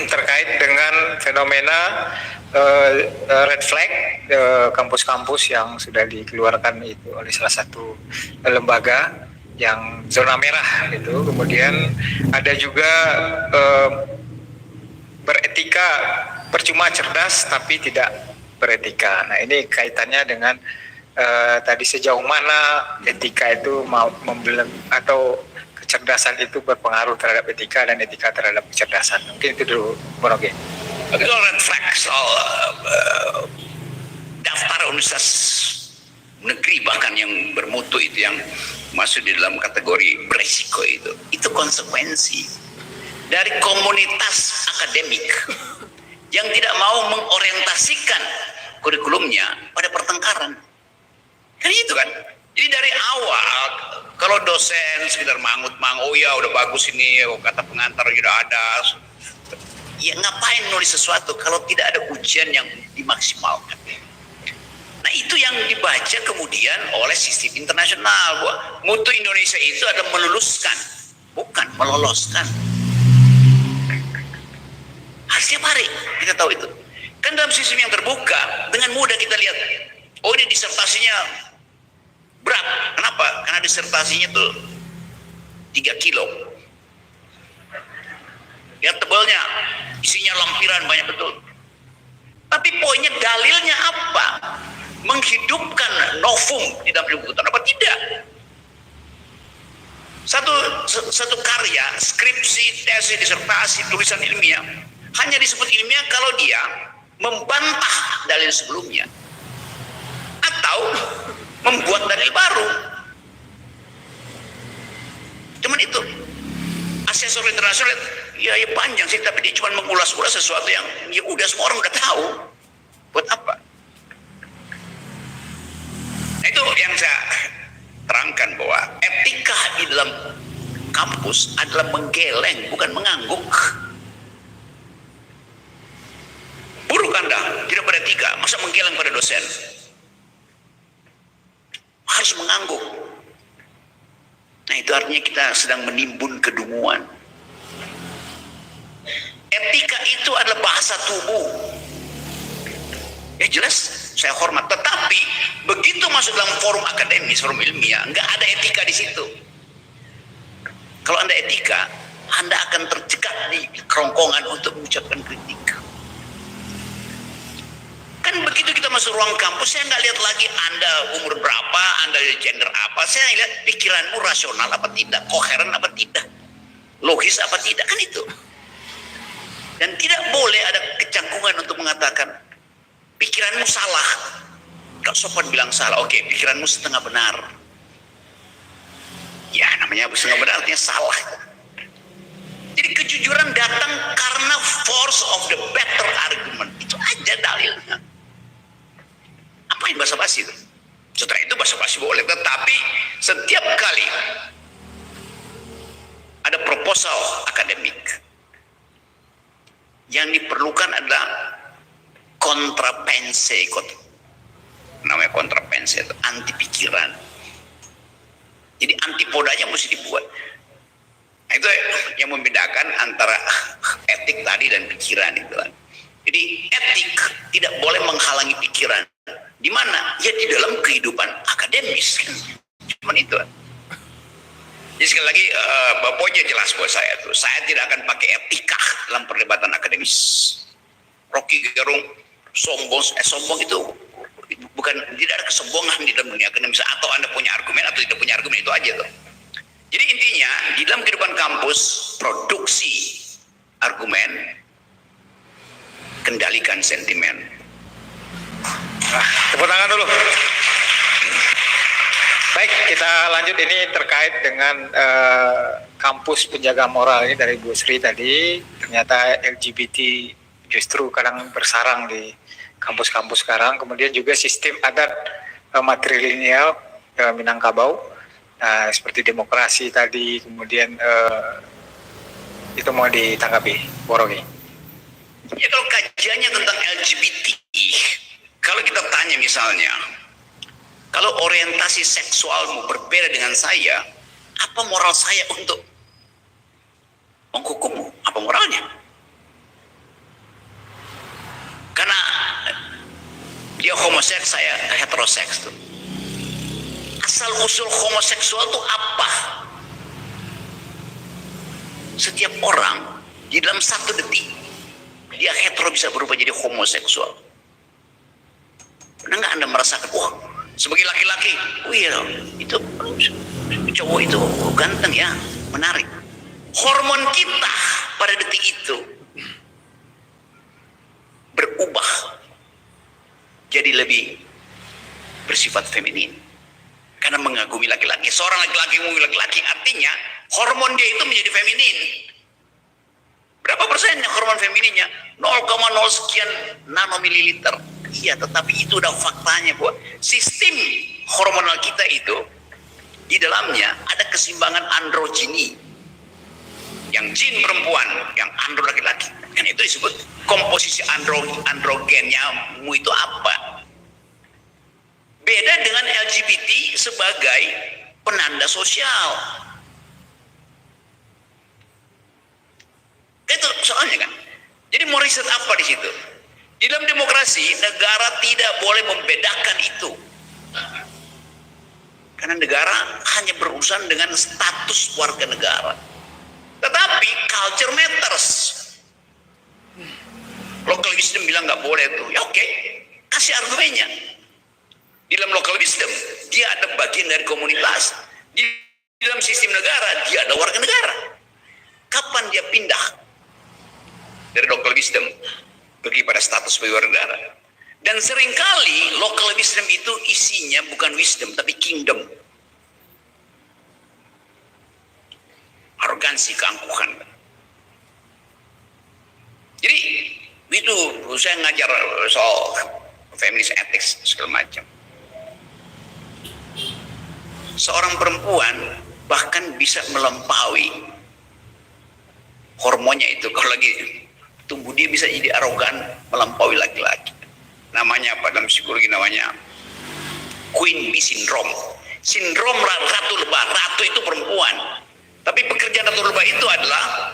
terkait dengan fenomena red flag kampus-kampus yang sudah dikeluarkan itu oleh salah satu lembaga yang zona merah itu. Kemudian ada juga beretika percuma cerdas tapi tidak beretika. Nah, ini kaitannya dengan tadi sejauh mana etika itu mau atau kecerdasan itu berpengaruh terhadap etika dan etika terhadap kecerdasan. Mungkin itu dulu, Bung Rocky. Oke, soal red flag, soal daftar universitas negeri bahkan yang bermutu itu yang masuk di dalam kategori berisiko itu konsekuensi dari komunitas akademik yang tidak mau mengorientasikan kurikulumnya pada pertengkaran. Kan itu kan. Jadi dari awal kalau dosen sekedar mangut-mangut, oh ya udah bagus ini, kata pengantar sudah ada. Ya ngapain nulis sesuatu kalau tidak ada ujian yang dimaksimalkan. Nah itu yang dibaca kemudian oleh sistem internasional. Bahwa mutu Indonesia itu adalah meluluskan, bukan meloloskan. Setiap hari kita tahu itu. Kan dalam sistem yang terbuka dengan mudah kita lihat, oh ini disertasinya berat. Kenapa? Karena disertasinya tuh 3 kilo. Ya tebalnya, isinya lampiran banyak betul. Tapi poinnya dalilnya apa? Menghidupkan novum di dalam liputan apa tidak? Satu karya, skripsi, tesis, disertasi, tulisan ilmiah hanya disebut ilmiah kalau dia membantah dalil sebelumnya atau membuat dalil baru. Cuman itu asesor internasional ya panjang sih, tapi dia cuma mengulas-ulas sesuatu yang ya udah semua orang udah tahu. Buat apa? Nah, itu yang saya terangkan bahwa etika di dalam kampus adalah menggeleng bukan mengangguk. Buruk Anda tidak beretika, masa menggeleng pada dosen? Harus mengangguk. Nah itu artinya kita sedang menimbun kedunguan. Etika itu adalah bahasa tubuh. Ya jelas saya hormat, tetapi begitu masuk dalam forum akademis, forum ilmiah, nggak ada etika di situ. Kalau Anda etika, Anda akan tercekat di kerongkongan untuk mengucapkan kritik. Kan begitu kita masuk ruang kampus, saya nggak lihat lagi Anda umur berapa, Anda gender apa, saya lihat pikiranmu rasional apa tidak, koheren apa tidak, logis apa tidak, kan itu. Dan tidak boleh ada kecanggungan untuk mengatakan pikiranmu salah. Kalau sopan bilang salah, oke, pikiranmu setengah benar. Ya namanya setengah benar artinya salah. Jadi kejujuran datang karena force of the better argument. Itu aja dalilnya. Apain basa-basi itu? Setelah itu basa-basi boleh, tetapi setiap kali ada proposal akademik yang diperlukan adalah kontrapense, namanya kontrapense itu anti pikiran. Jadi antipodanya mesti dibuat. Nah, itu yang membedakan antara etik tadi dan pikiran itu. Jadi etik tidak boleh menghalangi pikiran. Di mana? Ya di dalam kehidupan akademis. Cuman itu. Jadi sekali lagi poinnya jelas buat saya tuh. Saya tidak akan pakai etika dalam perdebatan akademis. Rocky Gerung sombong itu bukan, tidak ada kesombongan di dalam dunia akademis. Atau Anda punya argumen atau tidak punya argumen, itu aja tuh. Jadi intinya di dalam kehidupan kampus produksi argumen, kendalikan sentimen. Tepuk tangan dulu. Baik, kita lanjut ini terkait dengan kampus penjaga moral ini dari Bu Sri tadi. Ternyata LGBT justru kadang bersarang di kampus-kampus sekarang. Kemudian juga sistem adat matrilineal Minangkabau, seperti demokrasi tadi. Kemudian itu mau ditanggapi, Borogi. Ya kalau kajiannya tentang LGBT, kalau kita tanya misalnya, kalau orientasi seksualmu berbeda dengan saya, apa moral saya untuk menghukummu? Apa moralnya? Karena dia homoseks, saya heteroseks tuh. Asal usul homoseksual itu apa? Setiap orang di dalam 1 detik dia hetero bisa berubah jadi homoseksual. Pernah nggak Anda merasakan, wah sebagai laki-laki, oh iya itu cowok itu ganteng ya, menarik. Hormon kita pada detik itu berubah jadi lebih bersifat feminin karena mengagumi laki-laki. Seorang laki-laki mengagumi laki-laki artinya hormon dia itu menjadi feminin. Berapa persennya hormon femininnya? 0,0 sekian nanomililiter. Iya, tetapi itu udah faktanya bahwa sistem hormonal kita itu di dalamnya ada keseimbangan androgini. Yang jin perempuan, yang andro laki-laki. Kan itu disebut komposisi androgennya mu itu apa? Beda dengan LGBT sebagai penanda sosial. Itu soalnya kan. Jadi mau riset apa di situ? Di dalam demokrasi, negara tidak boleh membedakan itu. Karena negara hanya berurusan dengan status warga negara. Tetapi culture matters. Local wisdom bilang nggak boleh tuh. Ya oke, kasih argumennya. Di dalam local wisdom, dia ada bagian dari komunitas. Di dalam sistem negara, dia ada warga negara. Kapan dia pindah dari local wisdom pergi pada status sebagai warga negara? Dan seringkali local wisdom itu isinya bukan wisdom tapi kingdom. Arogansi, keangkuhan. Jadi itu saya ngajar soal feminis ethics segala macam. Seorang perempuan bahkan bisa melampaui hormonnya itu. Kalau lagi tumbuh dia bisa jadi arogan, melampaui laki-laki. Namanya apa dalam psikologi? Namanya Queen Bee Syndrome. Sindrom ratu lebah. Ratu itu perempuan. Tapi pekerjaan ratu lebah itu adalah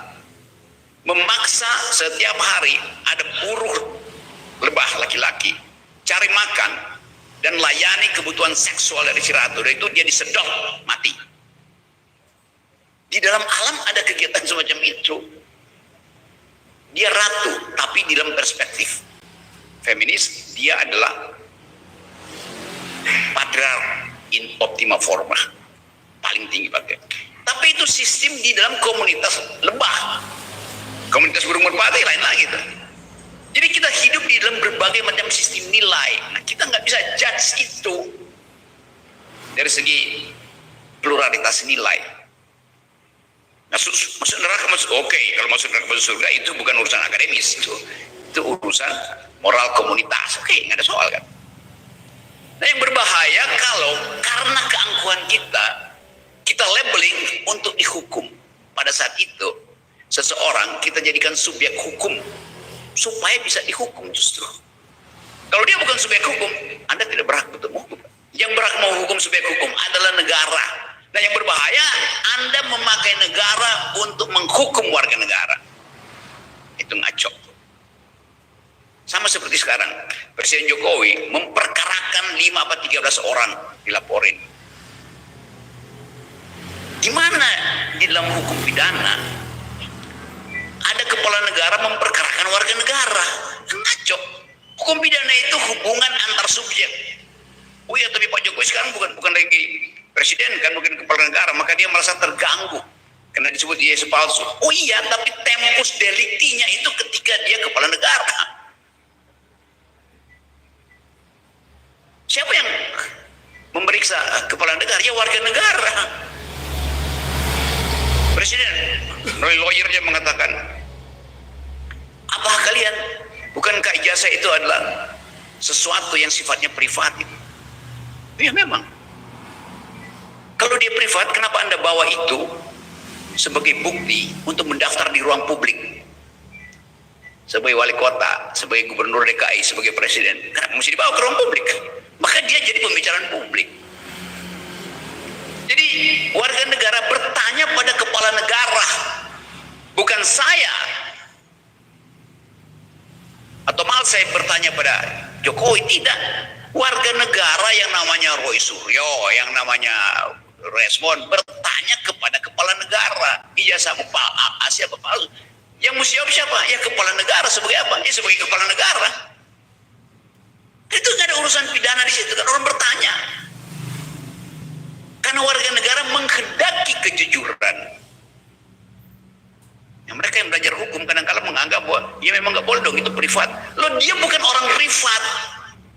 memaksa setiap hari ada buruh lebah laki-laki cari makan dan layani kebutuhan seksual dari si ratu. Dan itu dia disedot mati. Di dalam alam ada kegiatan semacam itu. Dia ratu, tapi di dalam perspektif feminis dia adalah patriark in optima forma, paling tinggi pakai. Tapi itu sistem di dalam komunitas lebah, komunitas burung merpati lain lagi tuh. Jadi kita hidup di dalam berbagai macam sistem nilai. Nah, kita nggak bisa judge itu dari segi pluralitas nilai. Masuk neraka, oke. Kalau masuk neraka, masuk surga itu bukan urusan akademis, itu urusan moral komunitas. Oke, nggak ada soal kan. Nah, yang berbahaya kalau karena keangkuhan kita labeling untuk dihukum. Pada saat itu seseorang kita jadikan subjek hukum supaya bisa dihukum justru. Kalau dia bukan subjek hukum, Anda tidak berhak untuk menghukum. Yang berhak menghukum subjek hukum adalah negara. Nah, yang berbahaya Anda memakai negara untuk menghukum warga negara. Itu ngaco. Sama seperti sekarang, Presiden Jokowi memperkarakan 5 atau 13 orang dilaporin. Di mana di dalam hukum pidana ada kepala negara memperkarakan warga negara? Ngaco. Hukum pidana itu hubungan antar subjek. Oh iya, tapi Pak Jokowi sekarang bukan lagi presiden kan, bukan kepala negara, maka dia merasa terganggu karena disebut dia palsu. Oh iya, tapi tempus delictinya itu ketika dia kepala negara. Siapa yang memeriksa kepala negara? Ya warga negara. Presiden melalui lawyernya mengatakan, apa kalian, bukankah ijazah itu adalah sesuatu yang sifatnya privat? Ya memang. Kalau dia privat, kenapa Anda bawa itu sebagai bukti untuk mendaftar di ruang publik? sebagai wali kota, sebagai gubernur DKI, sebagai presiden, kenapa mesti dibawa ke ruang publik? Maka dia jadi pembicaraan publik. Jadi warga negara bertanya pada kepala negara, bukan saya. Atau malah saya bertanya pada Jokowi, tidak. Warga negara yang namanya Roy Suryo, yang namanya Resmond bertanya kepada kepala negara. Ijazah Pak Asia Bapak. Yang mesti jawab siapa? Ya kepala negara. Sebagai apa? Ya sebagai kepala negara. Itu nggak ada urusan pidana di situ kan, orang bertanya. Karena warga negara menghendaki kejujuran. Yang mereka yang belajar hukum kadang-kadang menganggap bahwa ya memang nggak boleh dong, itu privat. Loh, dia bukan orang privat.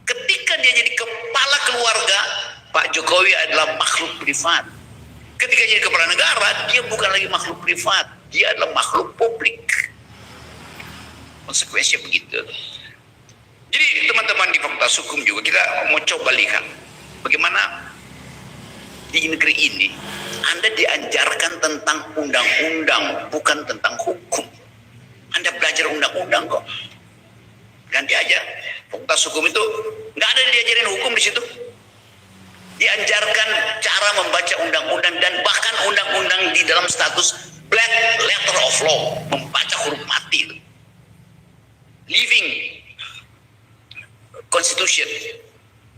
Ketika dia jadi kepala keluarga, Pak Jokowi adalah makhluk privat. Ketika jadi kepala negara, dia bukan lagi makhluk privat, dia adalah makhluk publik. Konsekuensinya begitu. Jadi teman-teman di Fakultas Hukum juga kita mau coba lihat bagaimana di negeri ini Anda diajarkan tentang undang-undang, bukan tentang hukum. Anda belajar undang-undang kok. Ganti aja. Fakultas Hukum itu nggak ada diajarin hukum di situ. Diajarkan cara membaca undang-undang dan bahkan undang-undang di dalam status black letter of law, membaca huruf mati. Living Constitution.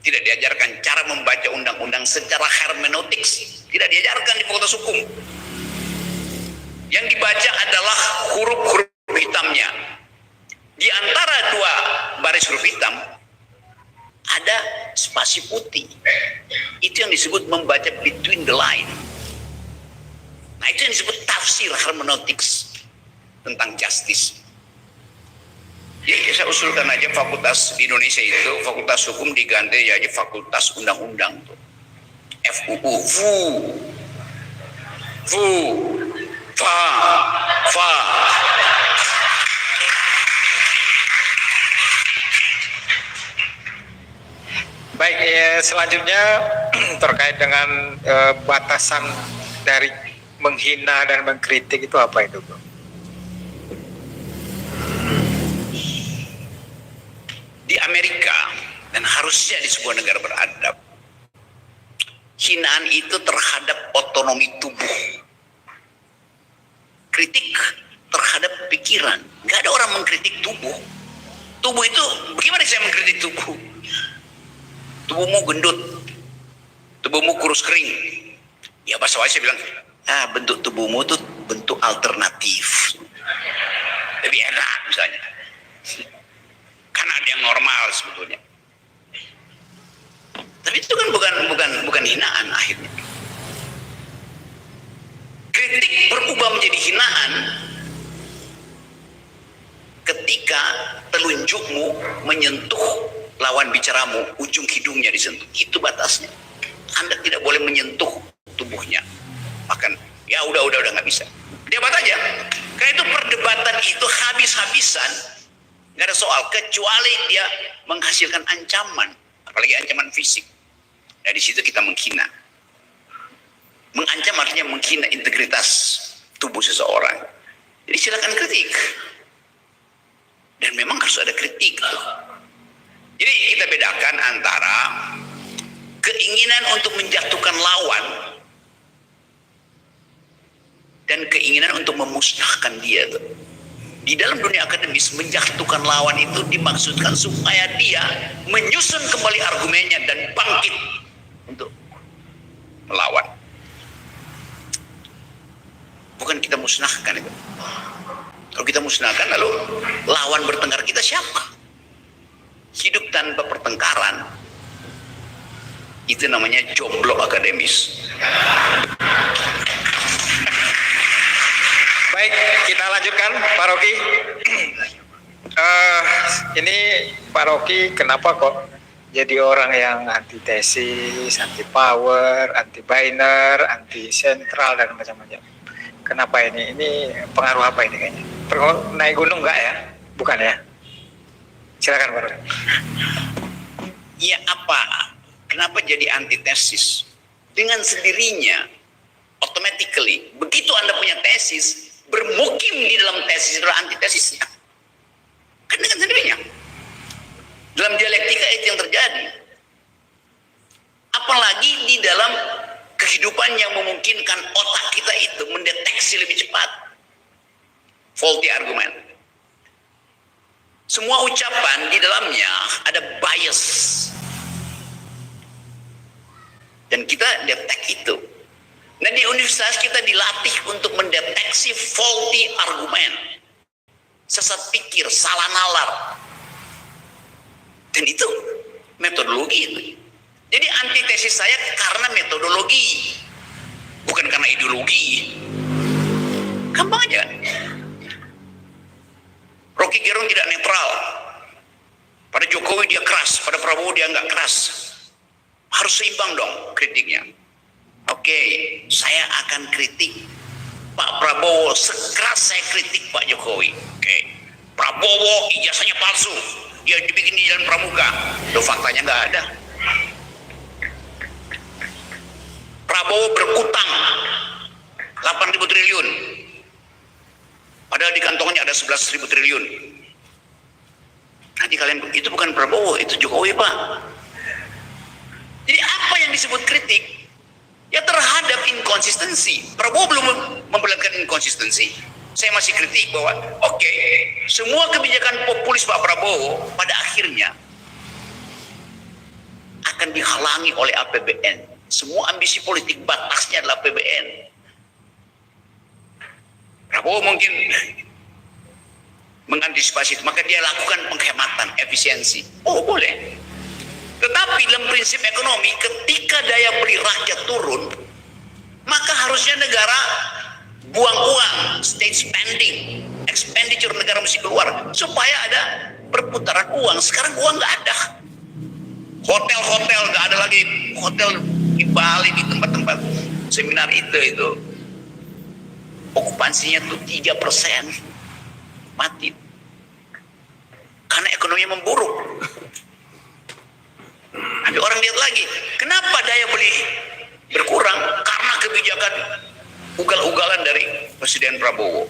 Tidak diajarkan cara membaca undang-undang secara hermeneutics. Tidak diajarkan di Fakultas Hukum. Yang dibaca adalah huruf-huruf hitamnya. Di antara dua baris huruf hitam ada spasi putih. Itu yang disebut membaca between the line. Nah, itu yang disebut tafsir hermeneutics tentang justice. Jadi saya usulkan aja fakultas di Indonesia itu, Fakultas Hukum diganti ya Fakultas Undang-Undang tuh. FUU, FA. Baik, selanjutnya terkait dengan batasan dari menghina dan mengkritik itu apa itu, Bro? Di Amerika dan harusnya di sebuah negara beradab, hinaan itu terhadap otonomi tubuh, kritik terhadap pikiran. Nggak ada orang mengkritik tubuh. Tubuh itu bagaimana saya mengkritik tubuh? Tubuhmu gendut, tubuhmu kurus kering. Ya bahasa saya bilang, bentuk tubuhmu itu bentuk alternatif, lebih enak misalnya. Karena ada yang normal sebetulnya. Tapi itu kan bukan hinaan akhirnya. Kritik berubah menjadi hinaan ketika telunjukmu menyentuh lawan bicaramu, ujung hidungnya disentuh. Itu batasnya. Anda tidak boleh menyentuh tubuhnya. Bahkan ya udah nggak bisa. Debat aja. Karena itu perdebatan itu habis-habisan. Nggak ada soal, kecuali dia menghasilkan ancaman, apalagi ancaman fisik. Dari situ kita menghina. Mengancam artinya menghina integritas tubuh seseorang. Jadi silakan kritik. Dan memang harus ada kritik. Jadi kita bedakan antara keinginan untuk menjatuhkan lawan dan keinginan untuk memusnahkan dia. Di dalam dunia akademis, menjatuhkan lawan itu dimaksudkan supaya dia menyusun kembali argumennya dan bangkit untuk melawan. Bukan kita musnahkan itu. Kalau kita musnahkan, lalu lawan bertengkar kita siapa? Hidup tanpa pertengkaran, itu namanya jomblo akademis. Baik, kita lanjutkan Pak Rocky. Ini Pak Rocky kenapa kok jadi orang yang anti tesis, anti power, anti binary, anti sentral dan macam-macam? Kenapa ini? Ini pengaruh apa ini kayaknya? Naik gunung enggak ya? Bukan ya? Silakan Pak Rocky. Ya apa? Kenapa jadi anti tesis? Dengan sendirinya, automatically, begitu Anda punya tesis, bermukim di dalam tesis adalah antitesisnya. Kan dengan sendirinya. Dalam dialektika itu yang terjadi. Apalagi di dalam kehidupan yang memungkinkan otak kita itu mendeteksi lebih cepat faulty argument. Semua ucapan di dalamnya ada bias. Dan kita detek itu. Nah di universitas kita dilatih untuk mendeteksi faulty argument. Sesat pikir, salah nalar. Dan itu metodologi itu. Jadi antitesis saya karena metodologi. Bukan karena ideologi. Gampang aja. Rocky Gerung tidak netral. Pada Jokowi dia keras, pada Prabowo dia nggak keras. Harus seimbang dong kritiknya. Oke, saya akan kritik Pak Prabowo sekeras saya kritik Pak Jokowi. Oke, Prabowo ijazahnya palsu, dia dibikin di Jalan Pramuka. Loh faktanya nggak ada. Prabowo berutang 8.000 triliun. Padahal di kantongnya ada 11.000 triliun. Nanti kalian, itu bukan Prabowo, itu Jokowi Pak. Jadi apa yang disebut kritik? Ya terhadap inkonsistensi. Prabowo belum memperlihatkan inkonsistensi. Saya masih kritik bahwa oke, semua kebijakan populis Pak Prabowo pada akhirnya akan dihalangi oleh APBN. Semua ambisi politik batasnya adalah APBN. Prabowo mungkin mengantisipasi itu, maka dia lakukan penghematan efisiensi. Oh boleh. Tetapi dalam prinsip ekonomi, ketika daya beli rakyat turun, maka harusnya negara buang uang, state spending, expenditure negara mesti keluar supaya ada perputaran uang. Sekarang uang nggak ada. Hotel-hotel nggak ada lagi, hotel di Bali, di tempat-tempat seminar itu okupansinya tuh 3%, mati karena ekonomi memburuk. Tapi orang lihat lagi, kenapa daya beli berkurang? Karena kebijakan ugal-ugalan dari Presiden Prabowo,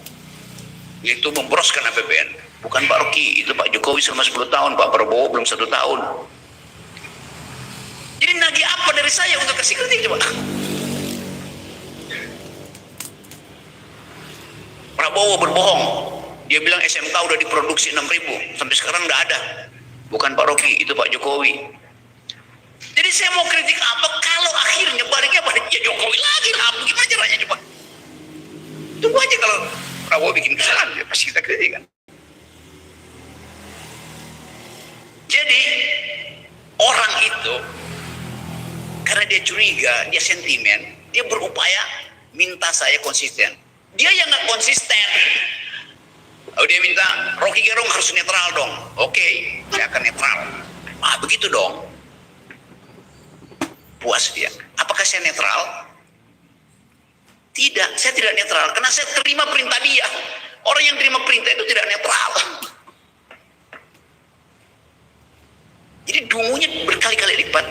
yaitu memboroskan APBN. Bukan Pak Rocky, itu Pak Jokowi selama 10 tahun, Pak Prabowo belum 1 tahun. Jadi nagih apa dari saya untuk kasih kritik coba? Prabowo berbohong, dia bilang SMK udah diproduksi 6.000, sampai sekarang nggak ada. Bukan Pak Rocky, itu Pak Jokowi. Jadi saya mau kritik apa kalau akhirnya baliknya pada Jokowi lagi lah, gimana caranya coba? Tunggu aja kalau Prabowo bikin kesalahan, ya pasti kita kritik kan. Jadi orang itu karena dia curiga, dia sentimen, dia berupaya minta saya konsisten. Dia yang nggak konsisten. Oh, dia minta Rocky Gerung harus netral dong. Oke, saya akan netral. Ah begitu dong. Puas dia. Apakah saya netral? Tidak, saya tidak netral. Karena saya terima perintah dia. Orang yang terima perintah itu tidak netral. Jadi dungunya berkali-kali lipat.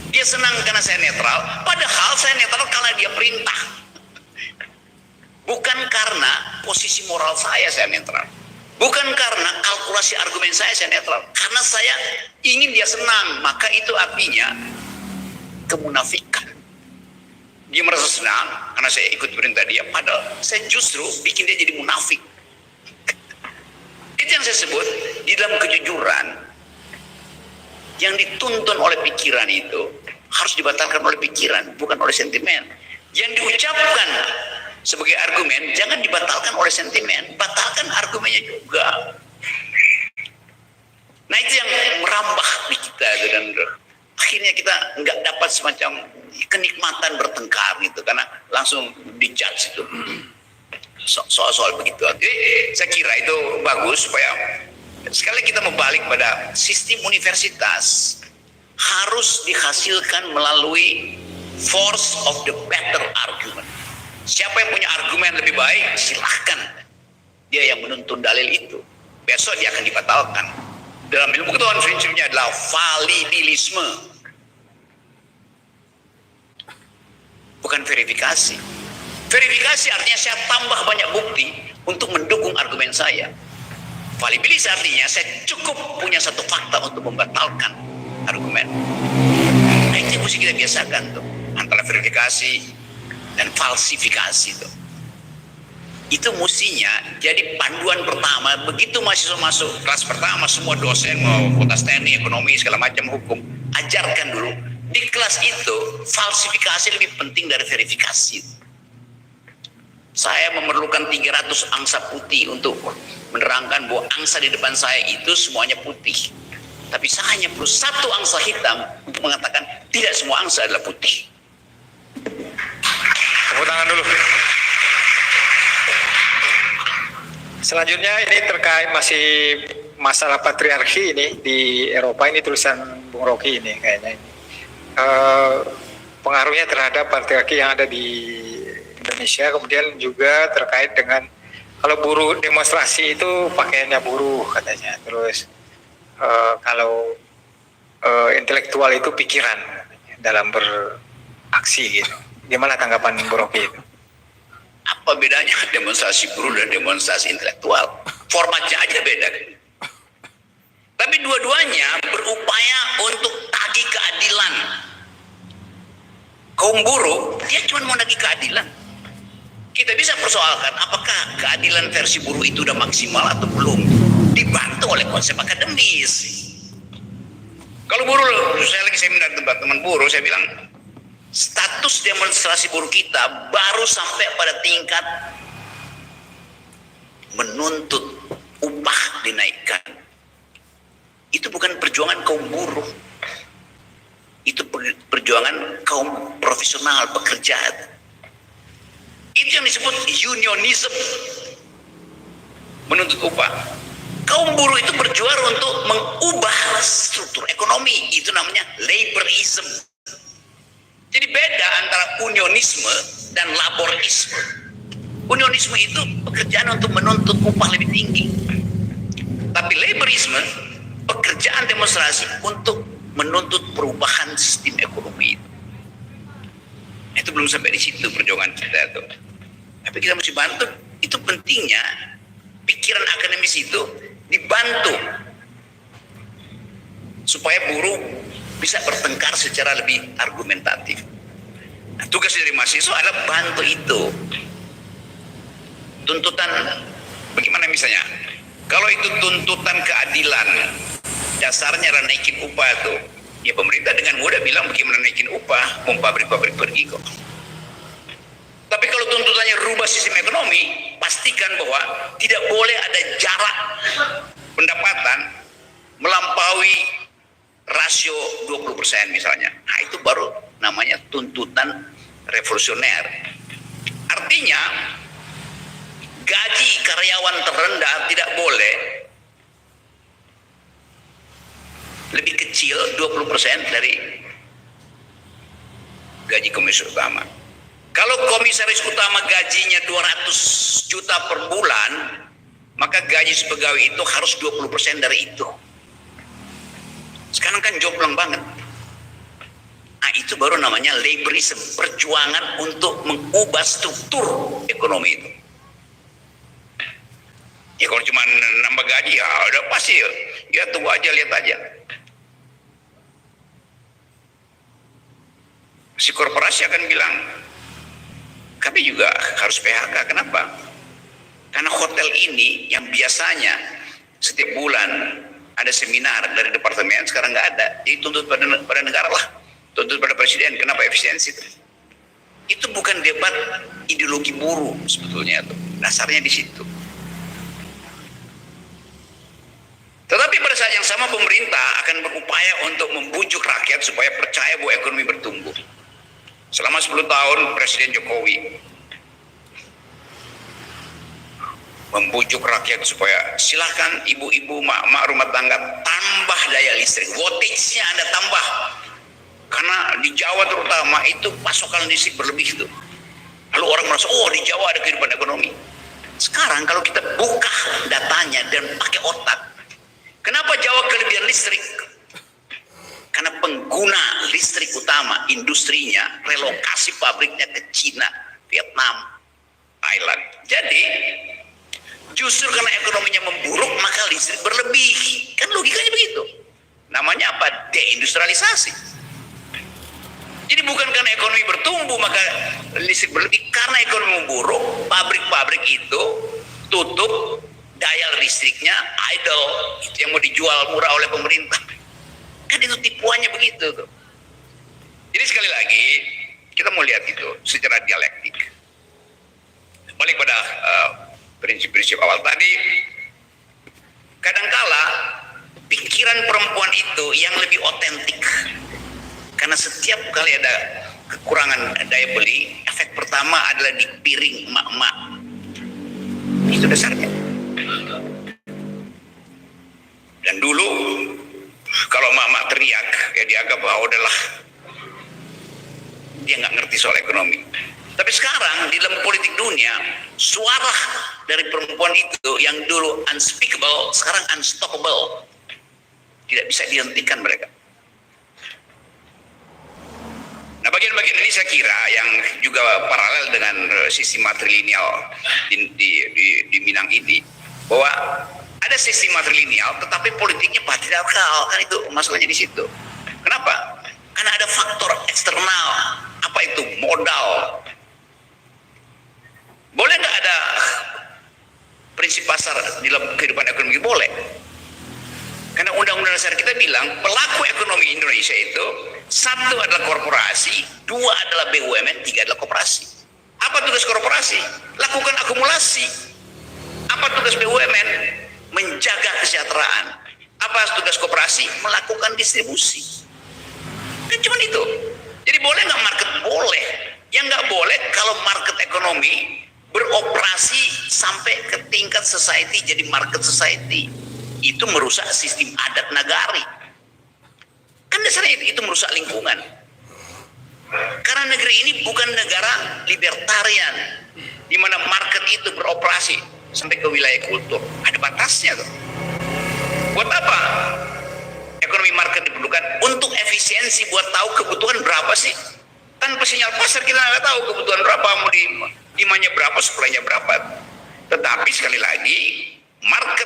Dia senang karena saya netral. Padahal saya netral karena dia perintah. Bukan karena posisi moral saya netral. Bukan karena kalkulasi argumen saya netral. Karena saya ingin dia senang. Maka itu artinya kemunafikan. Dia merasa senang karena saya ikut perintah dia, padahal saya justru bikin dia jadi munafik. Itu yang saya sebut di dalam kejujuran yang dituntun oleh pikiran itu harus dibatalkan oleh pikiran, bukan oleh sentimen. Yang diucapkan sebagai argumen jangan dibatalkan oleh sentimen, batalkan argumennya juga. Nah itu yang merambah di kita dan akhirnya kita nggak dapat semacam kenikmatan bertengkar gitu karena langsung dijudge itu soal-soal begitu. Jadi saya kira itu bagus supaya sekali kita membalik pada sistem universitas harus dihasilkan melalui force of the better argument. Siapa yang punya argumen lebih baik silahkan dia yang menuntun dalil itu. Besok dia akan dibatalkan. Dalam ilmu pengetahuan prinsipnya adalah validilisme, bukan verifikasi. Verifikasi artinya saya tambah banyak bukti untuk mendukung argumen saya. Valibilis artinya saya cukup punya satu fakta untuk membatalkan argumen. Nah, itu yang mesti kita biasakan tuh, antara verifikasi dan falsifikasi tuh. Itu mestinya jadi panduan pertama. Begitu mahasiswa masuk kelas pertama, semua dosen mau fakultas teknik, ekonomi, segala macam hukum, ajarkan dulu di kelas itu falsifikasi lebih penting dari verifikasi. Saya memerlukan 300 angsa putih untuk menerangkan bahwa angsa di depan saya itu semuanya putih. Tapi saya hanya perlu satu angsa hitam untuk mengatakan tidak semua angsa adalah putih. Tepuk tangan dulu. Selanjutnya ini terkait masih masalah patriarki ini di Eropa, ini tulisan Bung Rocky ini kayaknya ini. Pengaruhnya terhadap patriarki yang ada di Indonesia, kemudian juga terkait dengan kalau buruh demonstrasi itu pakaiannya buruh katanya, terus kalau intelektual itu pikiran dalam beraksi gitu. Gimana tanggapan Bu Rocky itu? Apa bedanya demonstrasi buruh dan demonstrasi intelektual? Formatnya aja beda kan? Tapi dua-duanya berupaya untuk tagih keadilan. Kaum buruh dia cuma mau nagih keadilan. Kita bisa persoalkan apakah keadilan versi buruh itu udah maksimal atau belum, dibantu oleh konsep akademis. Kalau buruh, saya lagi seminar teman-teman buruh, saya bilang status demonstrasi buruh kita baru sampai pada tingkat menuntut upah dinaikkan. Itu bukan perjuangan kaum buruh, itu perjuangan kaum profesional, pekerja. Itu yang disebut unionism, menuntut upah. Kaum buruh itu berjuang untuk mengubah struktur ekonomi, itu namanya laborism. Jadi beda antara unionisme dan laborisme. Unionisme itu pekerjaan untuk menuntut upah lebih tinggi. Tapi laborisme, pekerjaan demonstrasi untuk menuntut perubahan sistem ekonomi itu. Itu belum sampai di situ perjuangan kita itu. Tapi kita mesti bantu. Itu pentingnya pikiran akademis itu dibantu supaya buruh bisa bertengkar secara lebih argumentatif. Nah, tugas dari mahasiswa adalah bantu itu. Tuntutan bagaimana misalnya? Kalau itu tuntutan keadilan, dasarnya adalah naikin upah itu. Ya pemerintah dengan mudah bilang bagaimana naikin upah, pabrik-pabrik pergi kok. Tapi kalau tuntutannya rubah sistem ekonomi, pastikan bahwa tidak boleh ada jarak pendapatan melampaui rasio 20% misalnya. Nah itu baru namanya tuntutan revolusioner. Artinya gaji karyawan terendah tidak boleh lebih kecil 20% dari gaji komisaris utama. Kalau komisaris utama gajinya 200 juta per bulan, maka gaji sepegawai itu harus 20% dari itu. Sekarang kan jomplang banget. Nah itu baru namanya laborism, perjuangan untuk mengubah struktur ekonomi itu. Ya kalau cuma nambah gaji, ya udah pasti ya tunggu aja, lihat aja. Si korporasi akan bilang, kami juga harus PHK. Kenapa? Karena hotel ini yang biasanya setiap bulan ada seminar dari departemen, sekarang nggak ada. Jadi tuntut pada negara lah, tuntut pada presiden. Kenapa efisiensi itu? Itu bukan debat ideologi buruh sebetulnya tuh. Dasarnya di situ. Tetapi pada saat yang sama pemerintah akan berupaya untuk membujuk rakyat supaya percaya bahwa ekonomi bertumbuh. Selama 10 tahun Presiden Jokowi membujuk rakyat supaya silahkan ibu-ibu, mak-mak rumah tangga tambah daya listrik, voltage-nya Anda tambah. Karena di Jawa terutama itu pasokan listrik berlebih itu. Lalu orang merasa, oh di Jawa ada kehidupan ekonomi. Sekarang kalau kita buka datanya dan pakai otak, kenapa Jawa kelebihan listrik? Karena pengguna listrik utama, industrinya, relokasi pabriknya ke Cina, Vietnam, Thailand. Jadi, Justru karena ekonominya memburuk maka listrik berlebih. Kan logikanya begitu. Namanya apa? Deindustrialisasi. Jadi bukan karena ekonomi bertumbuh maka listrik berlebih, karena ekonomi memburuk, pabrik-pabrik itu tutup, daya listriknya idle, itu yang mau dijual murah oleh pemerintah. Kan itu tipuannya begitu tuh. Jadi sekali lagi kita mau lihat itu secara dialektik. Balik pada prinsip-prinsip awal tadi, kadangkala pikiran perempuan itu yang lebih otentik. Karena setiap kali ada kekurangan daya beli, efek pertama adalah di piring emak-emak. Itu dasarnya. Dan dulu kalau emak-emak teriak, ya dianggap bahwa udahlah dia nggak ngerti soal ekonomi. Tapi sekarang di dalam politik dunia, suara dari perempuan itu yang dulu unspeakable, sekarang unstoppable. Tidak bisa dihentikan mereka. Nah, bagian-bagian ini saya kira yang juga paralel dengan sistem matrilineal di Minang ini, bahwa ada sistem matrilineal tetapi politiknya patriarkal, kan itu masalahnya di situ. Kenapa? Karena ada faktor eksternal. Apa itu? Modal. Boleh nggak ada prinsip pasar di dalam kehidupan ekonomi? Boleh. Karena undang-undang dasar kita bilang pelaku ekonomi Indonesia itu satu adalah korporasi, dua adalah BUMN, tiga adalah koperasi. Apa tugas korporasi? Lakukan akumulasi. Apa tugas BUMN? Menjaga kesejahteraan. Apa tugas koperasi? Melakukan distribusi. Kan cuma itu. Jadi boleh nggak market? Boleh. Yang nggak boleh kalau market ekonomi beroperasi sampai ke tingkat society jadi market society. Itu merusak sistem adat nagari. Kan dasarnya itu merusak lingkungan. Karena negeri ini bukan negara libertarian di mana market itu beroperasi sampai ke wilayah kultur. Ada batasnya tuh. Buat apa ekonomi market diperlukan? Untuk efisiensi, buat tahu kebutuhan berapa sih. Tanpa sinyal pasar kita nggak tahu kebutuhan berapa, mau demandnya berapa, supply-nya berapa. Tetapi sekali lagi market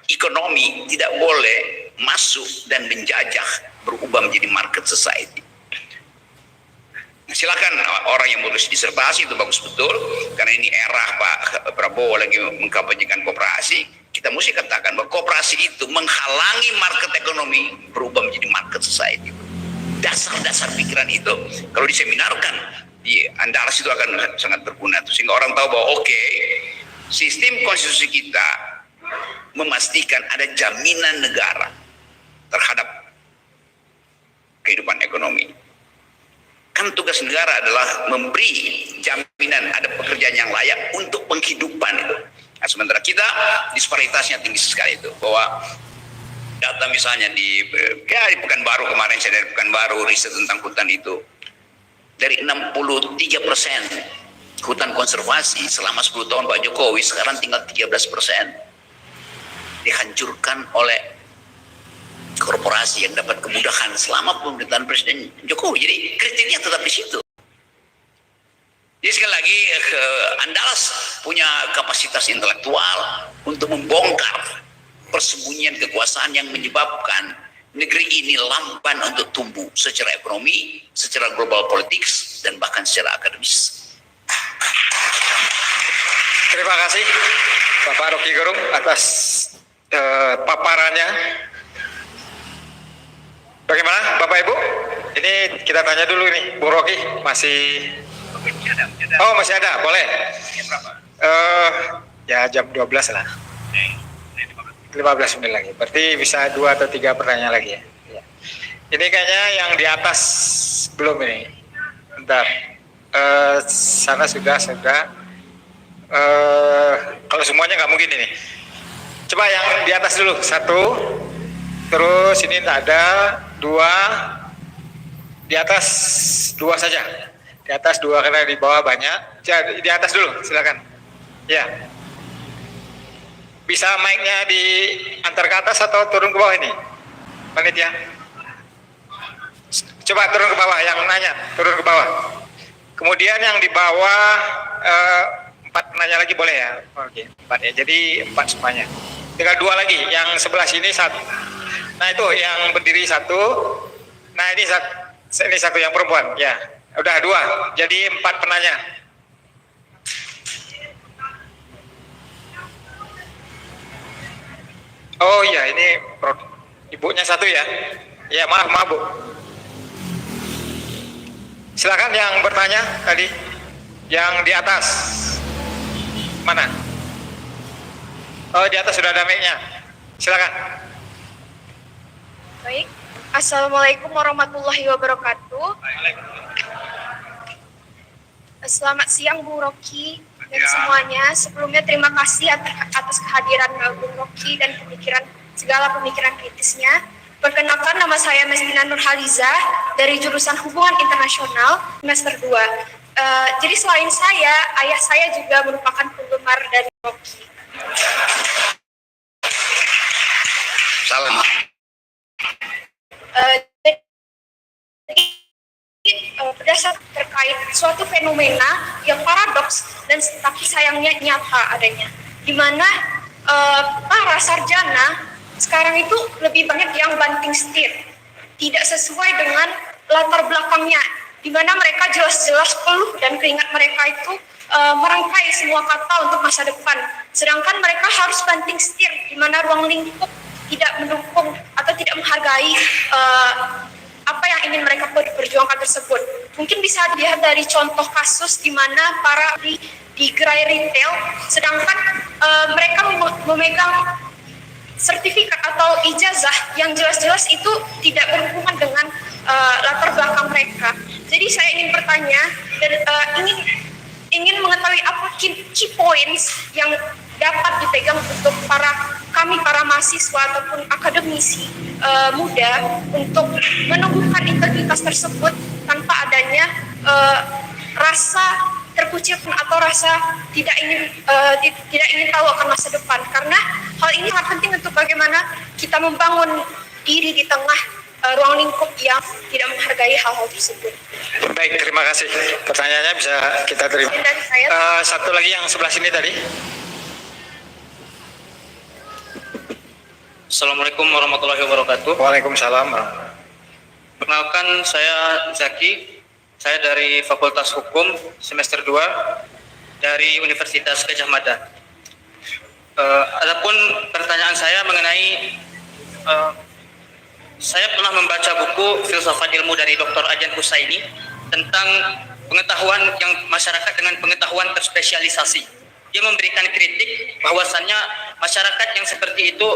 ekonomi tidak boleh masuk dan menjajah, berubah menjadi market society. Nah, silakan orang yang lulus disertasi itu bagus betul, karena ini era Pak Prabowo lagi mengkampanyekan koperasi. Kita mesti katakan bahwa koperasi itu menghalangi market ekonomi berubah menjadi market society. Dasar-dasar pikiran itu kalau diseminarkan di Andalas itu akan sangat berguna, sehingga orang tahu bahwa oke, sistem konstitusi kita memastikan ada jaminan negara terhadap kehidupan ekonomi. Kan tugas negara adalah memberi jaminan ada pekerjaan yang layak untuk penghidupan itu. Nah, sementara kita disparitasnya tinggi sekali itu, bahwa data misalnya di Pekanbaru kemarin, saya dari Pekanbaru riset tentang hutan itu, dari 63% hutan konservasi selama 10 tahun Pak Jokowi, sekarang tinggal 13%. Dihancurkan oleh korporasi yang dapat kemudahan selama pemerintahan Presiden Jokowi. Jadi kritiknya tetap di situ. Jadi sekali lagi Andalas punya kapasitas intelektual untuk membongkar persembunyian kekuasaan yang menyebabkan negeri ini lamban untuk tumbuh secara ekonomi, secara global politics, dan bahkan secara akademis. Terima kasih Bapak Rocky Gerung atas paparannya. Bagaimana Bapak Ibu? Ini kita tanya dulu nih, Bu Rocky masih? Oh masih ada, boleh. Ya jam 12 lah. 15 menit lagi. Berarti bisa 2 atau 3 pertanyaan lagi ya. Ini kayaknya yang di atas belum ini. Bentar. Sana sudah. Kalau semuanya nggak mungkin ini. Coba yang di atas dulu, 1, terus ini tidak ada, 2, di atas 2 saja, di atas 2 karena di bawah banyak. Jadi di atas dulu, silakan. Ya, bisa mic-nya diantar ke atas atau turun ke bawah ini, panitia? Coba turun ke bawah, yang nanya turun ke bawah. Kemudian yang di bawah 4 4 penanya lagi boleh ya? Oke, 4 ya. Jadi 4 semuanya. Tinggal 2 lagi. Yang sebelah sini 1. Nah itu yang berdiri 1. Nah ini satu yang perempuan. Ya, udah 2. Jadi 4 penanya. Oh iya, ini ibunya 1 ya. Ya maaf Bu. Silakan yang bertanya tadi, yang di atas. Mana? Oh di atas sudah ada mic-nya. Silakan. Baik. Assalamualaikum warahmatullahi wabarakatuh. Selamat siang Bung Rocky dan semuanya. Sebelumnya terima kasih atas kehadiran Bung Rocky dan segala pemikiran kritisnya. Perkenalkan, nama saya Mestina Nurhaliza dari jurusan Hubungan Internasional semester 2. Jadi selain saya, ayah saya juga merupakan penggemar dari Rocky. Salam. Berdasar terkait suatu fenomena yang paradoks dan tapi sayangnya nyata adanya, di mana para sarjana sekarang itu lebih banyak yang banting setir, tidak sesuai dengan latar belakangnya, di mana mereka jelas-jelas peluh dan keringat mereka itu merangkai semua kata untuk masa depan, sedangkan mereka harus banting setir, di mana ruang lingkup tidak mendukung atau tidak menghargai apa yang ingin mereka perjuangkan tersebut. Mungkin bisa dilihat dari contoh kasus di mana para di gerai retail, sedangkan mereka memegang sertifikat atau ijazah yang jelas-jelas itu tidak berhubungan dengan latar belakang mereka. Jadi saya ingin bertanya dan ingin mengetahui apa key points yang dapat dipegang untuk para mahasiswa ataupun akademisi muda untuk menumbuhkan integritas tersebut tanpa adanya rasa terkucilkan atau rasa tidak ingin tahu akan masa depan, karena hal ini sangat penting untuk bagaimana kita membangun diri di tengah ruang lingkup yang tidak menghargai hal-hal tersebut. Baik, terima kasih. Pertanyaannya bisa kita terima. Satu lagi yang sebelah sini tadi. Assalamualaikum warahmatullahi wabarakatuh. Waalaikumsalam. Perkenalkan, saya Zaki. Saya dari Fakultas Hukum semester 2 dari Universitas Gadjah Mada. Adapun pertanyaan saya mengenai saya pernah membaca buku Filsafat Ilmu dari Dr. Ajan Husaini tentang pengetahuan yang masyarakat dengan pengetahuan terspesialisasi. Dia memberikan kritik bahwasannya masyarakat yang seperti itu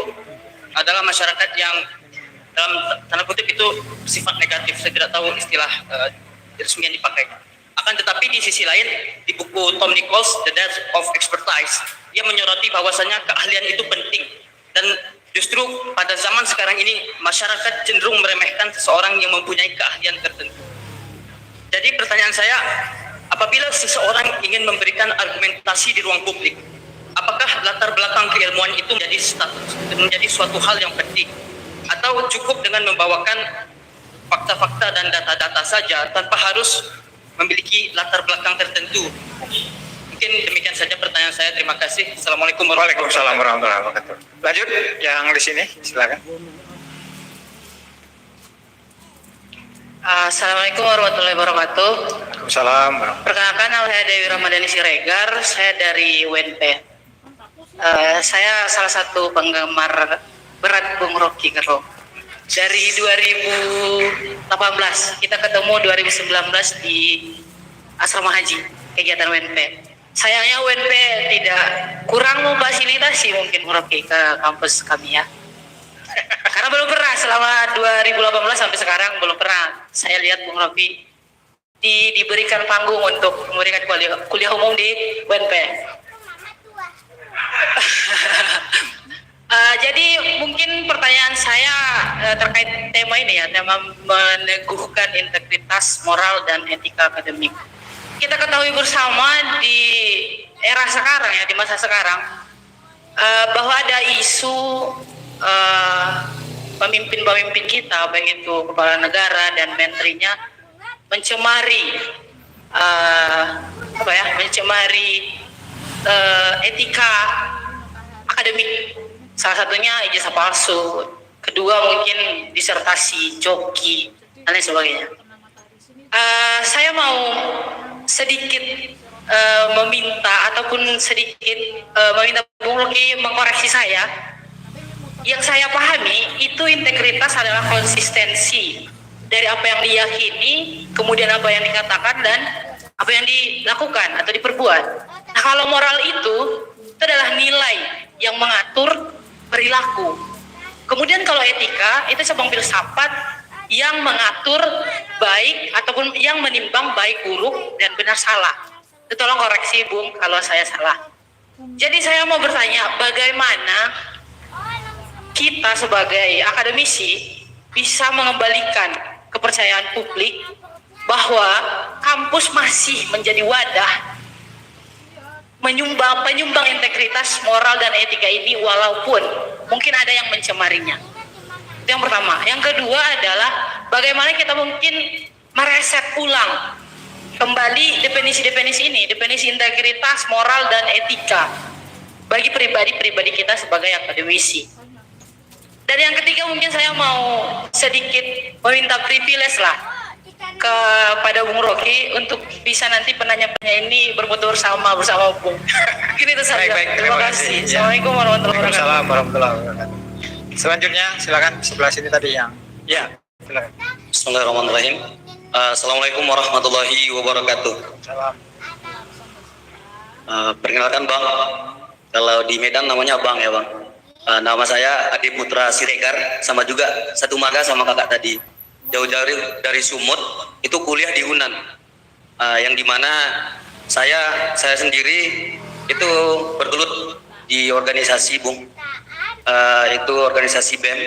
adalah masyarakat yang dalam tanda kutip itu sifat negatif. Saya tidak tahu istilah resmi yang dipakai. Akan tetapi di sisi lain, di buku Tom Nichols, The Death of Expertise, dia menyoroti bahwasannya keahlian itu penting. Dan justru pada zaman sekarang ini, masyarakat cenderung meremehkan seseorang yang mempunyai keahlian tertentu. Jadi pertanyaan saya, apabila seseorang ingin memberikan argumentasi di ruang publik, apakah latar belakang keilmuan itu menjadi suatu hal yang penting? Atau cukup dengan membawakan fakta-fakta dan data-data saja tanpa harus memiliki latar belakang tertentu? Mungkin demikian saja pertanyaan saya. Terima kasih. Assalamualaikum warahmatullahi wabarakatuh. Lanjut, yang di sini, silakan. Assalamualaikum warahmatullahi wabarakatuh. Waalaikumsalam. Perkenalkan, nama saya Dewi Ramadhani Siregar. Saya dari UNP. Saya salah satu penggemar berat Bung Rocky Gerung. Dari 2018 kita ketemu 2019 di asrama haji kegiatan UNP. Sayangnya UNP tidak kurang memfasilitasi mungkin Bung Rocky ke kampus kami ya. Karena belum pernah selama 2018 sampai sekarang belum pernah saya lihat Bung Rocky diberikan panggung untuk memberikan kuliah umum di UNP. Jadi mungkin pertanyaan saya terkait tema ini ya, tema meneguhkan integritas moral dan etika akademik. Kita ketahui bersama di era sekarang ya, di masa sekarang bahwa ada isu pemimpin-pemimpin kita, baik itu kepala negara dan menterinya mencemari mencemari etika akademik. Salah satunya ijazah palsu, kedua mungkin disertasi, joki, dan lain sebagainya. Saya mau sedikit meminta ataupun sedikit meminta Bung Rocky mengkoreksi saya. Yang saya pahami itu integritas adalah konsistensi dari apa yang diyakini, kemudian apa yang dikatakan dan apa yang dilakukan atau diperbuat. Nah, kalau moral itu adalah nilai yang mengatur perilaku. Kemudian kalau etika itu cabang filsafat yang mengatur baik ataupun yang menimbang baik buruk dan benar salah. Itu tolong koreksi Bung kalau saya salah. Jadi saya mau bertanya, bagaimana kita sebagai akademisi bisa mengembalikan kepercayaan publik bahwa kampus masih menjadi wadah penyumbang integritas moral dan etika ini walaupun mungkin ada yang mencemarinya. Itu yang pertama. Yang kedua adalah bagaimana kita mungkin mereset ulang kembali definisi-definisi ini, definisi integritas moral dan etika bagi pribadi-pribadi kita sebagai akademisi. Dan yang ketiga mungkin saya mau sedikit meminta privilege lah kepada Bung Rocky untuk bisa nanti penanya-penanya ini berfoto bersama Bung. Mungkin itu saja. Baik, terima kasih. Ya. Assalamualaikum warahmatullahi wabarakatuh. Waalaikumsalam warahmatullahi wabarakatuh. Selanjutnya silakan sebelah sini tadi yang. Ya, silakan. Bismillahirrahmanirrahim. Assalamualaikum warahmatullahi wabarakatuh. Salam. Perkenalkan Bang, kalau di Medan namanya Bang ya Bang. Nama saya Adi Putra Siregar, sama juga satu marga sama kakak tadi. Jauh-jauh dari Sumut, itu kuliah di UNAN. Yang dimana saya sendiri itu bergelut di organisasi Bung. Itu organisasi BEM.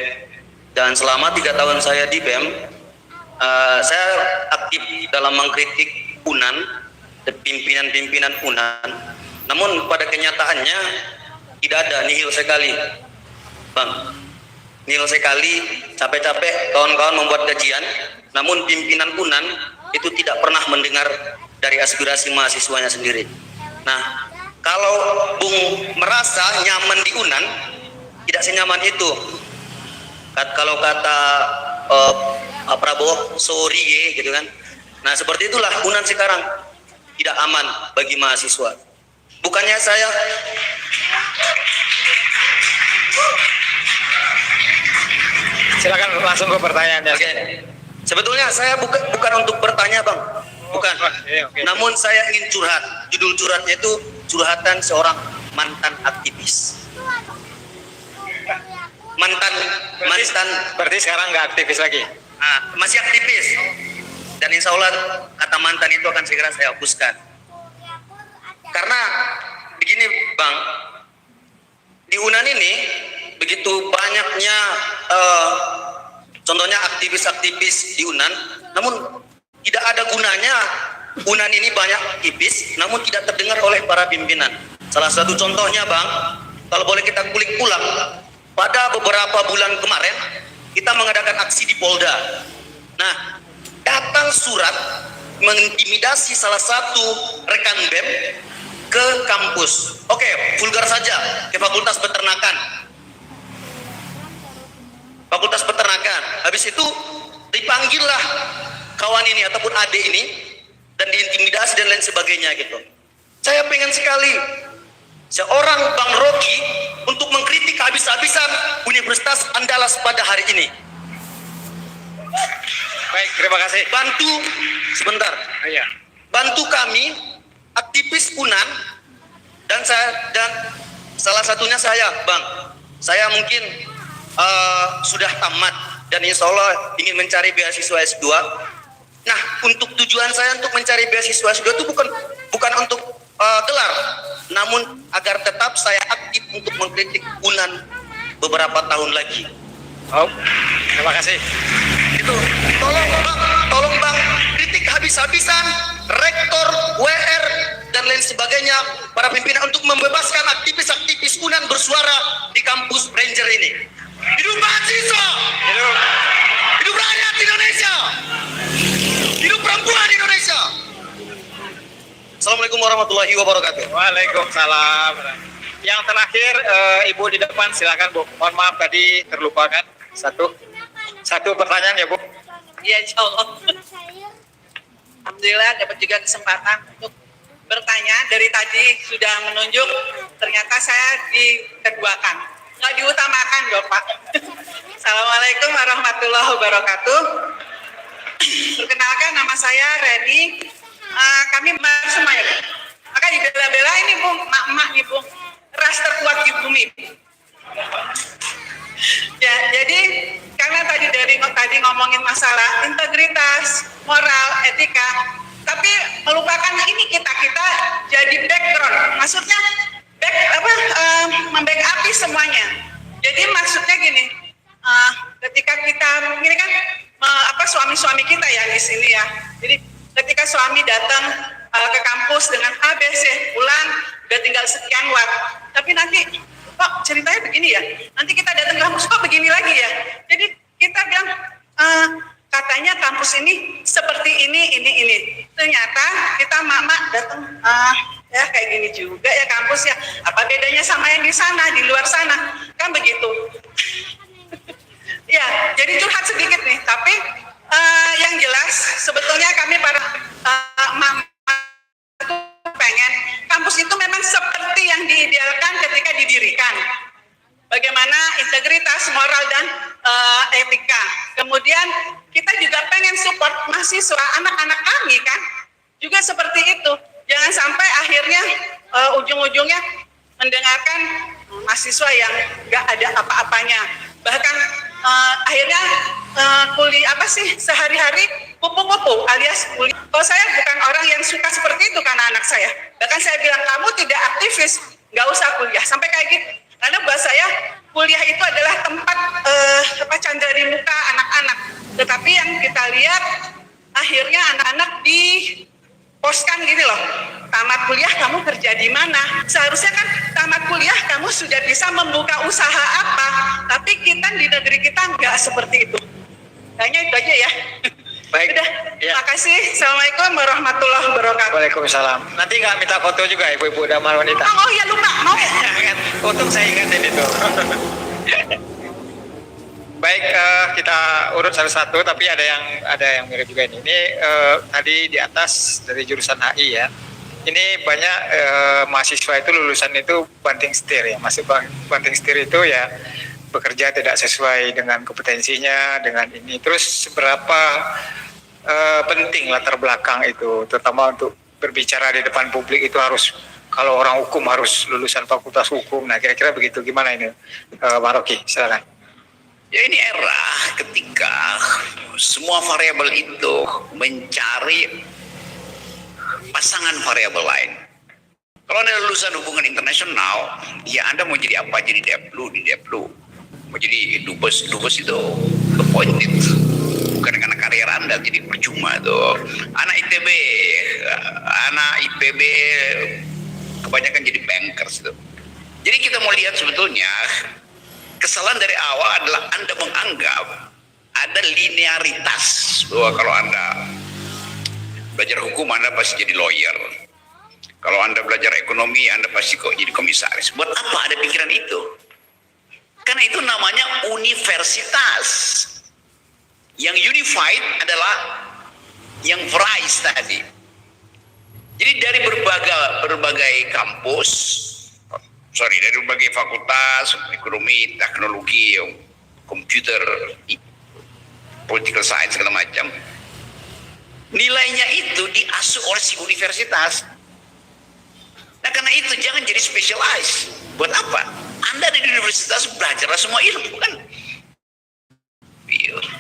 Dan selama 3 tahun saya di BEM, saya aktif dalam mengkritik UNAN dan pimpinan-pimpinan UNAN. Namun pada kenyataannya tidak ada, nihil sekali Bang, nihil sekali. Capek-capek kawan-kawan membuat kajian, namun pimpinan UNAN itu tidak pernah mendengar dari aspirasi mahasiswanya sendiri. Nah, kalau Bung merasa nyaman di UNAN, tidak senyaman itu. Kalau kata Prabowo, sorry gitu kan. Nah, seperti itulah UNAN sekarang tidak aman bagi mahasiswa. Bukannya saya silakan langsung ke pertanyaannya. Oke. Sebetulnya saya bukan untuk bertanya Bang, bukan. Namun saya ingin curhat. Judul curhatnya itu curhatan seorang mantan aktivis. Mantan. Berarti sekarang nggak aktivis lagi? Masih aktivis. Dan insya Allah kata mantan itu akan segera saya hapuskan. Karena begini Bang, di UNAN ini begitu banyaknya contohnya aktivis-aktivis di UNAN, namun tidak ada gunanya. UNAN ini banyak aktivis, namun tidak terdengar oleh para pimpinan. Salah satu contohnya Bang, kalau boleh kita kulik ulang, pada beberapa bulan kemarin kita mengadakan aksi di Polda. Nah, datang surat mengintimidasi salah satu rekan BEM ke kampus. Oke, vulgar saja, ke Fakultas Peternakan. Fakultas Peternakan. Habis itu dipanggillah kawan ini ataupun adik ini dan diintimidasi dan lain sebagainya gitu. Saya pengen sekali seorang Bang Rocky untuk mengkritik habis-habisan Universitas Andalas pada hari ini. Baik, terima kasih. Bantu sebentar. Bantu kami aktivis UNAN dan salah satunya saya Bang. Saya mungkin sudah tamat dan insya Allah ingin mencari beasiswa S2. Nah, untuk tujuan saya untuk mencari beasiswa S2 itu bukan untuk gelar, namun agar tetap saya aktif untuk mengkritik UNAN beberapa tahun lagi. Oh, terima kasih. Itu tolong bang, kritik habis-habisan rektor, WR dan lain sebagainya, para pimpinan untuk membebaskan aktivis-aktivis UNAN bersuara di kampus Ranger ini. Hidup mahasiswa, hidup rakyat Indonesia, hidup perempuan Indonesia. Assalamualaikum warahmatullahi wabarakatuh. Waalaikumsalam. Yang terakhir Ibu di depan, silakan Bu. Mohon maaf tadi terlupakan satu pertanyaan ya Bu. Iya, insya Allah. Alhamdulillah dapat juga kesempatan untuk bertanya. Dari tadi sudah menunjuk, ternyata saya dikeduakan. Nggak diutamakan dong Pak. Assalamualaikum warahmatullahi wabarakatuh. Perkenalkan, nama saya Reni. Kami semua ya Bu. Maka dibela-bela ini Bu, emak-emak nih Bu. Ras terkuat di bumi. Ya, jadi karena tadi ngomongin masalah integritas, moral, etika, tapi melupakan ini kita jadi background. Maksudnya membackupi semuanya. Jadi maksudnya gini, ketika kita ini kan suami-suami kita ya di sini ya. Jadi ketika suami datang ke kampus dengan ABC, pulang udah tinggal sekian watt. Tapi nanti kok ceritanya begini ya, nanti kita datang ke kampus kok begini lagi ya. Jadi kita bilang katanya kampus ini seperti ini. Ternyata kita mama datang ya kayak gini juga ya kampus ya. Apa bedanya sama yang di sana, di luar sana? Kan begitu. Ya, jadi curhat sedikit nih. Tapi yang jelas sebetulnya kami para mama itu pengen kampus itu memang seperti yang diidealkan ketika didirikan. Bagaimana integritas, moral, dan etika. Kemudian kita juga pengen support mahasiswa, anak-anak kami kan, juga seperti itu. Jangan sampai akhirnya ujung-ujungnya mendengarkan mahasiswa yang nggak ada apa-apanya. Bahkan akhirnya kuliah sehari-hari kupu-kupu alias kuliah. Kalau saya bukan orang yang suka seperti itu karena anak saya. Bahkan saya bilang kamu tidak aktivis, nggak usah kuliah sampai kayak gitu. Karena buat saya kuliah itu adalah tempat canda di muka anak-anak. Tetapi yang kita lihat akhirnya anak-anak diposkan gini loh. Tamat kuliah kamu kerja di mana? Seharusnya kan tamat kuliah kamu sudah bisa membuka usaha apa. Tapi kita di negeri kita nggak seperti itu. Kayaknya itu aja ya. Baik. Udah, terima kasih. Assalamualaikum warahmatullahi wabarakatuh. Waalaikumsalam. Nanti nggak minta foto juga ibu-ibu dan wanita. Oh iya lupa, mau. Untuk saya ingatin itu. Baik, kita urut satu-satu. Tapi ada yang mirip juga ini. Ini tadi di atas dari jurusan HI ya. Ini banyak mahasiswa itu lulusan itu banting setir ya. Masih banting setir itu ya bekerja tidak sesuai dengan kompetensinya, dengan ini. Terus seberapa penting latar belakang itu, terutama untuk berbicara di depan publik itu harus, kalau orang hukum harus lulusan fakultas hukum. Nah kira-kira begitu, gimana ini Bang Rocky, silakan. Ya ini era ketika semua variabel itu mencari pasangan variabel lain. Kalau Anda lulusan hubungan internasional, ya Anda mau jadi apa? Jadi Deplu, di Deplu. Mau jadi dubes itu appointed. Bukan karena karir Anda jadi percuma tuh. Anak ITB kebanyakan jadi bankers itu. Jadi kita mau lihat sebetulnya kesalahan dari awal adalah Anda menganggap ada linearitas bahwa kalau Anda belajar hukum Anda pasti jadi lawyer. Kalau Anda belajar ekonomi Anda pasti kok jadi komisaris. Buat apa ada pikiran itu? Karena itu namanya universitas. Yang unified adalah yang Fries tadi. Jadi dari berbagai kampus, dari berbagai fakultas, ekonomi, teknologi, komputer, political science segala macam, nilainya itu diasuh oleh si universitas. Nah karena itu jangan jadi specialize. Buat apa? Anda di universitas belajarlah semua ilmu kan.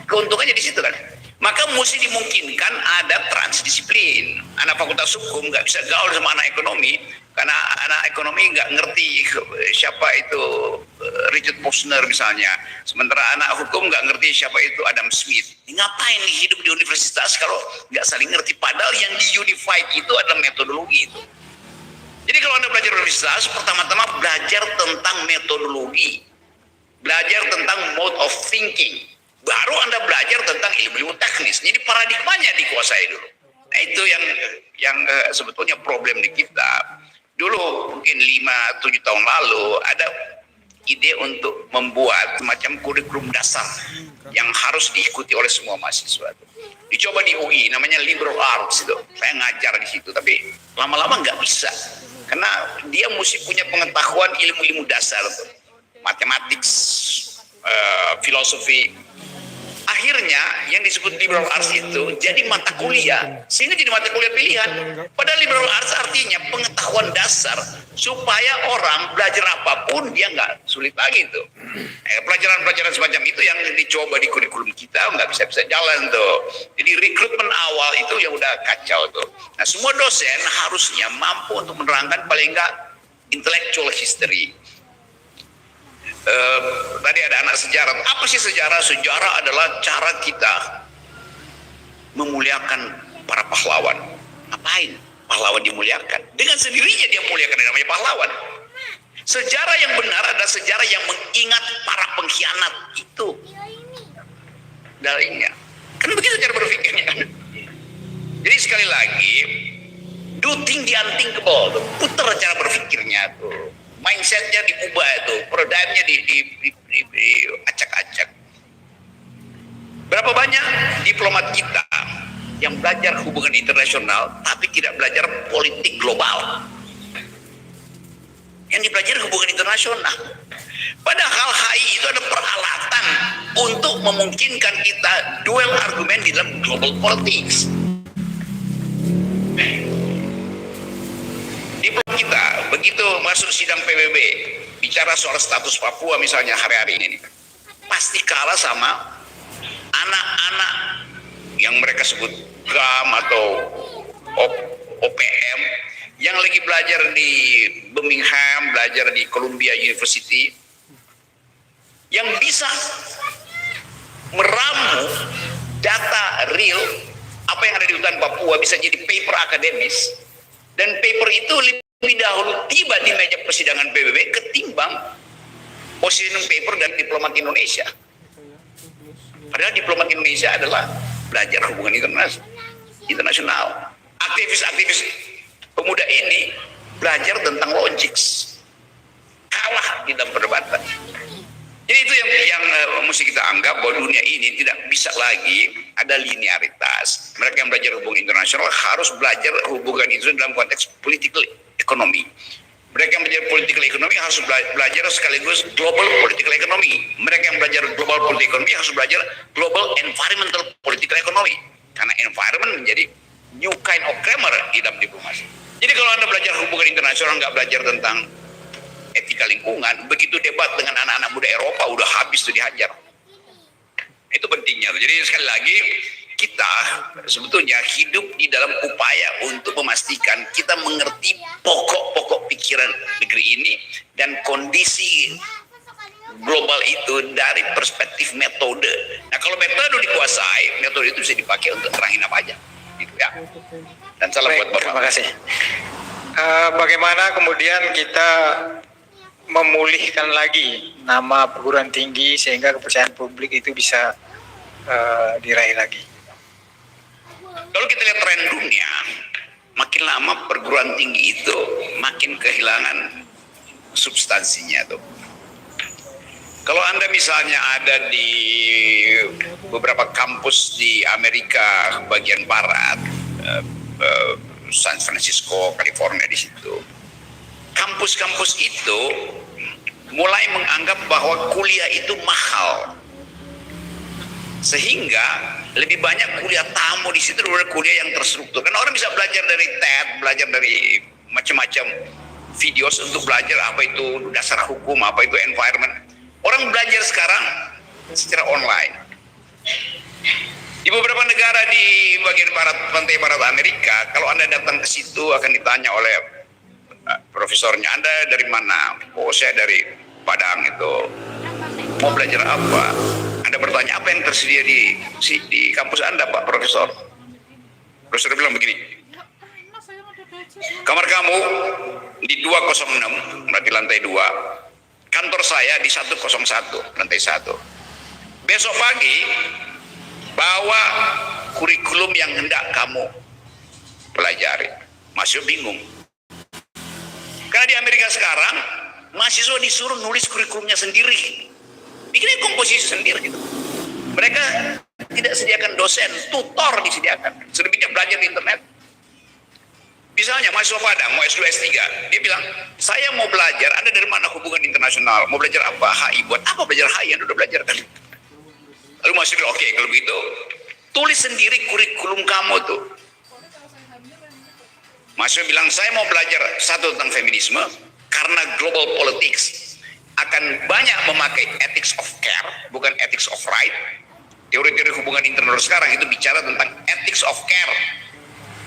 Keuntungannya di situ kan. Maka mesti dimungkinkan ada transdisiplin. Anak fakultas hukum nggak bisa gaul sama anak ekonomi karena anak ekonomi nggak ngerti siapa itu Richard Posner misalnya. Sementara anak hukum nggak ngerti siapa itu Adam Smith. Ngapain nih hidup di universitas kalau nggak saling ngerti? Padahal yang di unified itu adalah metodologi itu. Jadi kalau Anda belajar universitas, pertama-tama belajar tentang metodologi, belajar tentang mode of thinking. Baru Anda belajar tentang ilmu-ilmu teknis. Jadi paradigmanya dikuasai dulu. Nah, itu yang sebetulnya problem di kita. Dulu mungkin 5-7 tahun lalu ada ide untuk membuat semacam kurikulum dasar yang harus diikuti oleh semua mahasiswa. Dicoba di UI, namanya liberal arts itu. Saya ngajar di situ, tapi lama-lama nggak bisa. Karena dia mesti punya pengetahuan ilmu-ilmu dasar, matematik, filosofi. Akhirnya yang disebut liberal arts itu jadi mata kuliah, sehingga jadi mata kuliah pilihan. Padahal liberal arts artinya pengetahuan dasar supaya orang belajar apapun dia nggak sulit lagi tuh. Pelajaran-pelajaran semacam itu yang dicoba di kurikulum kita nggak bisa jalan tuh. Jadi rekrutmen awal itu yang udah kacau tuh. Nah, semua dosen harusnya mampu untuk menerangkan paling nggak intellectual history. Tadi ada anak sejarah. Apa sih sejarah? Sejarah adalah cara kita memuliakan para pahlawan. Ngapain pahlawan dimuliakan? Dengan sendirinya dia muliakan, yang namanya pahlawan. Sejarah yang benar adalah sejarah yang mengingat para pengkhianat itu. Dalilnya. Kan begitu cara berpikirnya. Jadi sekali lagi, do think the unthinkable. Putar cara berpikirnya tuh. Mindsetnya diubah itu, paradigmnya diacak-acak. Berapa banyak diplomat kita yang belajar hubungan internasional tapi tidak belajar politik global? Yang dipelajari hubungan internasional. Padahal HI itu ada peralatan untuk memungkinkan kita duel argumen di dalam global politics. Diplomat kita begitu masuk sidang PBB bicara soal status Papua misalnya hari-hari ini pasti kalah sama anak-anak yang mereka sebut GAM atau OPM yang lagi belajar di Birmingham, belajar di Columbia University, yang bisa meramu data real apa yang ada di hutan Papua bisa jadi paper akademis. Dan paper itu lebih dahulu tiba di meja persidangan PBB ketimbang position paper dari diplomat Indonesia. Padahal diplomat Indonesia adalah belajar hubungan internasional. Aktivis-aktivis pemuda ini belajar tentang logics. Kalah di dalam perdebatan. Jadi itu yang mesti kita anggap bahwa dunia ini tidak bisa lagi ada linearitas. Mereka yang belajar hubungan internasional harus belajar hubungan itu dalam konteks political economy. Mereka yang belajar political economy harus belajar sekaligus global political economy. Mereka yang belajar global political economy harus belajar global environmental political economy. Karena environment menjadi new kind of grammar di dalam diplomasi. Jadi kalau Anda belajar hubungan internasional nggak belajar tentang etika lingkungan, begitu debat dengan anak-anak muda Eropa udah habis tuh dihajar. Itu pentingnya. Jadi sekali lagi kita sebetulnya hidup di dalam upaya untuk memastikan kita mengerti pokok-pokok pikiran negeri ini dan kondisi global itu dari perspektif metode. Nah kalau metode dikuasai, metode itu bisa dipakai untuk terangin apa aja. Gitu ya. Dan salam buat Bapak. Terima kasih. Bagaimana kemudian kita memulihkan lagi nama perguruan tinggi sehingga kepercayaan publik itu bisa diraih lagi? Kalau kita lihat tren dunia, makin lama perguruan tinggi itu makin kehilangan substansinya tuh. Kalau Anda misalnya ada di beberapa kampus di Amerika bagian barat, San Francisco, California di situ, kampus-kampus itu mulai menganggap bahwa kuliah itu mahal, sehingga lebih banyak kuliah tamu di situ daripada kuliah yang terstruktur. Karena orang bisa belajar dari TED, belajar dari macam-macam videos untuk belajar apa itu dasar hukum, apa itu environment. Orang belajar sekarang secara online. Di beberapa negara di bagian barat, pantai barat Amerika, kalau Anda datang ke situ akan ditanya oleh profesornya, Anda dari mana? Oh, saya dari Padang itu. Mau belajar apa? Anda bertanya, apa yang tersedia di kampus Anda, Pak Profesor? Profesor bilang begini, kamar kamu di 206, berarti lantai 2. Kantor saya di 101, lantai 1. Besok pagi, bawa kurikulum yang hendak kamu pelajari. Mahasiswa bingung. Karena di Amerika sekarang, mahasiswa disuruh nulis kurikulumnya sendiri. Bikin komposisi sendiri gitu. Mereka tidak sediakan dosen, tutor disediakan. Selebihnya belajar di internet. Misalnya mahasiswa Padang mau S2 S3, dia bilang, saya mau belajar, Anda dari mana hubungan internasional? Mau belajar apa? HI. Buat apa belajar HI? Anda udah belajar kan? Lalu mahasiswa bilang, oke, kalau begitu, tulis sendiri kurikulum kamu tuh. Mahasiswa bilang, saya mau belajar satu tentang feminisme, karena global politics akan banyak memakai ethics of care, bukan ethics of right. Teori-teori hubungan internasional sekarang itu bicara tentang ethics of care,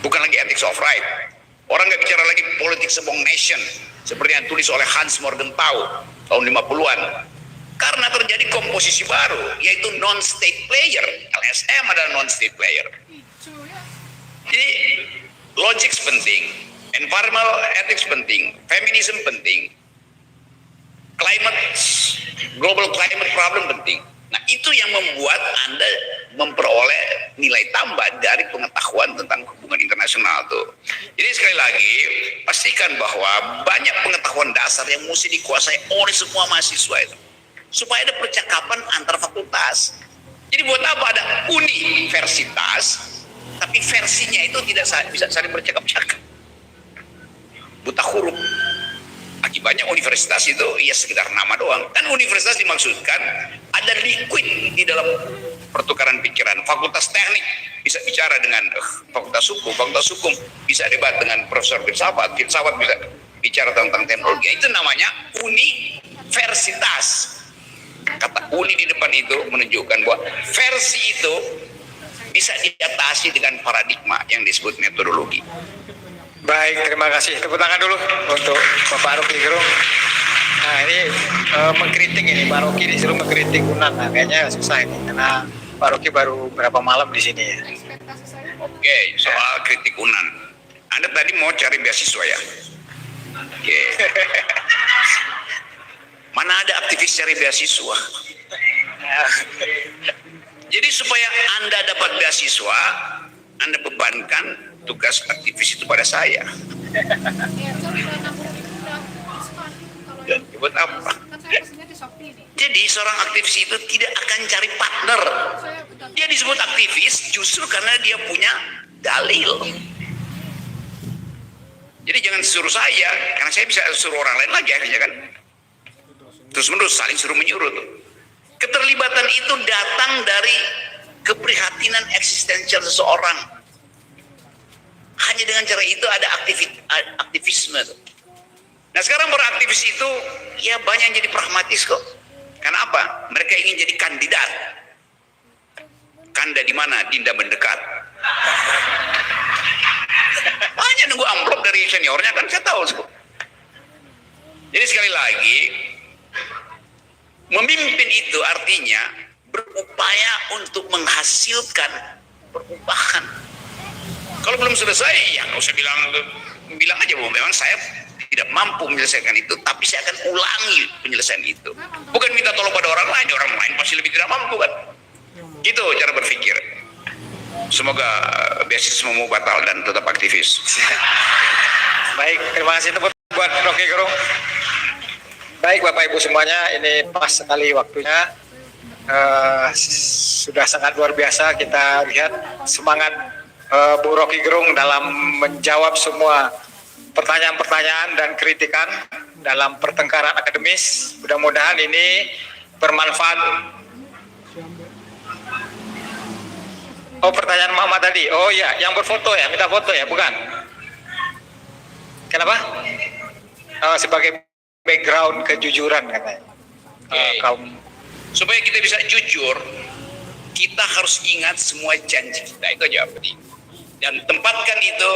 bukan lagi ethics of right. Orang nggak bicara lagi politics among nation, seperti yang tulis oleh Hans Morgenthau tahun 50-an. Karena terjadi komposisi baru, yaitu non-state player. LSM adalah non-state player. Jadi, logic penting, environmental ethics penting, feminism penting, global climate problem penting. Nah, itu yang membuat Anda memperoleh nilai tambah dari pengetahuan tentang hubungan internasional tuh. Jadi sekali lagi, pastikan bahwa banyak pengetahuan dasar yang mesti dikuasai oleh semua mahasiswa itu. Supaya ada percakapan antar fakultas. Jadi buat apa ada universitas, tapi versinya itu tidak bisa saling bercakap-cakap. Buta huruf. Akibatnya universitas itu ya sekedar nama doang. Kan universitas dimaksudkan ada liquid di dalam pertukaran pikiran. Fakultas teknik bisa bicara dengan fakultas hukum bisa debat dengan profesor filsafat bisa bicara tentang teknologi. Itu namanya universitas. Kata uni di depan itu menunjukkan bahwa versi itu bisa diatasi dengan paradigma yang disebut metodologi. Baik, terima kasih. Tepuk tangan dulu untuk Bapak Rocky Gerung. Nah, ini mengkritik ini, Pak Rocky disuruh mengkritik UNAN. Nah, kayaknya susah ini karena Pak Rocky baru berapa malam di sini ya. Oke, soal kritik UNAN. Anda tadi mau cari beasiswa ya? Oke. Mana ada aktivis cari beasiswa? Jadi supaya Anda dapat beasiswa, Anda bebankan tugas aktivis itu pada saya. Buat apa? Jadi seorang aktivis itu tidak akan cari partner. Dia disebut aktivis justru karena dia punya dalil. Jadi jangan suruh saya, karena saya bisa suruh orang lain lagi akhirnya kan. Terus menerus saling suruh menyuruh tuh. Keterlibatan itu datang dari keprihatinan eksistensial seseorang. Hanya dengan cara itu ada aktivisme. Nah sekarang para aktivis itu ya banyak yang jadi pragmatis kok. Karena apa? Mereka ingin jadi kandidat. Kanda di mana? Dinda mendekat. Hanya nunggu amplop dari seniornya kan saya tahu kok. Jadi sekali lagi memimpin itu artinya berupaya untuk menghasilkan perubahan. Kalau belum selesai, ya nggak usah bilang aja bahwa memang saya tidak mampu menyelesaikan itu, tapi saya akan ulangi penyelesaian itu. Bukan minta tolong pada orang lain pasti lebih tidak mampu kan. Gitu cara berpikir. Semoga beasiswamu batal dan tetap aktivis. Baik, terima kasih buat Rocky Gerung. Baik Bapak Ibu semuanya, ini pas sekali waktunya. Sudah sangat luar biasa kita lihat semangat Bu Rocky Gerung dalam menjawab semua pertanyaan-pertanyaan dan kritikan dalam pertengkaran akademis. Mudah-mudahan ini bermanfaat. Oh, pertanyaan Muhammad tadi. Oh iya, yang berfoto ya, minta foto ya, bukan? Kenapa? Sebagai background kejujuran katanya. Kaum. Supaya kita bisa jujur, kita harus ingat semua janji kita. Itu aja penting. Dan tempatkan itu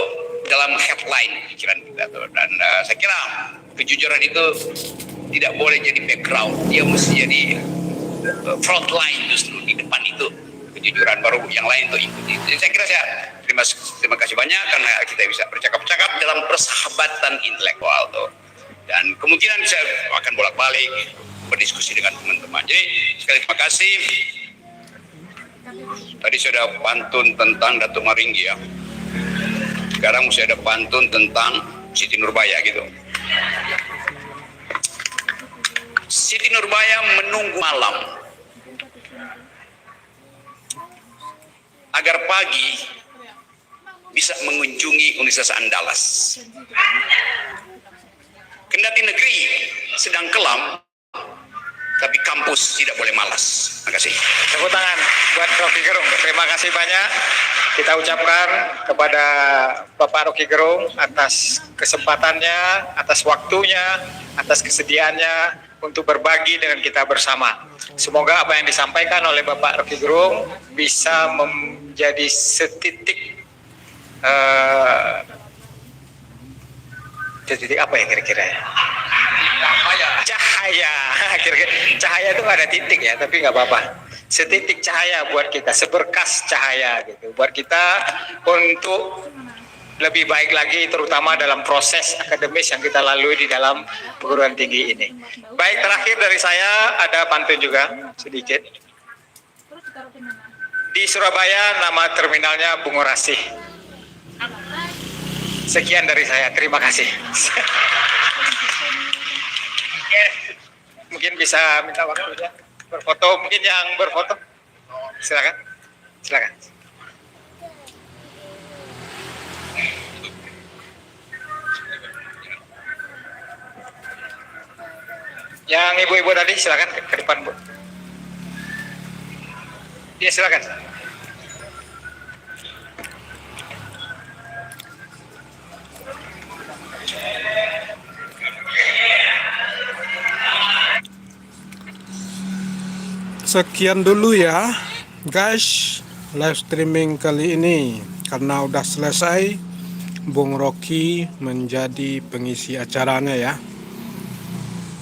dalam headline pikiran kita tuh. Dan saya kira kejujuran itu tidak boleh jadi background, dia mesti jadi front line justru di depan itu kejujuran, baru yang lain tuh ikuti. Jadi saya kira saya terima kasih banyak karena kita bisa bercakap-cakap dalam persahabatan intelektual tuh. Dan kemungkinan saya akan bolak-balik berdiskusi dengan teman-teman. Jadi sekali terima kasih. Tadi sudah pantun tentang Datuk Maringgi ya. sekarang mesti ada pantun tentang Siti Nurbaya gitu. Siti Nurbaya menunggu malam agar pagi bisa mengunjungi Universitas Andalas. Kendati negeri sedang kelam, tapi kampus tidak boleh malas. Terima kasih. Tepuk tangan buat Rocky Gerung. Terima kasih banyak kita ucapkan kepada Bapak Rocky Gerung atas kesempatannya, atas waktunya, atas kesediaannya untuk berbagi dengan kita bersama. Semoga apa yang disampaikan oleh Bapak Rocky Gerung bisa menjadi setitik titik apa ya kira-kira ya? Cahaya. Kira-kira cahaya itu nggak ada titik ya, tapi nggak apa-apa. Setitik cahaya buat kita, seberkas cahaya gitu. Buat kita untuk lebih baik lagi, terutama dalam proses akademis yang kita lalui di dalam perguruan tinggi ini. Baik, terakhir dari saya ada pantun juga sedikit. Di Surabaya nama terminalnya Bungurasih. Sekian dari saya, terima kasih. Mungkin bisa minta waktunya berfoto, mungkin yang berfoto. Silakan. Silakan. Yang ibu-ibu tadi silakan ke depan, Bu. Ya, silakan. Sekian dulu ya guys live streaming kali ini, karena udah selesai Bung Rocky menjadi pengisi acaranya ya.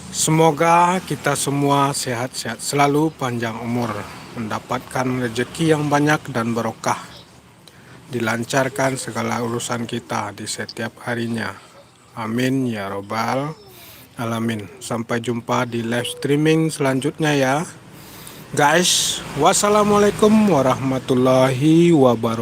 Semoga kita semua sehat-sehat selalu, panjang umur, mendapatkan rezeki yang banyak dan berkah, dilancarkan segala urusan kita di setiap harinya. Amin ya robbal alamin. Sampai jumpa di live streaming selanjutnya ya guys. Wassalamualaikum warahmatullahi wabarakatuh.